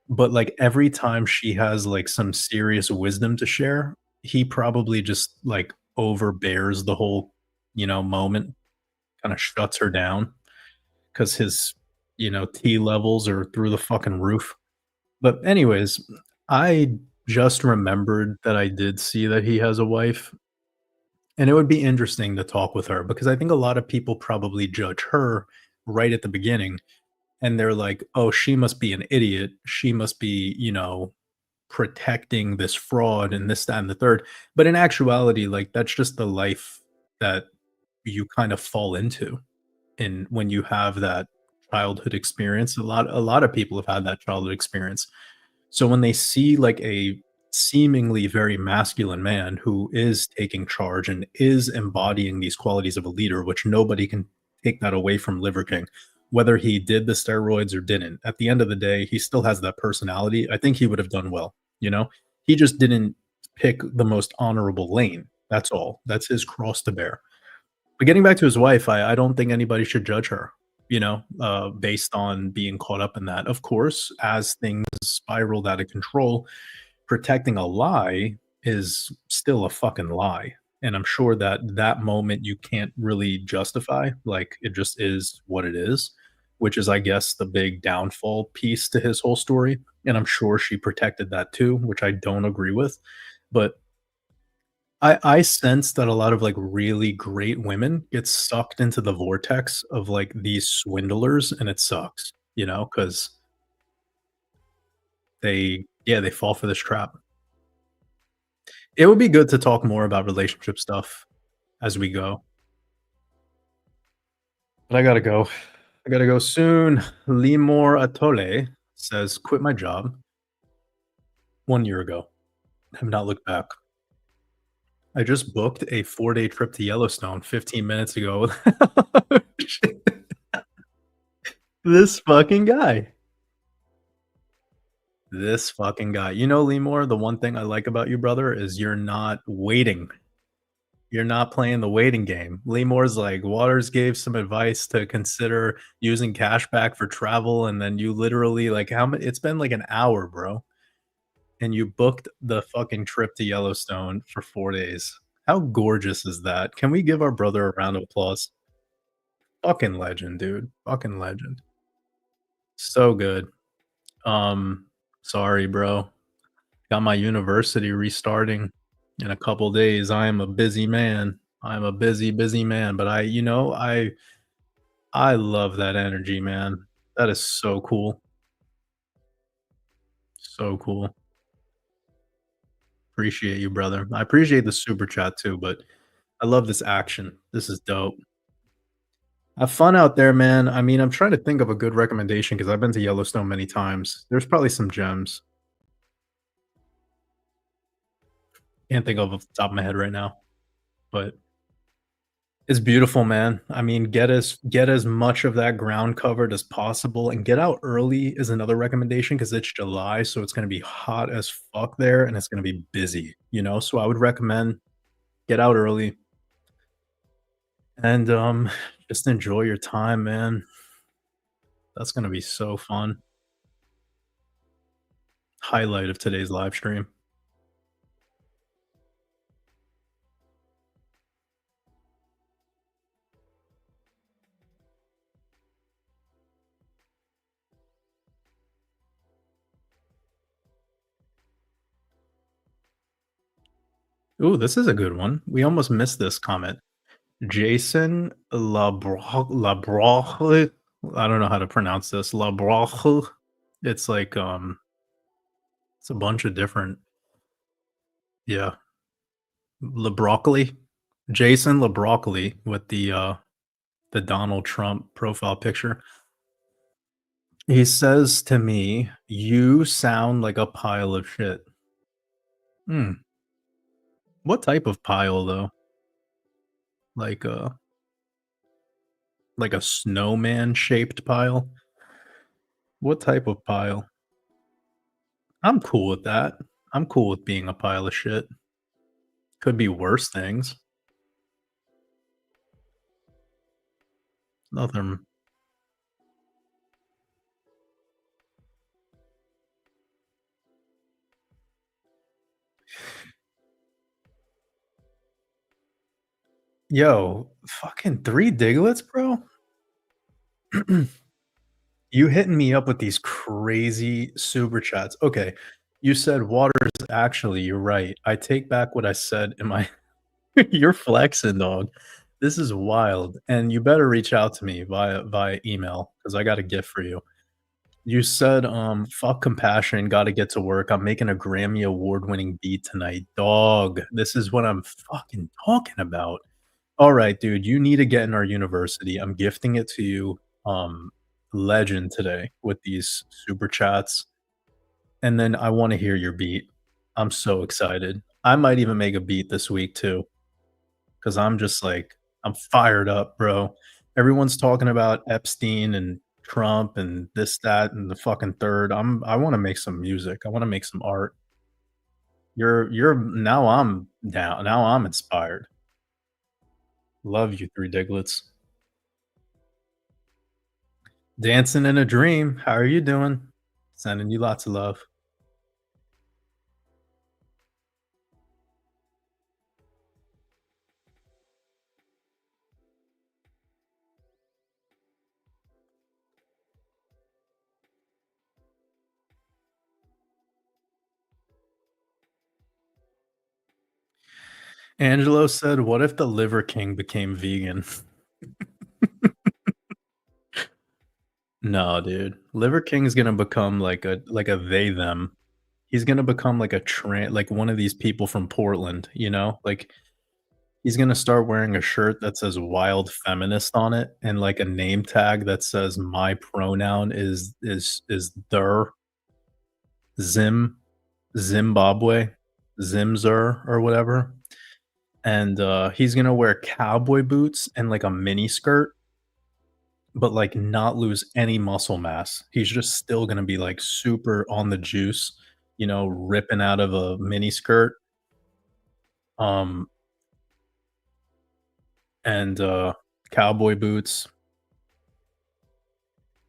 But, like, every time she has, like, some serious wisdom to share, he probably just, like, overbears the whole, moment, kinda shuts her down because his, T levels are through the fucking roof. But anyways, I just remembered that I did see that he has a wife, and it would be interesting to talk with her because I think a lot of people probably judge her right at the beginning, and they're like, "Oh, she must be an idiot. She must be, protecting this fraud and this, that, and the third. But in actuality, like, that's just the life that you kind of fall into. And when you have that childhood experience, a lot of people have had that childhood experience. So when they see like a seemingly very masculine man who is taking charge and is embodying these qualities of a leader, which nobody can take that away from Liver King, whether he did the steroids or didn't, at the end of the day, he still has that personality. I think he would have done well. You know, he just didn't pick the most honorable lane. That's all. That's his cross to bear. But getting back to his wife, I don't think anybody should judge her, based on being caught up in that. Of course, as things spiraled out of control, protecting a lie is still a fucking lie. And I'm sure that that moment you can't really justify. Like, it just is what it is, which is, I guess, the big downfall piece to his whole story. And I'm sure she protected that too, which I don't agree with. But I sense that a lot of, like, really great women get sucked into the vortex of, like, these swindlers, and it sucks, because they fall for this trap. It would be good to talk more about relationship stuff as we go, but I gotta go. I gotta go soon. Limor Atole says, "Quit my job 1 year ago. Have not looked back. I just booked a 4-day trip to Yellowstone 15 minutes ago." This fucking guy. This fucking guy. Lemur, the one thing I like about you, brother, is you're not waiting. You're not playing the waiting game. Lemur's like, Waters gave some advice to consider using cashback for travel, and then you literally, like, how many? It's been like an hour, bro, and you booked the fucking trip to Yellowstone for 4 days. How gorgeous is that? Can we give our brother a round of applause? Fucking legend, dude. Fucking legend. So good. Um, Sorry, bro. Got my university restarting in a couple days. I am a busy man. I'm a busy, busy man, but I love that energy, man. That is so cool. So cool. Appreciate you, brother. I appreciate the super chat too, but I love this action. This is dope. Have fun out there, man. I mean, I'm trying to think of a good recommendation because I've been to Yellowstone many times. There's probably some gems. Can't think of off the top of my head right now, but it's beautiful, man. I mean, get as much of that ground covered as possible and get out early is another recommendation because it's July, so it's gonna be hot as fuck there and it's gonna be busy, So I would recommend get out early and just enjoy your time, man. That's gonna be so fun. Highlight of today's live stream. Ooh, this is a good one. We almost missed this comment. Jason Labroche. I don't know how to pronounce this. Labroche. It's like it's a bunch of different, yeah. LeBroccoli. Jason LeBroccoli with the Donald Trump profile picture. He says to me, "You sound like a pile of shit." Hmm. What type of pile though? Like a snowman shaped pile? What type of pile? I'm cool with that. I'm cool with being a pile of shit. Could be worse things. Nothing. Yo, fucking 3 Diglets, bro? You hitting me up with these crazy super chats. Okay, you said waters. Actually, you're right. I take back what I said in my you're flexing, dog. This is wild, and you better reach out to me via email because I got a gift for you. You said, "Fuck compassion, gotta get to work. I'm making a Grammy award-winning beat tonight." Dog, this is what I'm fucking talking about. Alright, dude, you need to get in our university. I'm gifting it to you, legend today with these super chats, and then I wanna hear your beat. I'm so excited. I might even make a beat this week too. 'Cause I'm just like, I'm fired up, bro. Everyone's talking about Epstein and Trump and this, that, and the fucking third. I wanna make some music. I wanna make some art. You're now I'm down. Now I'm inspired. Love you, 3 Diglets. Dancing in a dream. How are you doing? Sending you lots of love. Angelo said, "What if the Liver King became vegan?" No, dude. Liver King's gonna become like a they them. He's gonna become like a like one of these people from Portland, you know? Like, he's gonna start wearing a shirt that says "wild feminist" on it and, like, a name tag that says, "My pronoun is their Zim Zimbabwe, Zimzer," or whatever, and, he's gonna wear cowboy boots and, like, a mini skirt, but, like, not lose any muscle mass. He's just still gonna be, like, super on the juice, you know, ripping out of a mini skirt, um, and, cowboy boots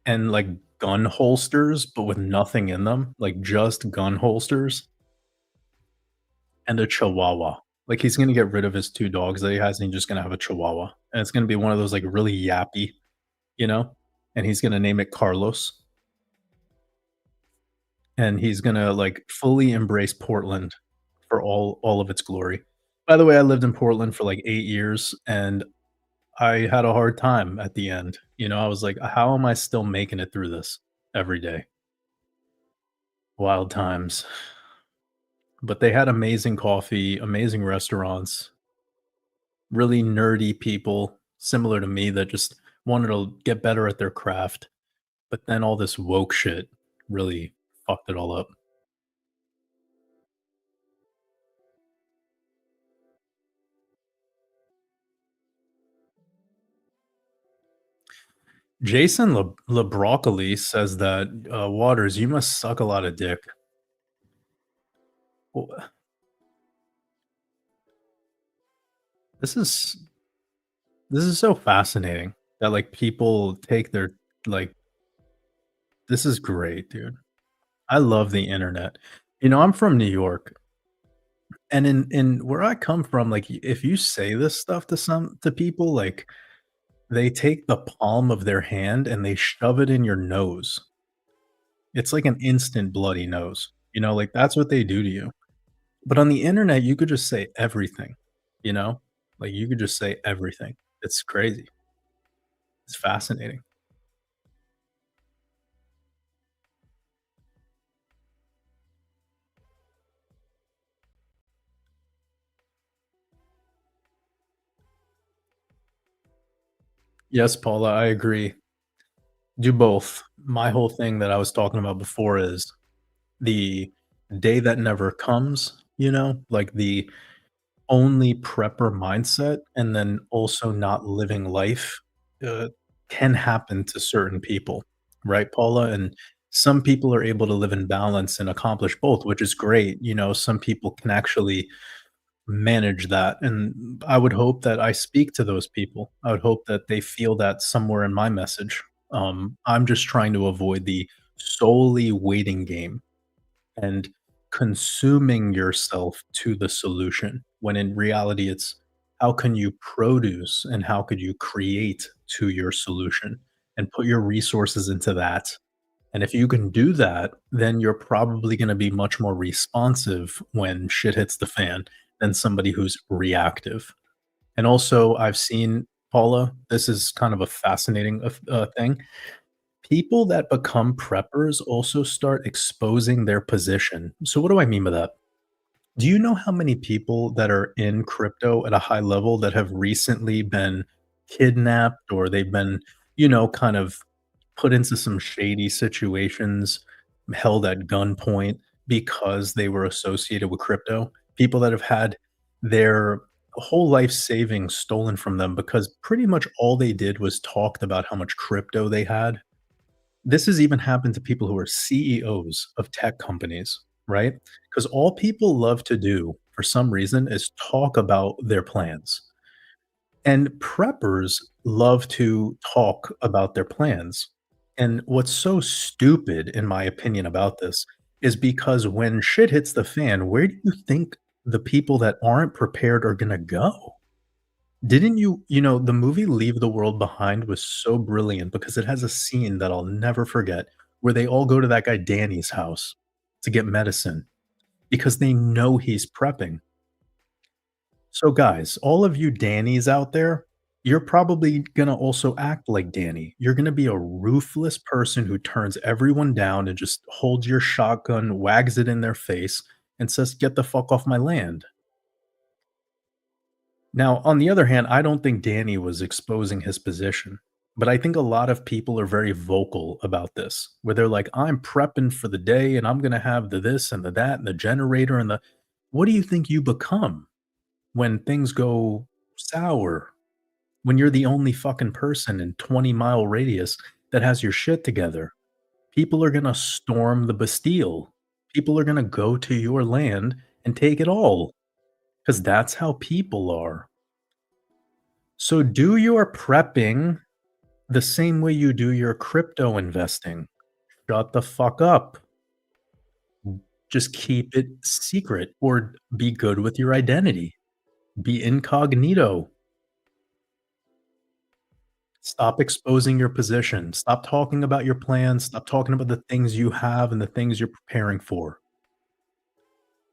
and, like, gun holsters, but with nothing in them, like, just gun holsters and a chihuahua. Like, he's gonna get rid of his 2 dogs that he has, and he's just gonna have a chihuahua, and it's gonna be one of those, like, really yappy, you know, and he's gonna name it Carlos, and he's gonna, like, fully embrace Portland for all of its glory. By the way, I lived in Portland for, like, 8 years, and I had a hard time at the end, you know, I was like, "How am I still making it through this every day?" Wild times. But they had amazing coffee, amazing restaurants, really nerdy people similar to me that just wanted to get better at their craft. But then all this woke shit really fucked it all up. Jason LeBroccoli says that, Waters, you must suck a lot of dick. Well, this is this is so fascinating that, like, people take their like, this is great, dude. I love the internet. You know, I'm from New York, and in where I come from, like, if you say this stuff to people, like, they take the palm of their hand and they shove it in your nose. It's like an instant bloody nose, you know, like, that's what they do to you. But on the internet, you could just say everything, you know? Like, you could just say everything. It's crazy. It's fascinating. Yes, Paula, I agree. Do both. My whole thing that I was talking about before is the day that never comes, you know, like the only prepper mindset, and then also not living life, uh, can happen to certain people, right, Paula? And some people are able to live in balance and accomplish both, which is great. You know, some people can actually manage that. And I would hope that I speak to those people. I would hope that they feel that somewhere in my message. I'm just trying to avoid the solely waiting game and consuming yourself to the solution when in reality it's how can you produce and how could you create to your solution and put your resources into that. And if you can do that, then you're probably going to be much more responsive when shit hits the fan than somebody who's reactive. And also, I've seen Paula, this is kind of a fascinating thing. People that become preppers also start exposing their position. So, what do I mean by that? Do you know how many people that are in crypto at a high level that have recently been kidnapped or they've been, kind of put into some shady situations, held at gunpoint because they were associated with crypto? People that have had their whole life savings stolen from them because pretty much all they did was talked about how much crypto they had. This has even happened to people who are CEOs of tech companies, right? Because all people love to do for some reason is talk about their plans. And preppers love to talk about their plans. And what's so stupid, in my opinion, about this is because when shit hits the fan, where do you think the people that aren't prepared are going to go? Didn't the movie Leave the World Behind was so brilliant because it has a scene that I'll never forget where they all go to that guy Danny's house to get medicine because they know he's prepping. So, guys, all of you Dannys out there, you're probably gonna also act like Danny. You're gonna be a ruthless person who turns everyone down and just holds your shotgun, wags it in their face, and says, "Get the fuck off my land." Now, on the other hand, I don't think Danny was exposing his position, but I think a lot of people are very vocal about this, where they're like, I'm prepping for the day and I'm going to have the this and the that and the generator and the. What do you think you become when things go sour? When you're the only fucking person in 20-mile radius that has your shit together? People are going to storm the Bastille. People are going to go to your land and take it all because that's how people are. So do your prepping the same way you do your crypto investing. Shut the fuck up. Just keep it secret or be good with your identity. Be incognito. Stop exposing your position. Stop talking about your plans. Stop talking about the things you have and the things you're preparing for.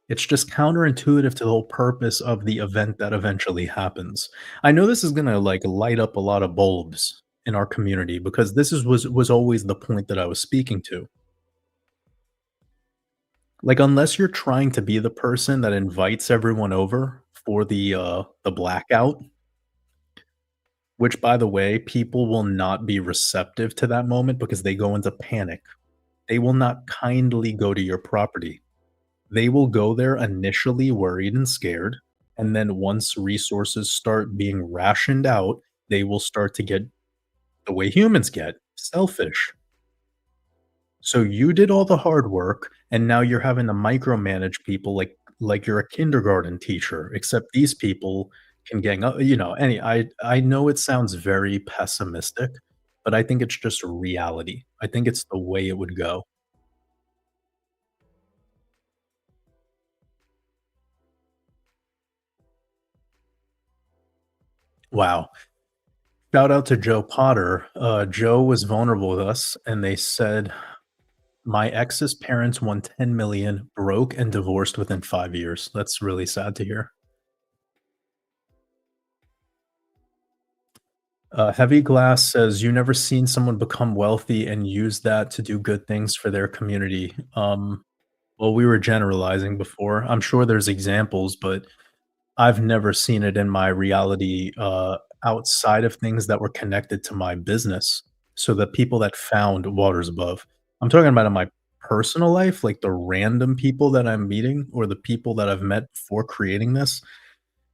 It's just counterintuitive to the whole purpose of the event that eventually happens. I know this is gonna, like, light up a lot of bulbs in our community because this was always the point that I was speaking to. Like, unless you're trying to be the person that invites everyone over for the blackout, which, by the way, people will not be receptive to that moment because they go into panic. They will not kindly go to your property. They will go there initially worried and scared, and then once resources start being rationed out, they will start to get the way humans get, selfish. So you did all the hard work, and now you're having to micromanage people like you're a kindergarten teacher, except these people can gang up, I know it sounds very pessimistic, but I think it's just reality. I think it's the way it would go. Wow. Shout out to Joe Potter. Joe was vulnerable with us, and they said, "My ex's parents won 10 million, broke, and divorced within 5 years." That's really sad to hear. Heavy Glass says, "You never seen someone become wealthy and use that to do good things for their community." Well, we were generalizing before. I'm sure there's examples, but I've never seen it in my reality, outside of things that were connected to my business. So the people that found Waters Above. I'm talking about in my personal life, like the random people that I'm meeting or the people that I've met before creating this.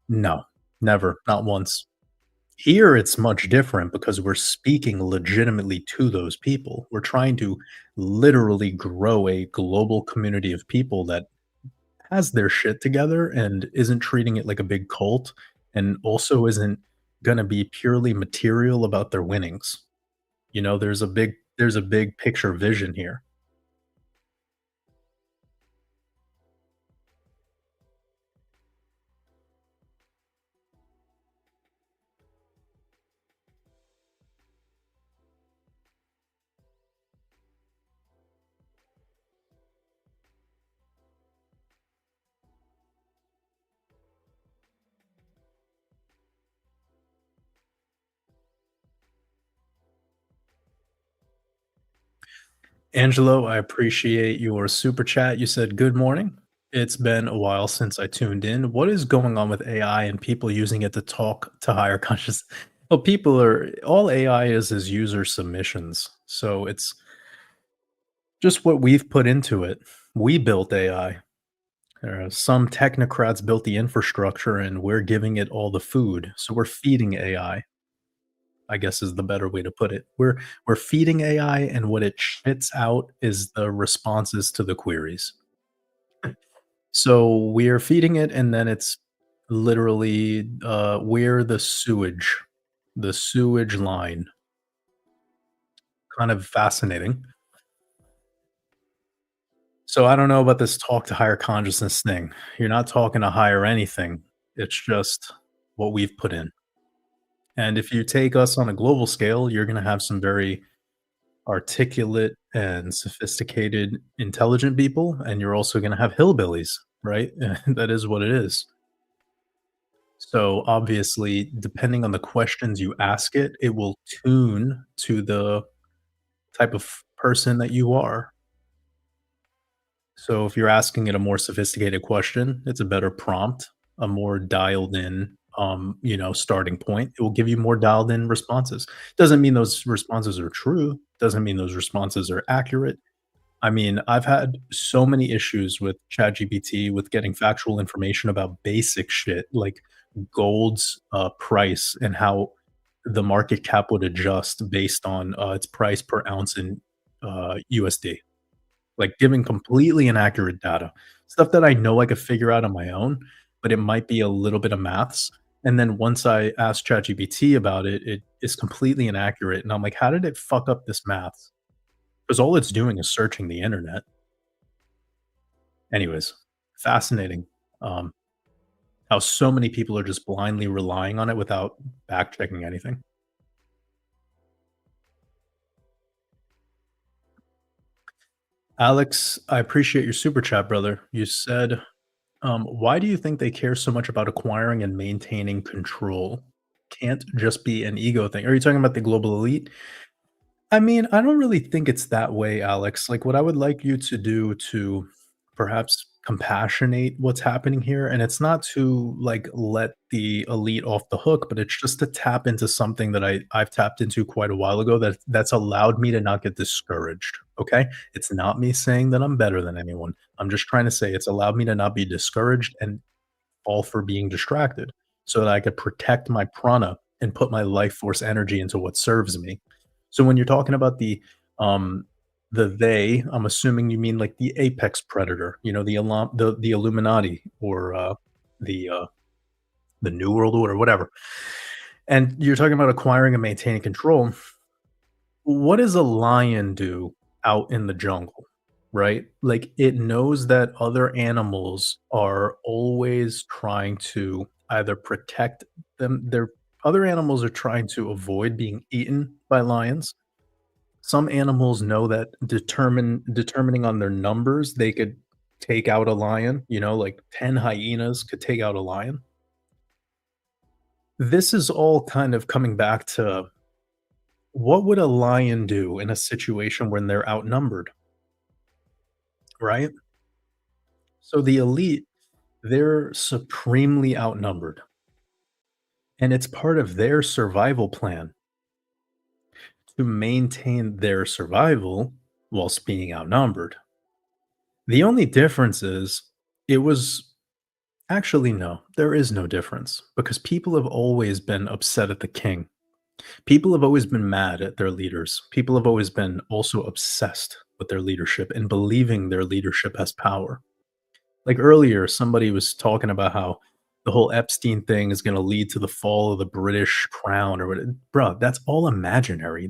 No, never, not once. Here, it's much different because we're speaking legitimately to those people. We're trying to literally grow a global community of people that has their shit together and isn't treating it like a big cult and also isn't gonna be purely material about their winnings. There's a big picture vision here. Angelo, I appreciate your super chat. You said, "Good morning. It's been a while since I tuned in. What is going on with AI and people using it to talk to higher conscious?" Well, people are all AI is user submissions. So it's just what we've put into it. We built AI. Some technocrats built the infrastructure and we're giving it all the food. So we're feeding I guess is the better way to put it. We're feeding AI and what it spits out is the responses to the queries. So we're feeding it and then it's literally we're the sewage line. Kind of fascinating. So I don't know about this talk to higher consciousness thing. You're not talking to higher anything. It's just what we've put in. And if you take us on a global scale, you're going to have some very articulate and sophisticated, intelligent people, and you're also gonna have hillbillies, right? That is what it is. So, obviously, depending on the questions you ask it, it will tune to the type of person that you are. So, if you're asking it a more sophisticated question, it's a better prompt, a more dialed in, starting point. It will give you more dialed in responses. Doesn't mean those responses are true, doesn't mean those responses are accurate. I mean, I've had so many issues with ChatGPT with getting factual information about basic shit like gold's price and how the market cap would adjust based on its price per ounce in USD. Like giving completely inaccurate data, stuff that I know I could figure out on my own, but it might be a little bit of maths. And then once I asked ChatGPT about it, it is completely inaccurate. And I'm like, how did it fuck up this math? Because all it's doing is searching the internet. Anyways, fascinating, um, how so many people are just blindly relying on it without back checking anything. Alex, I appreciate your super chat, brother. You said, "Why do you think they care so much about acquiring and maintaining control? Can't just be an ego thing." Are you talking about the global elite? I mean, I don't really think it's that way, Alex. Like, what I would like you to do to perhaps compassionate what's happening here, and it's not to like let the elite off the hook, but it's just to tap into something that I've tapped into quite a while ago that's allowed me to not get discouraged. Okay, it's not me saying that I'm better than anyone. I'm just trying to say it's allowed me to not be discouraged and all for being distracted, so that I could protect my prana and put my life force energy into what serves me. So when you're talking about um the they, I'm assuming you mean like the apex predator, the Illuminati or the uh the New World Order, whatever. And you're talking about acquiring and maintaining control. What does a lion do out in the jungle? Right? Like it knows that other animals are always trying to either protect them. Their other animals are trying to avoid being eaten by lions. Some animals know that determining on their numbers, they could take out a lion, like 10 hyenas could take out a lion. This is all kind of coming back to what would a lion do in a situation when they're outnumbered, right? So the elite, they're supremely outnumbered, and it's part of their survival plan to maintain their survival whilst being outnumbered. The only difference is it was actually, no, there is no difference because people have always been upset at the king. People have always been mad at their leaders. People have always been also obsessed with their leadership and believing their leadership has power. Like earlier, somebody was talking about how the whole Epstein thing is going to lead to the fall of the British crown or what. Bro, that's all imaginary.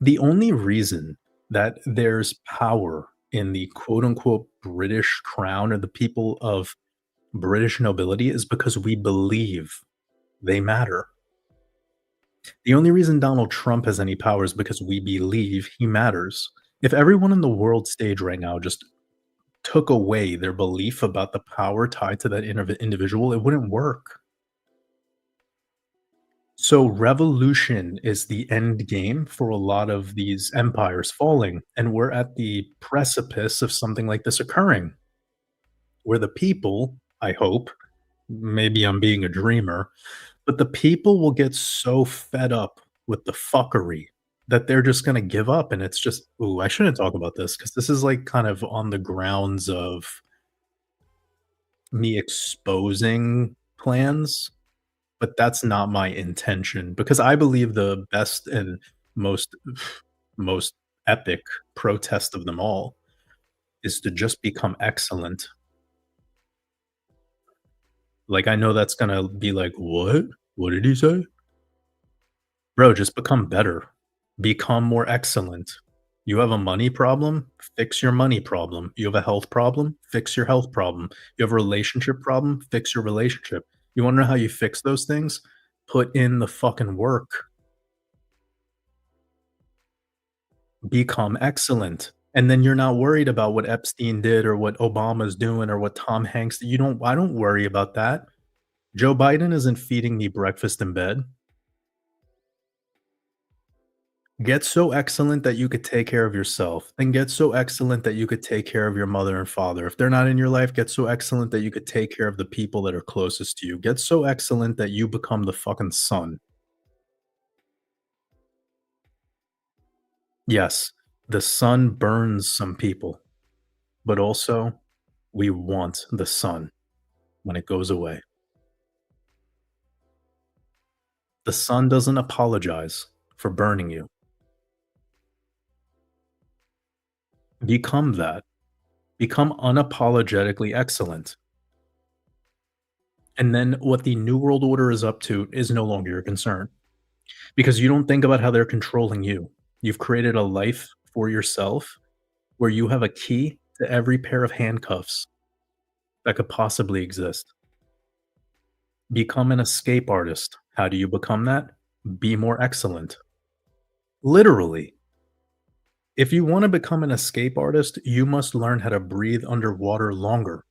The only reason that there's power in the quote unquote British crown or the people of British nobility is because we believe they matter. The only reason Donald Trump has any power is because we believe he matters. If everyone in the world stage right now just took away their belief about the power tied to that individual, it wouldn't work. So revolution is the end game for a lot of these empires falling, and we're at the precipice of something like this occurring, where the people, I hope, maybe I'm being a dreamer, but the people will get so fed up with the fuckery that they're just gonna give up, and it's just ooh, I shouldn't talk about this because this is, like, kind of on the grounds of me exposing plans, but that's not my intention because I believe the best and most most epic protest of them all is to just become excellent. Like, I know that's gonna be like, "What? What did he say?" Bro, just become better. Become more excellent. You have a money problem? Fix your money problem. You have a health problem? Fix your health problem. You have a relationship problem? Fix your relationship. You wanna know how you fix those things? Put in the fucking work. Become excellent. And then you're not worried about what Epstein did or what Obama's doing or what Tom Hanks you don't I don't worry about that. Joe Biden isn't feeding me breakfast in bed. Get so excellent that you could take care of yourself, and get so excellent that you could take care of your mother and father. If they're not in your life, get so excellent that you could take care of the people that are closest to you. Get so excellent that you become the fucking sun. Yes, the sun burns some people, but also we want the sun when it goes away. The sun doesn't apologize for burning you. Become that. Become unapologetically excellent. And then what the New World Order is up to is no longer your concern because you don't think about how they're controlling you. You've created a life for yourself where you have a key to every pair of handcuffs that could possibly exist. Become an escape artist. How do you become that? Be more excellent. Literally. If you want to become an escape artist, you must learn how to breathe underwater longer.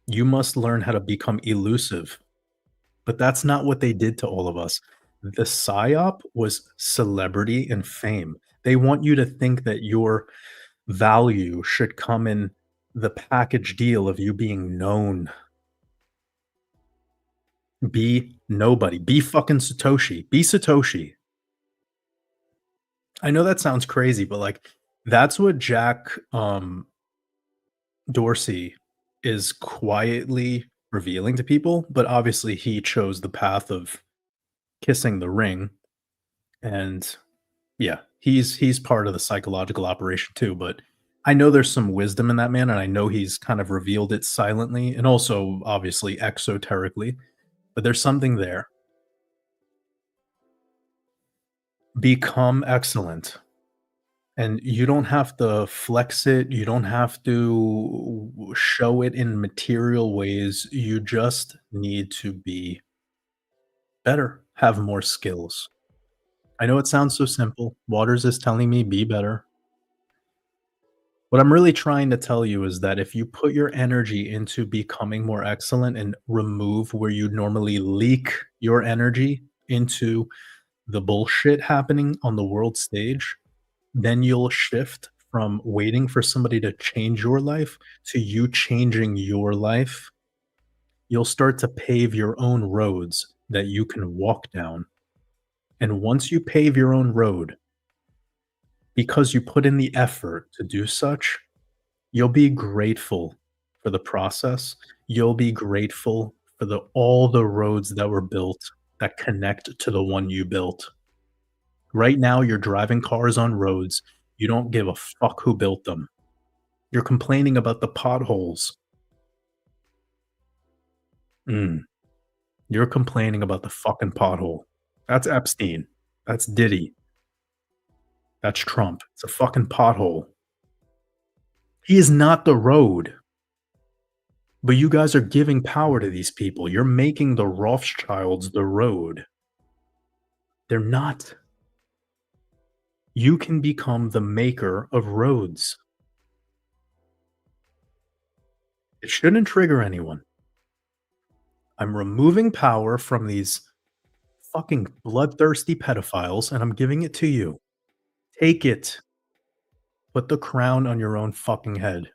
You must learn how to become elusive. But that's not what they did to all of us. The psyop was celebrity and fame. They want you to think that your value should come in the package deal of you being known. Be nobody. Be fucking Satoshi. Be Satoshi. I know that sounds crazy, but, like, that's what Jack, Dorsey is quietly revealing to people, but obviously he chose the path of kissing the ring, and yeah, he's part of the psychological operation too, but I know there's some wisdom in that man, and I know he's kind of revealed it silently and also obviously exoterically, but there's something there. Become excellent. And you don't have to flex it, you don't have to show it in material ways, you just need to be better, have more skills. I know it sounds so simple. Waters is telling me be better. What I'm really trying to tell you is that if you put your energy into becoming more excellent and remove where you normally leak your energy into the bullshit happening on the world stage, then you'll shift from waiting for somebody to change your life to you changing your life. You'll start to pave your own roads that you can walk down. And once you pave your own road, because you put in the effort to do such, you'll be grateful for the process. You'll be grateful for all the roads that were built that connect to the one you built. Right now, you're driving cars on roads. You don't give a fuck who built them. You're complaining about the potholes. Mm, you're complaining about the fucking pothole. That's Epstein. That's Diddy. That's Trump. It's a fucking pothole. He is not the road. But you guys are giving power to these people. You're making the Rothschilds the road. They're not. You can become the maker of roads. It shouldn't trigger anyone. I'm removing power from these fucking bloodthirsty pedophiles, and I'm giving it to you. Take it. Put the crown on your own fucking head.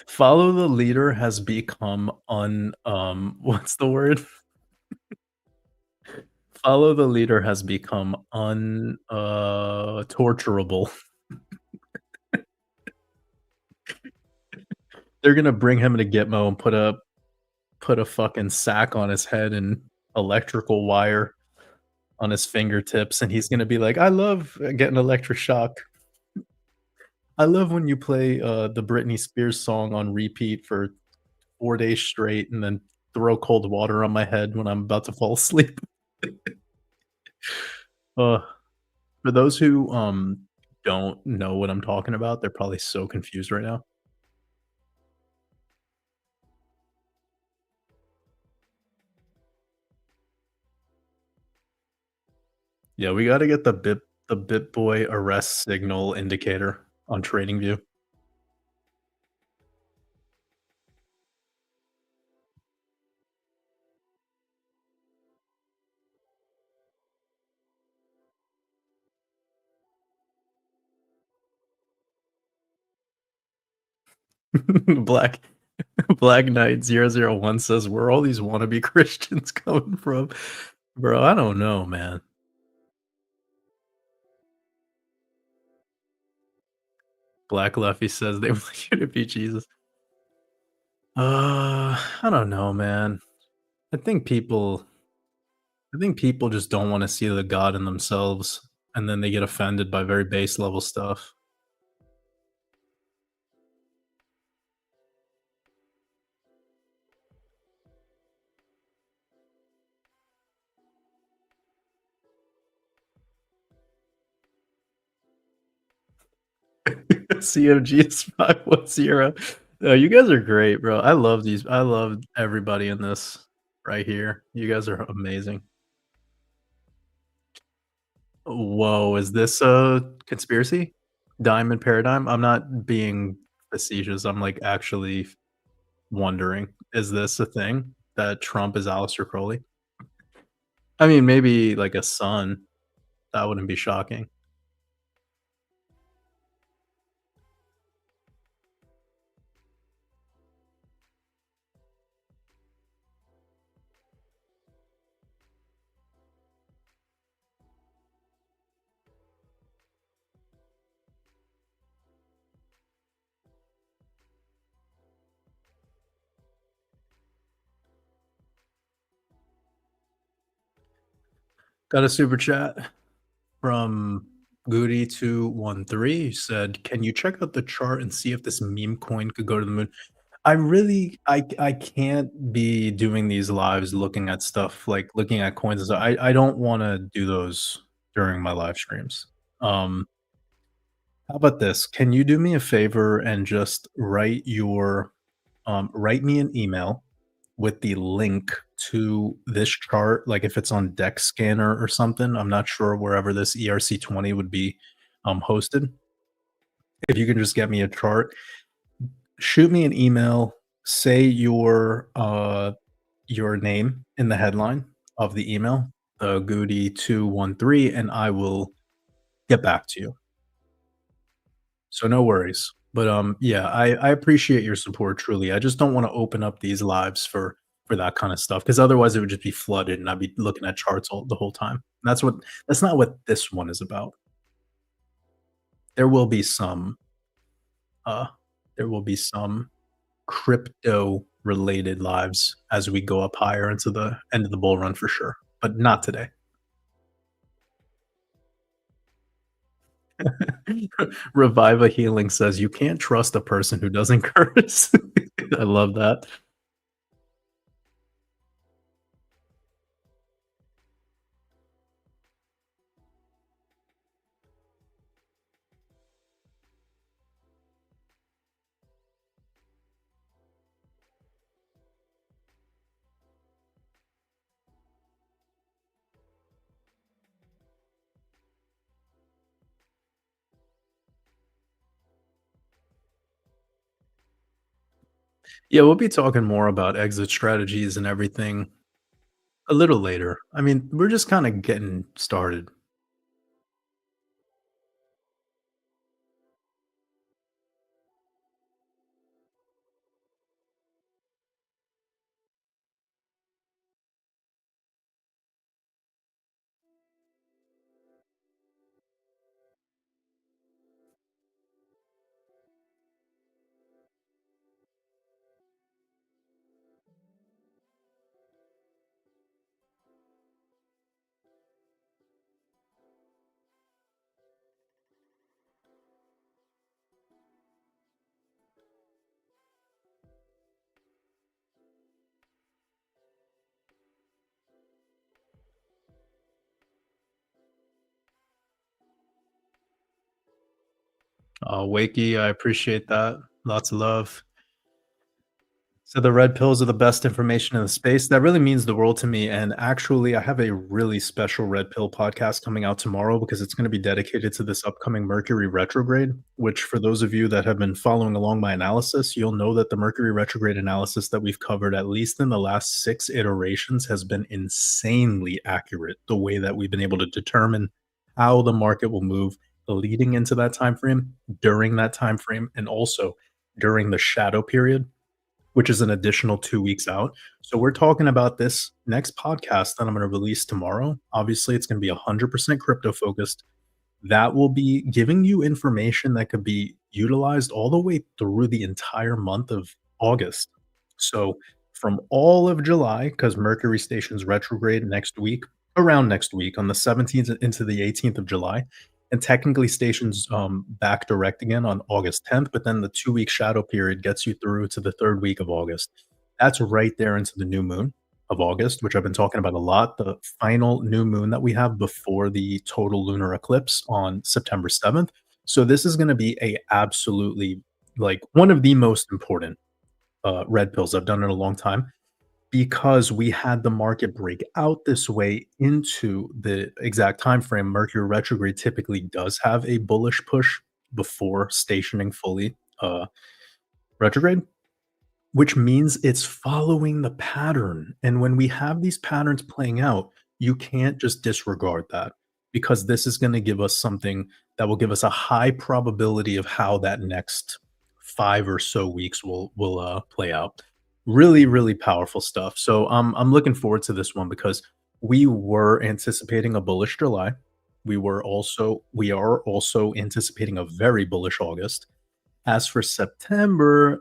Follow the leader has become what's the word? Follow the leader has become torturable. They're gonna bring him to Gitmo and put a fucking sack on his head and electrical wire on his fingertips, and he's gonna be like, "I love getting electric shock. I love when you play, the Britney Spears song on repeat for 4 days straight and then throw cold water on my head when I'm about to fall asleep." Uh, for those who, don't know what I'm talking about, they're probably so confused right now. Yeah, we gotta get the BitBoy arrest signal indicator on TradingView. Black Black Knight 001 says, "Where all these wannabe Christians coming from?" Bro, I don't know, man. Black Leffy says they want you to be Jesus. I don't know, man. I think people I think people just don't wanna see the God in themselves, and then they get offended by very base level stuff. CMG is 510. No, you guys are great, bro. I love everybody in this right here. You guys are amazing. Whoa, is this a conspiracy? Diamond paradigm? I'm not being facetious. I'm like actually wondering, is this a thing that Trump is Aleister Crowley? I mean, maybe like a son. That wouldn't be shocking. Got a super chat from Goody213. He said, "Can you check out the chart and see if this meme coin could go to the moon?" I can't be doing these lives looking at stuff, like, looking at coins and stuff. I don't wanna do those during my live streams. How about this? Can you do me a favor and just write me an email with the link to this chart, like, if it's on Deck Scanner or something, I'm not sure wherever this ERC20 would be, hosted. If you can just get me a chart, shoot me an email, say your name in the headline of the email, Goody213, and I will get back to you. So no worries. But yeah, I appreciate your support truly. I just don't want to open up these lives for that kind of stuff because otherwise it would just be flooded and I'd be looking at charts the whole time. And that's not what this one is about. There will be some uh there will be some crypto related lives as we go up higher into the end of the bull run for sure, but not today. Reviva Healing says you can't trust a person who doesn't curse. I love that. Yeah, we'll be talking more about exit strategies and everything a little later. I mean, we're just kind of getting started. Wakey, I appreciate that. Lots of love. So the red pills are the best information in the space. That really means the world to me. And actually, I have a really special red pill podcast coming out tomorrow because it's going to be dedicated to this upcoming Mercury retrograde, which for those of you that have been following along my analysis, you'll know that the Mercury retrograde analysis that we've covered, at least in the last 6 iterations, has been insanely accurate. The way that we've been able to determine how the market will move leading into that time frame, during that time frame, and also during the shadow period, which is an additional 2 weeks out. So we're talking about this next podcast that I'm gonna release tomorrow. Obviously, it's gonna be 100% crypto focused. That will be giving you information that could be utilized all the way through the entire month of August. So from all of July, because Mercury stations retrograde next week, around next week on the 17th into the 18th of July, and technically stations back direct again on August 10th, but then the 2 week shadow period gets you through to the third week of August. That's right there into the new moon of August, which I've been talking about a lot, the final new moon that we have before the total lunar eclipse on September 7th. So this is going to be a absolutely like one of the most important red pills I've done in a long time because we had the market break out this way into the exact time frame. Mercury retrograde typically does have a bullish push before stationing fully retrograde, which means it's following the pattern, and when we have these patterns playing out, you can't just disregard that because this is gonna give us something that will give us a high probability of how that next 5 or so weeks will play out. Really, really powerful stuff. So, I'm looking forward to this one because we were anticipating a bullish July. We are also anticipating a very bullish August. As for September,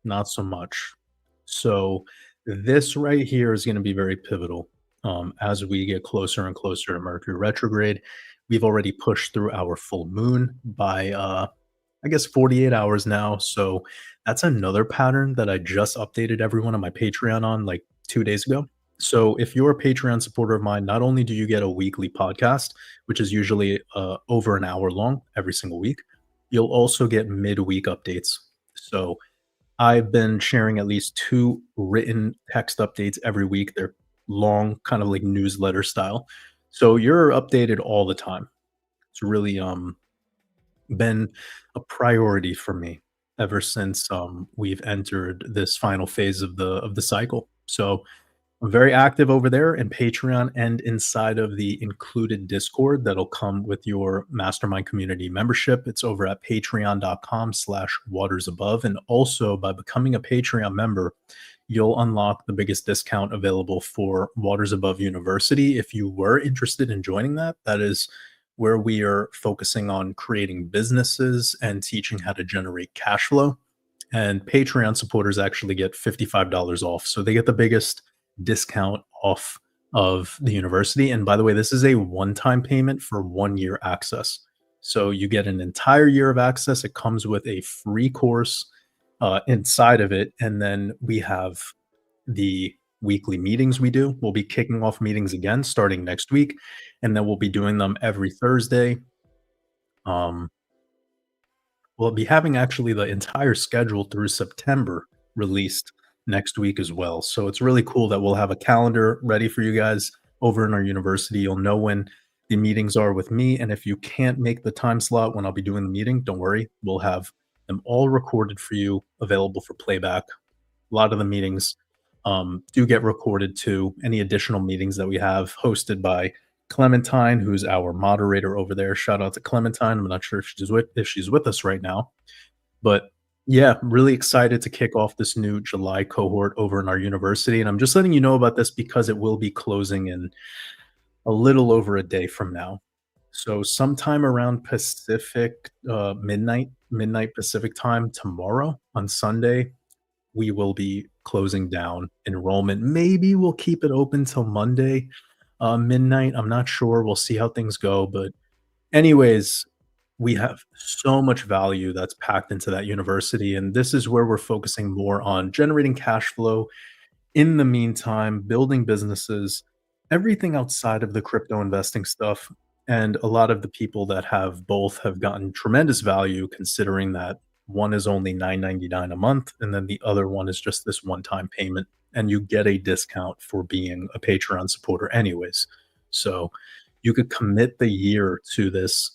not so much. So this right here is going to be very pivotal as we get closer and closer to Mercury retrograde. We've already pushed through our full moon by, I guess, 48 hours now. So that's another pattern that I just updated everyone on my Patreon on like 2 days ago. So if you're a Patreon supporter of mine, not only do you get a weekly podcast, which is usually over an hour long every single week, you'll also get midweek updates. So I've been sharing at least 2 written text updates every week. They're long, kind of like newsletter style. So you're updated all the time. It's really, been a priority for me ever since, we've entered this final phase of the cycle. So I'm very active over there in Patreon and inside of the included Discord that'll come with your Mastermind Community membership. It's over at patreon.com/watersabove. And also by becoming a Patreon member, you'll unlock the biggest discount available for Waters Above University. If you were interested in joining that, that is where we are focusing on creating businesses and teaching how to generate cash flow, and Patreon supporters actually get $55 off. So they get the biggest discount off of the university. And by the way, this is a one-time payment for 1 year access. So you get an entire year of access. It comes with a free course inside of it. And then we have the weekly meetings we do. We'll be kicking off meetings again starting next week. And then we'll be doing them every Thursday. Um, We'll be having actually the entire schedule through September released next week as well. So it's really cool that we'll have a calendar ready for you guys over in our university. You'll know when the meetings are with me. And if you can't make the time slot when I'll be doing the meeting, don't worry. We'll have them all recorded for you, available for playback. A lot of the meetings do get recorded too. Any additional meetings that we have hosted by Clementine, who's our moderator over there. Shout out to Clementine. I'm not sure if she's with us right now, but yeah, really excited to kick off this new July cohort over in our university. And I'm just letting you know about this because it will be closing in a little over a day from now. So sometime around Pacific midnight Pacific time tomorrow on Sunday, we will be closing down enrollment. Maybe we'll keep it open till Monday midnight. I'm not sure. We'll see how things go. But anyways, we have so much value that's packed into that university, and this is where we're focusing more on generating cash flow in the meantime, building businesses, everything outside of the crypto investing stuff. And a lot of the people that have both have gotten tremendous value, considering that one is only $9.99 a month, and then the other one is just this one time payment. And you get a discount for being a Patreon supporter, anyways. So you could commit the year to this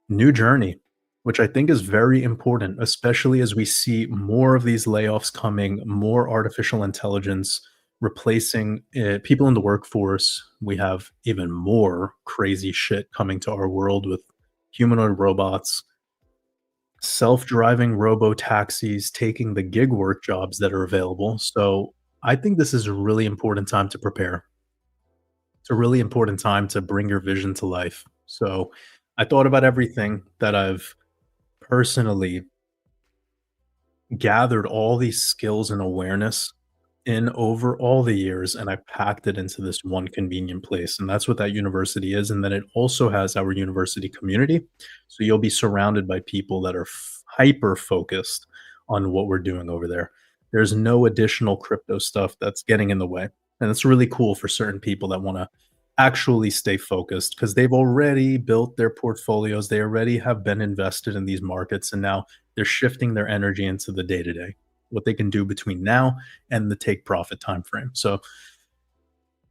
new journey, which I think is very important, especially as we see more of these layoffs coming, more artificial intelligence replacing people in the workforce. We have even more crazy shit coming to our world with humanoid robots, self-driving robo taxis taking the gig work jobs that are available. So I think this is a really important time to prepare. It's a really important time to bring your vision to life. So I thought about everything that I've personally gathered, all these skills and awareness in over all the years, and I packed it into this one convenient place. And that's what that university is. And then it also has our university community. So you'll be surrounded by people that are hyper focused on what we're doing over there. There's no additional crypto stuff that's getting in the way. And it's really cool for certain people that want to actually stay focused because they've already built their portfolios. They already have been invested in these markets. And now they're shifting their energy into the day to day, what they can do between now and the take profit time frame. So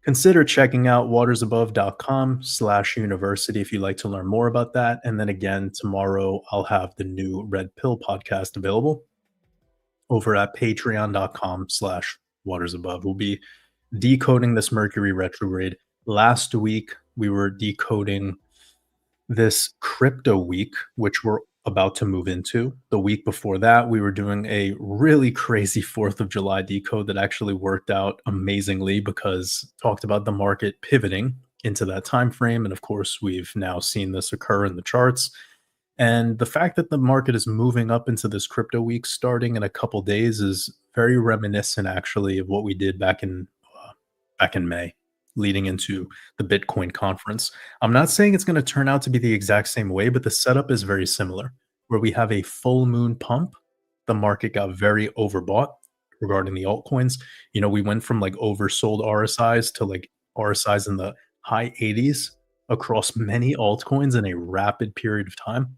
consider checking out watersabove.com/university if you'd like to learn more about that. And then again, tomorrow I'll have the new Red Pill podcast available over at patreon.com/watersabove. We'll be decoding this Mercury retrograde. Last week, we were decoding this crypto week, which we're about to move into. The week before that, we were doing a really crazy 4th of July decode that actually worked out amazingly because talked about the market pivoting into that time frame. And of course, we've now seen this occur in the charts. And the fact that the market is moving up into this crypto week starting in a couple days is very reminiscent actually of what we did back in May leading into the Bitcoin conference. I'm not saying it's going to turn out to be the exact same way, but the setup is very similar where we have a full moon pump. The market got very overbought regarding the altcoins. You know, we went from like oversold RSIs to like RSIs in the high 80s across many altcoins in a rapid period of time.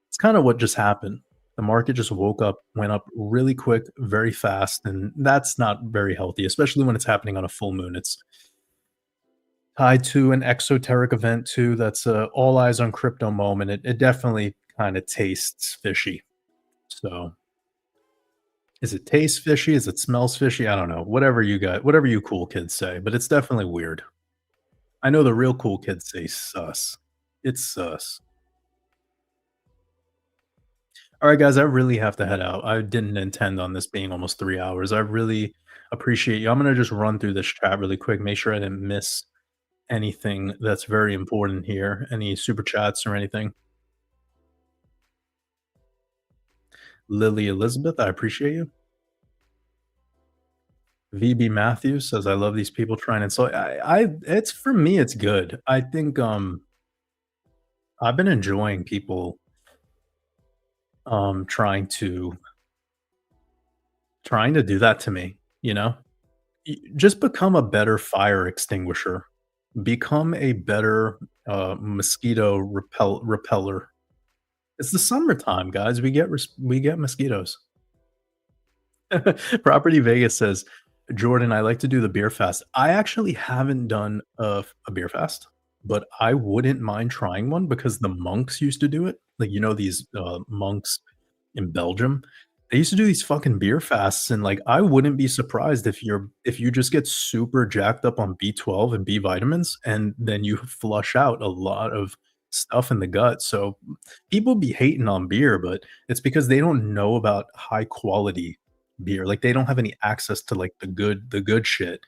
It's kind of what just happened. The market just woke up, went up really quick, very fast, and that's not very healthy, especially when it's happening on a full moon. It's tied to an exoteric event too. That's a all eyes on crypto moment. It definitely kind of tastes fishy. So is it taste fishy? Is it smells fishy? I don't know. Whatever you got, whatever you cool kids say, but it's definitely weird. I know the real cool kids say sus. It's sus. All right, guys, I really have to head out. I didn't intend on this being almost 3 hours. I really appreciate you. I'm gonna just run through this chat really quick, make sure I didn't miss anything that's very important here. Any super chats or anything? Lily Elizabeth, I appreciate you. VB Matthews says, "I love these people trying and so it's for me, it's good. I think I've been enjoying people trying to do that to me, you know? Just become a better fire extinguisher. Become a better mosquito repeller. It's the summertime, guys. We get mosquitoes. Property Vegas says, Jordan, I like to do the beer fast. I actually haven't done a beer fast, but I wouldn't mind trying one because the monks used to do it. Like, you know, these monks in Belgium, they used to do these fucking beer fasts, and, like, I wouldn't be surprised if you just get super jacked up on B12 and B vitamins, and then you flush out a lot of stuff in the gut. So, people be hating on beer, but it's because they don't know about high quality beer, like, they don't have any access to, like, the good shit.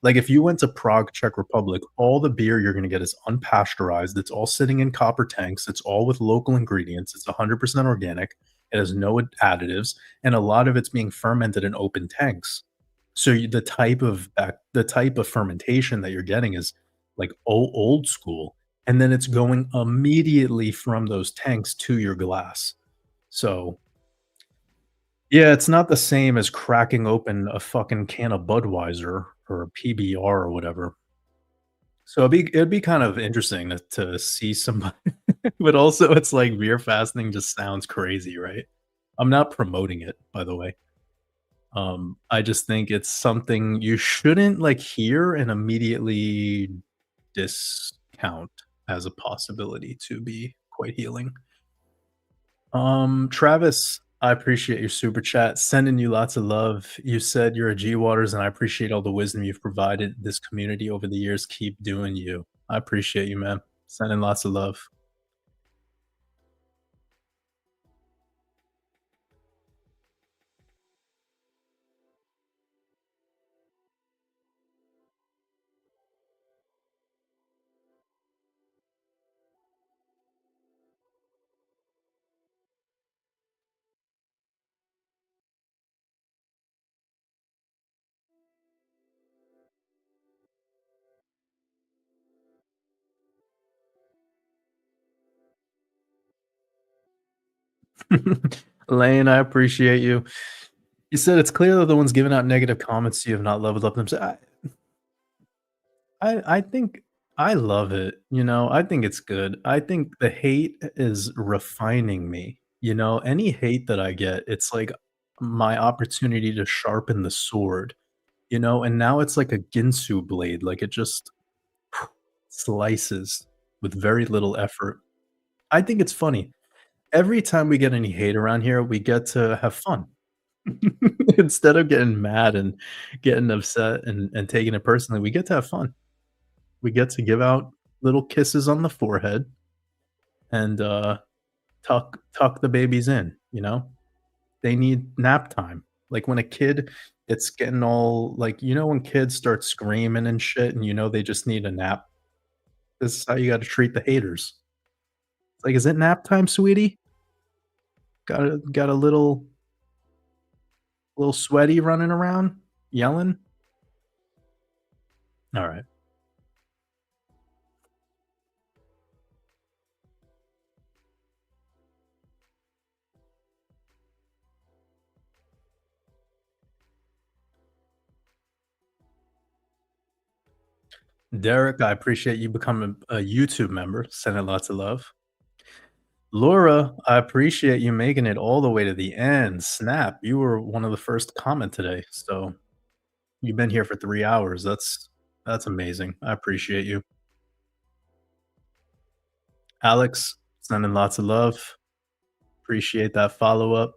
Like, if you went to Prague, Czech Republic, all the beer you're gonna get is unpasteurized, it's all sitting in copper tanks, it's all with local ingredients, it's 100% organic, it has no additives, and a lot of it's being fermented in open tanks. So, the type of fermentation that you're getting is, like, old school, and then it's going immediately from those tanks to your glass. So, yeah, it's not the same as cracking open a fucking can of Budweiser or a PBR or whatever. So it'd be kind of interesting to see somebody but also it's like beer fasting just sounds crazy, right? I'm not promoting it, by the way. I just think it's something you shouldn't, like, hear and immediately discount as a possibility to be quite healing. Travis, I appreciate your super chat. Sending you lots of love. You said you're a G Waters, and I appreciate all the wisdom you've provided this community over the years. Keep doing you. I appreciate you, man. Sending lots of love. Lane, I appreciate you. You said it's clear that the ones giving out negative comments to you have not leveled up themselves. I think I love it, you know, I think it's good. I think the hate is refining me, you know? Any hate that I get, it's like my opportunity to sharpen the sword, you know? And now it's like a Ginsu blade, like it just slices with very little effort. I think it's funny. Every time we get any hate around here, we get to have fun. Instead of getting mad and getting upset and taking it personally, we get to have fun. We get to give out little kisses on the forehead and, tuck the babies in, you know? They need nap time. Like, when a kid it's getting all like, you know when kids start screaming and shit and you know they just need a nap? This is how you gotta treat the haters. It's like, "Is it nap time, sweetie? Got a little sweaty running around, yelling?" Alright. Derek, I appreciate you becoming a YouTube member, sending lots of love. Laura, I appreciate you making it all the way to the end. Snap, you were one of the first to comment today, so you've been here for 3 hours. That's amazing. I appreciate you. Alex, sending lots of love. Appreciate that follow-up.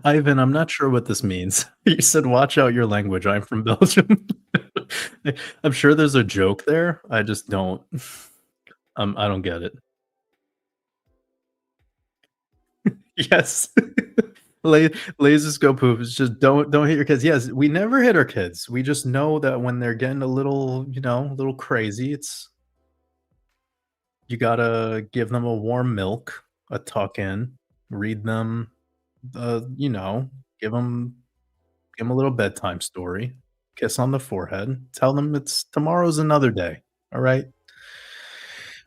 Ivan, I'm not sure what this means. You said, "Watch out your language." I'm from Belgium. I'm sure there's a joke there. I just don't I don't get it. Yes. La lasers go poop. It's just don't hit your kids. Yes, we never hit our kids. We just know that when they're getting a little, you know, a little crazy, it's you gotta give them a warm milk, a tuck in, read them, you know, give them give them a little bedtime story, kiss on the forehead, tell them it's tomorrow's another day. All right.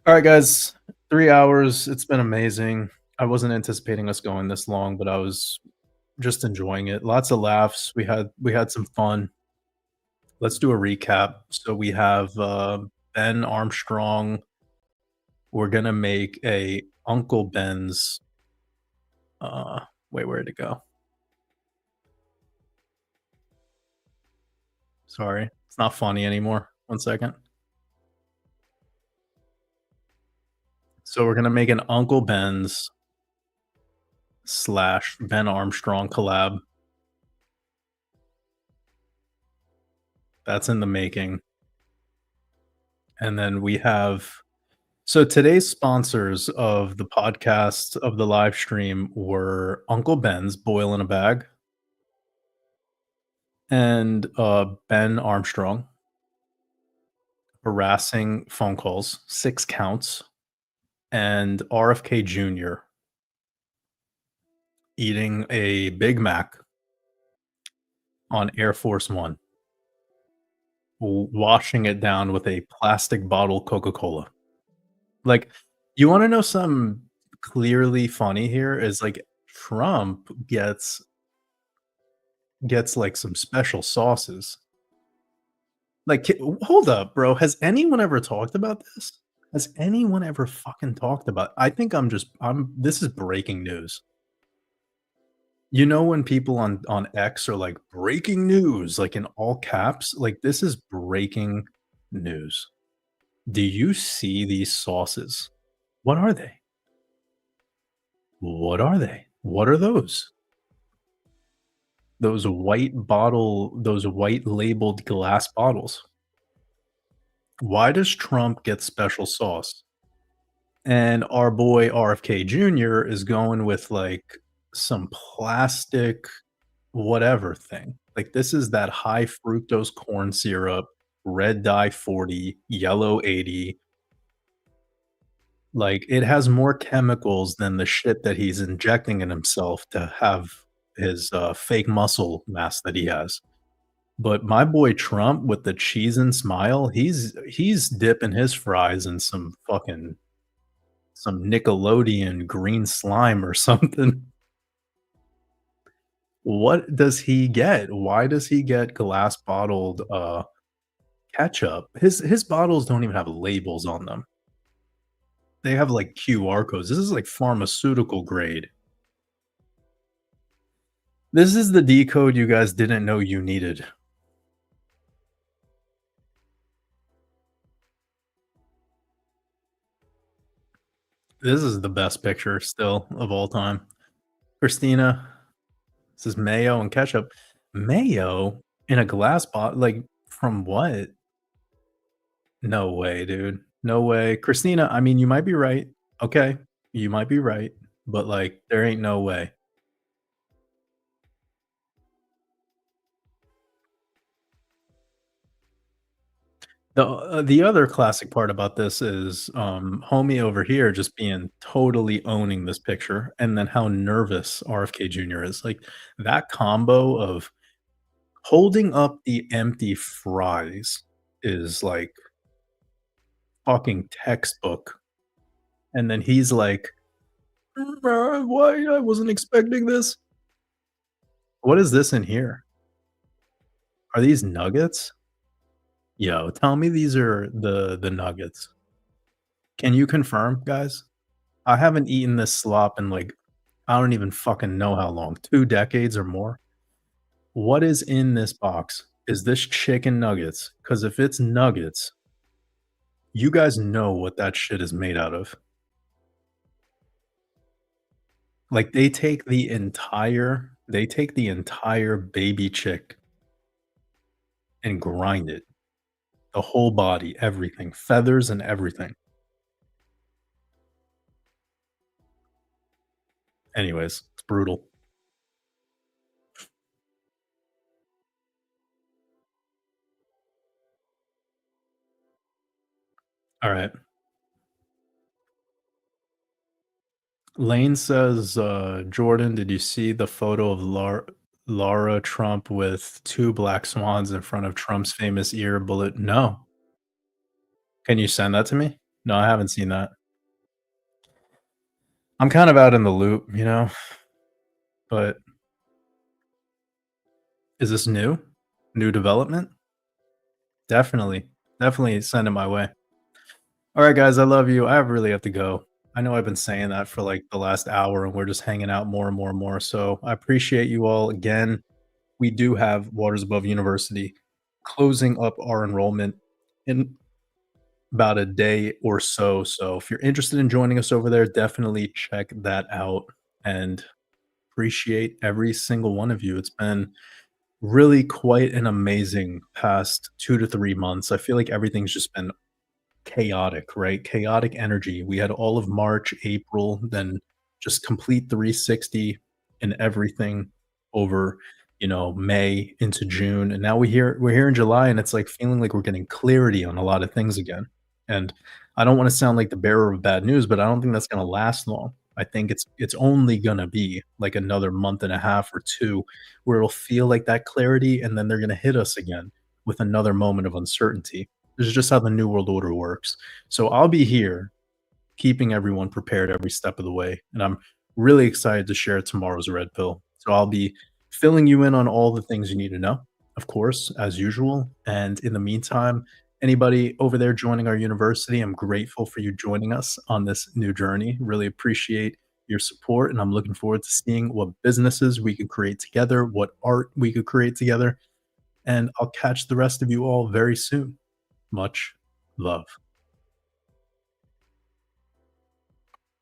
All right, guys. 3 hours. It's been amazing. I wasn't anticipating us going this long, but I was just enjoying it. Lots of laughs. We had some fun. Let's do a recap. So we have Ben Armstrong. We're gonna make a Uncle Ben's. Wait, where'd it go? Sorry, it's not funny anymore. One second. So we're gonna make an Uncle Ben's slash Ben Armstrong collab. That's in the making. And then we have so today's sponsors of the podcast of the live stream were Uncle Ben's Boil in a Bag and Ben Armstrong harassing phone calls, 6 counts, and RFK Jr. eating a Big Mac on Air Force One, washing it down with a plastic bottle Coca-Cola. Like, you wanna know something clearly funny here is, like, Trump gets, like, some special sauces. Like, hold up, bro, has anyone ever talked about this? Has anyone ever fucking talked about I think I'm this is breaking news. You know when people on X are like, "Breaking news," like, in all caps? Like, this is breaking news. Do you see these sauces? What are they? What are they? What are those? Those white labeled glass bottles. Why does Trump get special sauce? And our boy RFK Jr. is going with, like, some plastic whatever thing. Like, this is that high fructose corn syrup, red dye 40, yellow 80. Like, it has more chemicals than the shit that he's injecting in himself to have his, fake muscle mass that he has. But my boy Trump with the cheese and smile, he's dipping his fries in some Nickelodeon green slime or something. What does he get? Why does he get glass bottled, ketchup? His bottles don't even have labels on them. They have, like, QR codes. This is, like, pharmaceutical grade. This is the decode you guys didn't know you needed. This is the best picture still of all time. Christina, this is mayo and ketchup. Mayo in a glass bottle? Like, from what? No way, dude. No way. Christina, I mean, you might be right. Okay, you might be right, but, like, there ain't no way. The other classic part about this is, homie over here just being totally owning this picture, and then how nervous RFK Jr. is. Like, that combo of holding up the empty fries is, like, fucking textbook, and then he's like, why? I wasn't expecting this." What is this in here? Are these nuggets? Yo, tell me these are the nuggets. Can you confirm, guys? I haven't eaten this slop in, like, I don't even fucking know how long, 2 decades or more? What is in this box? Is this chicken nuggets? Because if it's nuggets, you guys know what that shit is made out of. Like, they take the entire baby chick and grind it, the whole body, everything, feathers and everything. Anyways, it's brutal. Alright. Lane says, "Jordan, did you see the photo of Laura Trump with 2 black swans in front of Trump's famous ear bullet?" No. Can you send that to me? No, I haven't seen that. I'm kind of out in the loop, but is this new? New development? Definitely. Definitely send it my way. Alright, guys, I love you. I really have to go. I know I've been saying that for, like, the last hour, and we're just hanging out more and more and more, so I appreciate you all. Again, we do have Waters Above University closing up our enrollment in about a day or so. So if you're interested in joining us over there, definitely check that out and appreciate every single one of you. It's been really quite an amazing past 2 to 3 months. I feel like everything's just been chaotic, right? Chaotic energy. We had all of March, April, then just complete 360 and everything over, May into June. And now we're here in July and it's like feeling like we're getting clarity on a lot of things again. And I don't want to sound like the bearer of bad news, but I don't think that's going to last long. I think it's only going to be like another month and a half or two where it'll feel like that clarity and then they're going to hit us again with another moment of uncertainty. This is just how the new world order works. So I'll be here keeping everyone prepared every step of the way. And I'm really excited to share tomorrow's red pill. So I'll be filling you in on all the things you need to know, of course, as usual. And in the meantime, anybody over there joining our university, I'm grateful for you joining us on this new journey. Really appreciate your support. And I'm looking forward to seeing what businesses we could create together, what art we could create together. And I'll catch the rest of you all very soon. Much love.